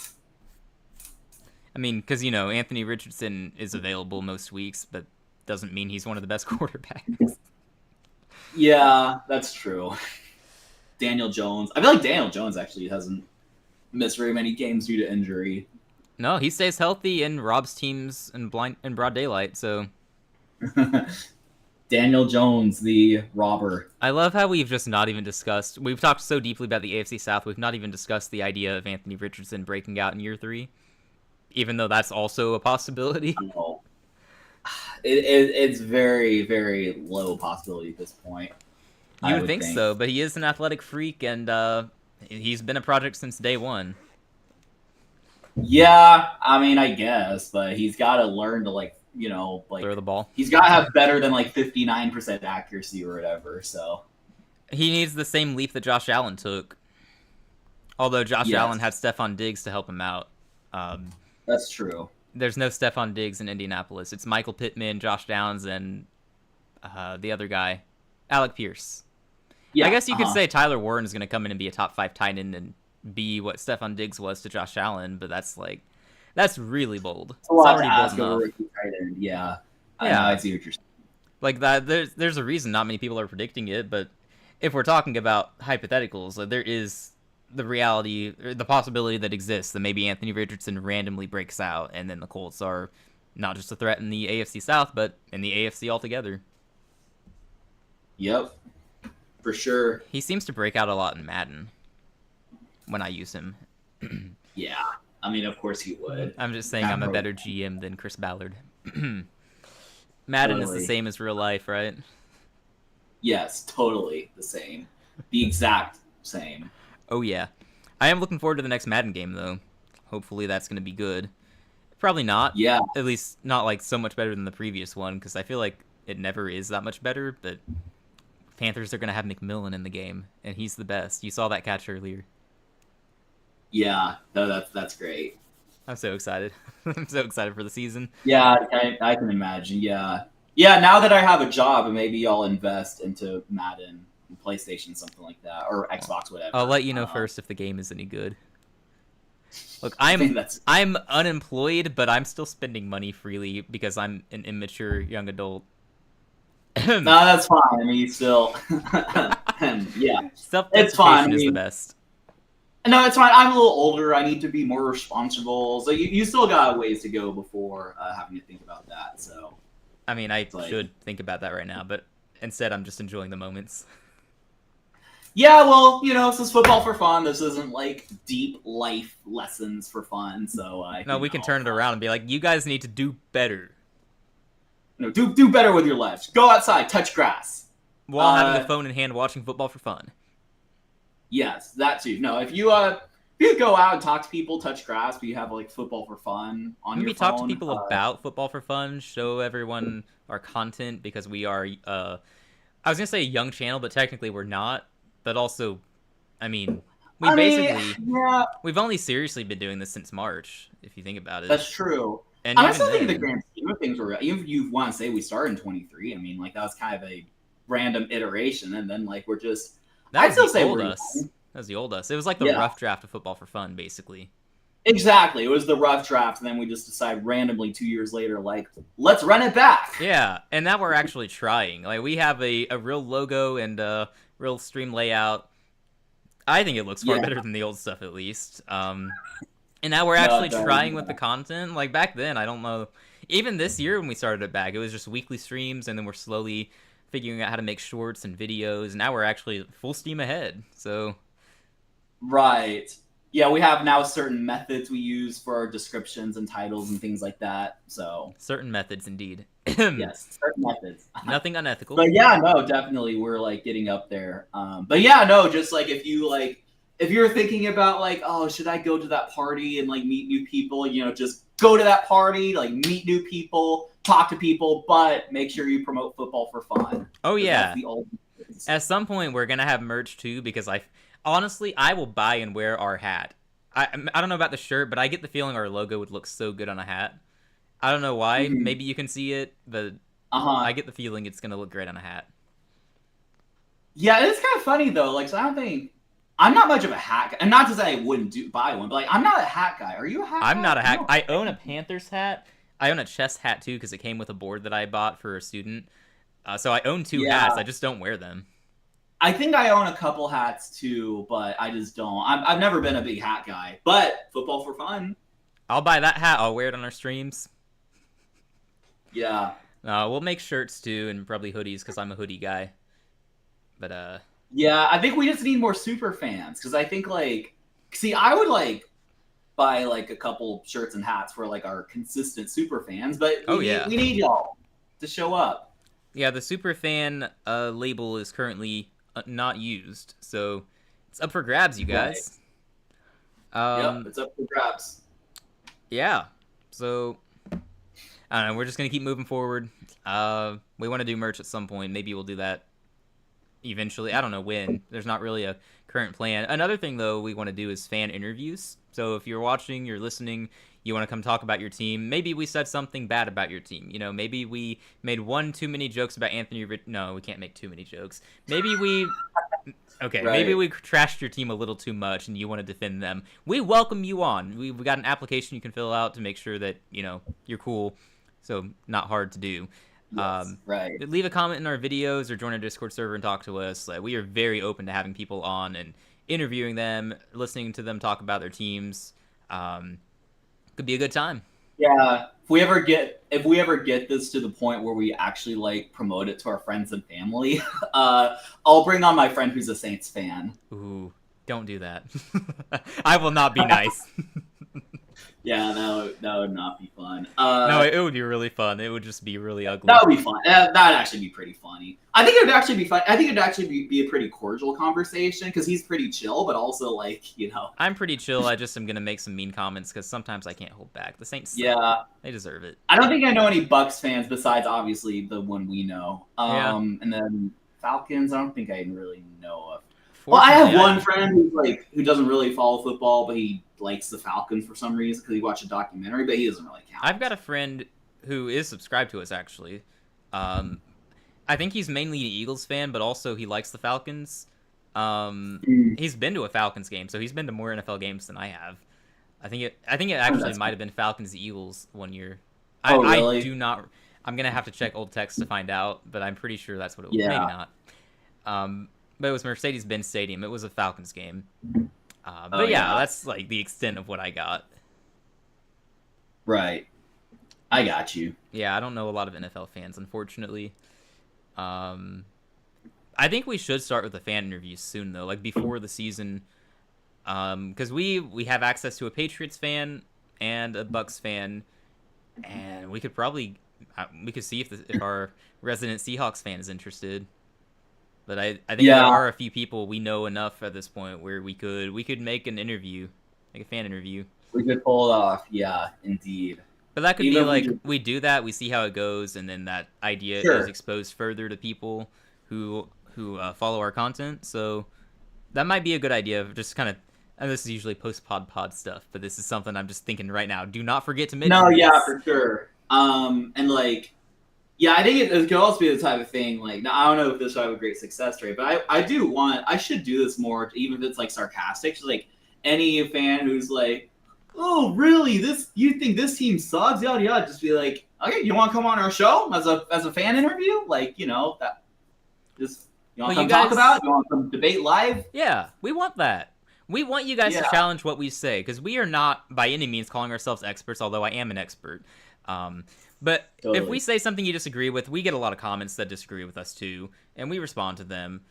I mean, because Anthony Richardson is available most weeks, but doesn't mean he's one of the best quarterbacks. Yeah, that's true. Daniel Jones. I feel like Daniel Jones actually hasn't missed very many games due to injury. No, he stays healthy and robs teams in broad daylight, so... Daniel Jones, the robber. I love how we've just not even discussed... We've talked so deeply about the AFC South, we've not even discussed the idea of Anthony Richardson breaking out in year 3, even though that's also a possibility. Oh. It's very, very low possibility at this point. You would think so, but he is an athletic freak, and he's been a project since day one. Yeah, I mean, I guess, but he's got to learn to, throw the ball. He's got to have better than, 59% accuracy or whatever, so. He needs the same leap that Josh Allen took. Although Josh Allen had Stephon Diggs to help him out. That's true. There's no Stephon Diggs in Indianapolis. It's Michael Pittman, Josh Downs, and the other guy, Alec Pierce. Yeah, I guess you could say Tyler Warren is going to come in and be a top 5 tight end and be what Stephon Diggs was to Josh Allen, but that's really bold. It's a lot to ask of a rookie tight end. Yeah, I see what you're saying. Like that, there's a reason not many people are predicting it, but if we're talking about hypotheticals, there is the reality, or the possibility that exists that maybe Anthony Richardson randomly breaks out, and then the Colts are not just a threat in the AFC South, but in the AFC altogether. Yep, for sure. He seems to break out a lot in Madden when I use him. Yeah, I mean, of course he would. I'm just saying I'm a better GM than Chris Ballard. Madden is the same as real life, right? Yes, totally the same. The exact same. Oh, yeah. I am looking forward to the next Madden game, though. Hopefully that's going to be good. Probably not. Yeah. At least not like so much better than the previous one, because I feel like it never is that much better, but Panthers are going to have McMillan in the game, and he's the best. You saw that catch earlier. Yeah, no, that's great. I'm so excited. I'm so excited for the season. Yeah, I can imagine. Yeah. Now that I have a job, maybe I'll invest into Madden, PlayStation, something like that, or Xbox, whatever. I'll let you know first if the game is any good. Look, I'm unemployed, but I'm still spending money freely because I'm an immature young adult. No, that's fine. I mean, still, yeah, it's fine. Is the best. No, it's fine. I'm a little older. I need to be more responsible. So you still got a ways to go before having to think about that. So, I mean, I should think about that right now, but instead I'm just enjoying the moments. Yeah, well, this is football for fun. This isn't like deep life lessons for fun. So we can turn it around and be like, you guys need to do better. No, do better with your lives. Go outside, touch grass. While having a phone in hand, watching football for fun. Yes, that too. No, if you go out and talk to people, touch grass, but you have like football for fun on your phone. Maybe talk to people about football for fun. Show everyone our content because we are. I was gonna say a young channel, but technically we're not. But also, I mean, we've only seriously been doing this since March, if you think about it. That's true. And I still think the grand scheme of things were. Even if you want to say we started in 23, I mean, like that was kind of a random iteration, and then like we're just. I'd still say that was the old us. It was like the rough draft of football for fun, basically. Exactly. It was the rough draft, and then we just decided randomly 2 years later, like, let's run it back. Yeah, and now we're actually trying. Like, we have a real logo and a real stream layout. I think it looks far better than the old stuff, at least. And now we're actually trying with the content. Like, back then, I don't know. Even this year when we started it back, it was just weekly streams, and then we're slowly figuring out how to make shorts and videos, and now we're actually full steam ahead. So, right, yeah, we have now certain methods we use for our descriptions and titles and things like that. So certain methods, indeed. Yes, certain methods. Nothing unethical. But yeah, no, definitely we're like getting up there. But yeah, no, just like if you're thinking about like, oh, should I go to that party and like meet new people? Just go to that party, like meet new people. Talk to people, but make sure you promote football for fun. Oh yeah. At some point, we're gonna have merch too, because honestly, I will buy and wear our hat. I don't know about the shirt, but I get the feeling our logo would look so good on a hat. I don't know why. Mm-hmm. Maybe you can see it, but I get the feeling it's gonna look great on a hat. Yeah, it's kind of funny though. Like, so I'm not much of a hat guy. And not to say I wouldn't buy one, but like, I'm not a hat guy. Are you a hat guy? I'm not a hat. I own a Panthers hat. I own a chess hat, too, because it came with a board that I bought for a student. So I own two hats. I just don't wear them. I think I own a couple hats, too, but I just don't. I've never been a big hat guy. But football for fun. I'll buy that hat. I'll wear it on our streams. Yeah. We'll make shirts, too, and probably hoodies, because I'm a hoodie guy. But, yeah, I think we just need more super fans, because I think, like... See, I would, like... buy like a couple shirts and hats for like our consistent super fans, but we need y'all to show up. Yeah, the super fan label is currently not used, so it's up for grabs, you guys. Yep, it's up for grabs. Yeah, so I don't know. We're just gonna keep moving forward. We want to do merch at some point. Maybe we'll do that eventually. I don't know when. There's not really a current plan. Another thing though we want to do is fan interviews. So if you're watching, you're listening, you want to come talk about your team, maybe we said something bad about your team. You know, maybe we made one too many jokes about Anthony. No, we can't make too many jokes. Maybe we... Okay, right. Maybe we trashed your team a little too much and you want to defend them. We welcome you on. We got an application you can fill out to make sure that, you know, you're cool. So not hard to do. Yes, right. Leave a comment in our videos or join our Discord server and talk to us. We are very open to having people on and interviewing them, listening to them talk about their teams. Could be a good time. Yeah, if we ever get this to the point where we actually like promote it to our friends and family, I'll bring on my friend who's a Saints fan. Ooh, don't do that. I will not be nice. Yeah, that would not be fun. No, it would be really fun. It would just be really ugly. That would be fun. That'd actually be pretty funny. I think it would actually be fun. I think it'd actually be a pretty cordial conversation because he's pretty chill, but also like, you know. I'm pretty chill. I just am gonna make some mean comments because sometimes I can't hold back. The Saints, yeah, they deserve it. I don't think I know any Bucks fans besides obviously the one we know. And then Falcons, I don't think I really know of. Well, I have one friend who doesn't really follow football, but he likes the Falcons for some reason because he watched a documentary, but he doesn't really count. I've got a friend who is subscribed to us, actually. I think he's mainly an Eagles fan, but also he likes the Falcons. He's been to a Falcons game, so he's been to more NFL games than I have. I think it actually might have been Falcons-Eagles one year. Really? I do not... I'm going to have to check old text to find out, but I'm pretty sure that's what it was. Yeah. Maybe not. But it was Mercedes-Benz Stadium. It was a Falcons game. But yeah, that's like the extent of what I got. Right. I got you. Yeah, I don't know a lot of NFL fans, unfortunately. I think we should start with the fan interviews soon, though, like before the season. Because we have access to a Patriots fan and a Bucks fan, and we could see if our resident Seahawks fan is interested. But I think there are a few people we know enough at this point where we could make an interview, like a fan interview. We could pull it off, yeah, indeed. But that could be like we do that, we see how it goes, and then that idea is exposed further to people who follow our content. So that might be a good idea of just kind of. And this is usually post-pod stuff, but this is something I'm just thinking right now. Do not forget to mention. No, yeah, for sure. And like. Yeah, I think it could also be the type of thing, like, now, I don't know if this would have a great success rate, but I should do this more, even if it's, like, sarcastic. Just, like, any fan who's like, oh, really, you think this team sucks? Yada, yada. Just be like, okay, you want to come on our show as a fan interview? Like, you know, that just, you want to come talk about it? You want to come debate live? Yeah, we want that. We want you guys to challenge what we say, because we are not, by any means, calling ourselves experts, although I am an expert. But if we say something you disagree with, we get a lot of comments that disagree with us too, and we respond to them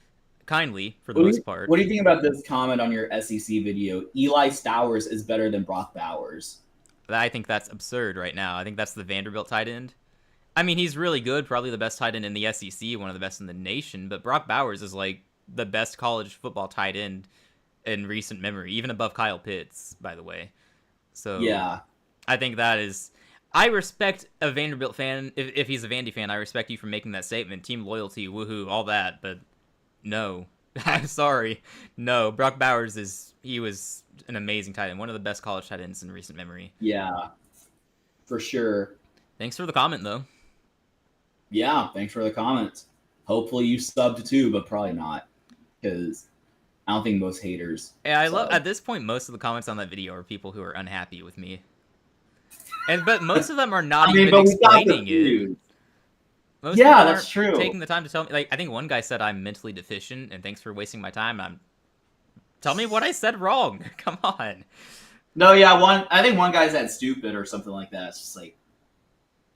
kindly for the most part. What do you think about this comment on your SEC video? Eli Stowers is better than Brock Bowers. I think that's absurd right now. I think that's the Vanderbilt tight end. I mean, he's really good, probably the best tight end in the SEC, one of the best in the nation, but Brock Bowers is like the best college football tight end in recent memory, even above Kyle Pitts, by the way. So yeah, I think that is... I respect a Vanderbilt fan. If he's a Vandy fan, I respect you for making that statement. Team loyalty, woohoo, all that. But no, I'm sorry. No, Brock Bowers was an amazing tight end. One of the best college tight ends in recent memory. Yeah, for sure. Thanks for the comment, though. Yeah, thanks for the comments. Hopefully you subbed too, but probably not. Because I don't think most haters. Yeah, I love, at this point, most of the comments on that video are people who are unhappy with me. But most of them are not even explaining it. Most that's true. Taking the time to tell me, like, I think one guy said I'm mentally deficient, and thanks for wasting my time. Tell me what I said wrong. Come on. No, yeah, I think one guy said stupid or something like that. It's just like,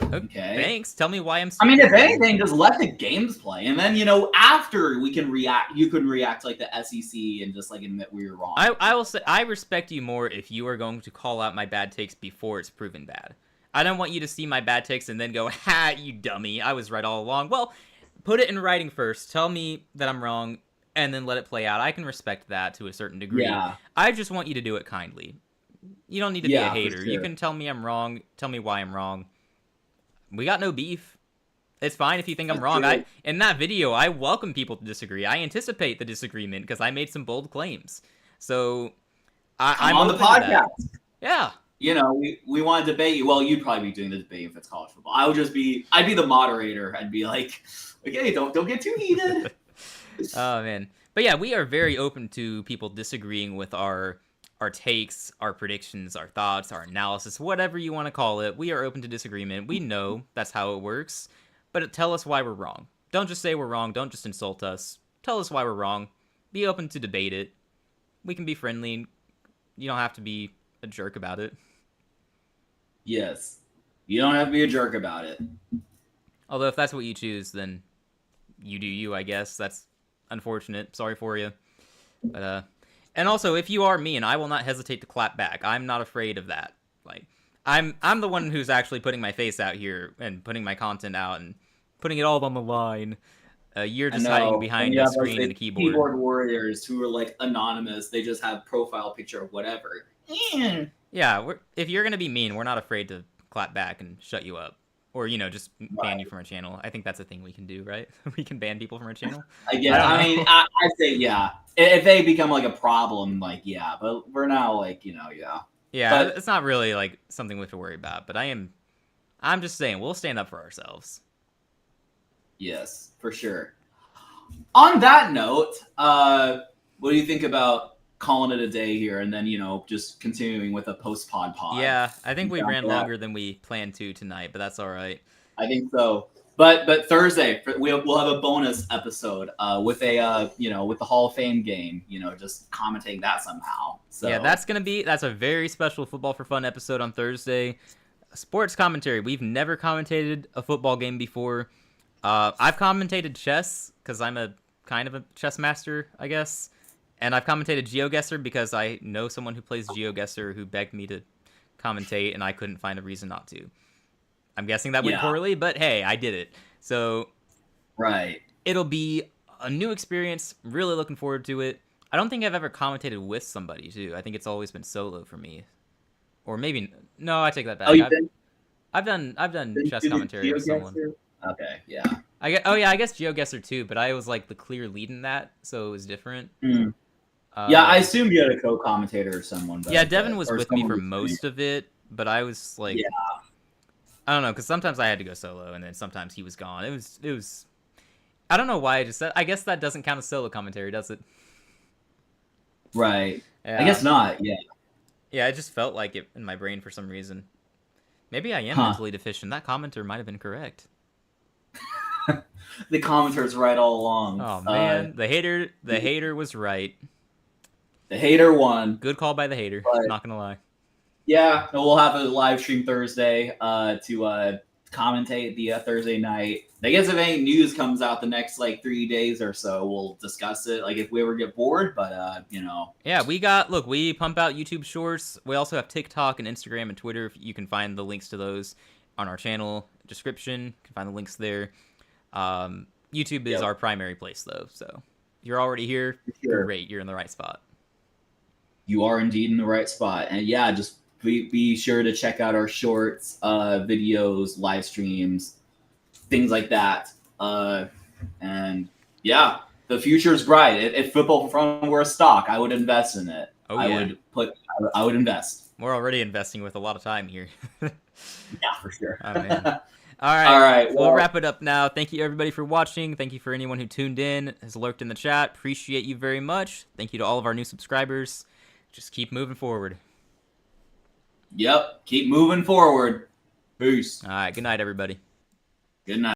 okay. Thanks. Tell me why I'm stupid. I mean, if anything, just let the games play, and then after we can react, you can react like the SEC and just like admit we were wrong. I will say I respect you more if you are going to call out my bad takes before it's proven bad. I don't want you to see my bad takes and then go, ha, you dummy, I was right all along. Well, put it in writing first. Tell me that I'm wrong, and then let it play out. I can respect that to a certain degree. Yeah. I just want you to do it kindly. You don't need to be a hater. Sure. You can tell me I'm wrong. Tell me why I'm wrong. We got no beef. It's fine if you think I'm wrong. In that video, I welcome people to disagree. I anticipate the disagreement because I made some bold claims. So I'm on the podcast. Yeah. You know, we want to debate you. Well, you'd probably be doing the debate if it's college football. I'd be the moderator. I'd be like, okay, don't get too heated. Oh man. But yeah, we are very open to people disagreeing with our takes, our predictions, our thoughts, our analysis, whatever you want to call it. We are open to disagreement. We know that's how it works. But tell us why we're wrong. Don't just say we're wrong. Don't just insult us. Tell us why we're wrong. Be open to debate it. We can be friendly. You don't have to be a jerk about it. Yes. You don't have to be a jerk about it. Although if that's what you choose, then you do you, I guess. That's unfortunate. Sorry for you. But and also, if you are mean, I will not hesitate to clap back. I'm not afraid of that. Like, I'm the one who's actually putting my face out here and putting my content out and putting it all on the line. You're just hiding behind a screen and a keyboard. Keyboard warriors who are like anonymous. They just have profile picture of whatever. Yeah, if you're gonna be mean, we're not afraid to clap back and shut you up. Or, just ban you from our channel. I think that's a thing we can do, right? We can ban people from our channel. I guess. I say, yeah. If they become, like, a problem, like, yeah. But we're now, like, yeah. Yeah, but it's not really, like, something we have to worry about. But I'm just saying, we'll stand up for ourselves. Yes, for sure. On that note, what do you think about calling it a day here and then, just continuing with a post-pod pod? Yeah, I think we ran longer than we planned to tonight, but that's all right. I think so. But Thursday, we'll have a bonus episode with with the Hall of Fame game, just commentating that somehow. So yeah, that's a very special Football for Fun episode on Thursday. Sports commentary. We've never commentated a football game before. I've commentated chess because I'm a kind of a chess master, I guess. And I've commentated GeoGuessr because I know someone who plays GeoGuessr who begged me to commentate, and I couldn't find a reason not to. I'm guessing that went poorly, but hey, I did it. So right, it'll be a new experience. Really looking forward to it. I don't think I've ever commentated with somebody, too. I think it's always been solo for me. Or maybe... No, I take that back. I've done chess commentary with someone. Okay, yeah. I guess GeoGuessr, too, but I was, like, the clear lead in that, so it was different. Mm. Yeah, I assumed you had a co-commentator or someone. Yeah, Devin was with me for most of it, but I was like, I don't know, because sometimes I had to go solo, and then sometimes he was gone. It was. I don't know why I just said. I guess that doesn't count as solo commentary, does it? Right. I guess not. Yeah. Yeah, I just felt like it in my brain for some reason. Maybe I am mentally deficient. That commenter might have been correct. The commenter's right all along. Oh man, the hater was right. The hater won. Good call by the hater. Not gonna lie. Yeah, we'll have a live stream Thursday to commentate the Thursday night. I guess if any news comes out the next 3 days or so, we'll discuss it. Like if we ever get bored, but Yeah, we pump out YouTube Shorts. We also have TikTok and Instagram and Twitter. You can find the links to those on our channel description. You can find the links there. YouTube is our primary place though, so you're already here. Great, you're in the right spot. You are indeed in the right spot. And yeah, just be sure to check out our shorts, videos, live streams, things like that. And yeah, the future is bright. If Football for Fun were a stock, I would invest in it. Oh, yeah. I would invest. We're already investing with a lot of time here. Yeah, for sure. Oh, man. All right. We'll wrap it up now. Thank you, everybody, for watching. Thank you for anyone who tuned in, has lurked in the chat. Appreciate you very much. Thank you to all of our new subscribers. Just keep moving forward. Yep. Keep moving forward. Peace. All right. Good night, everybody. Good night.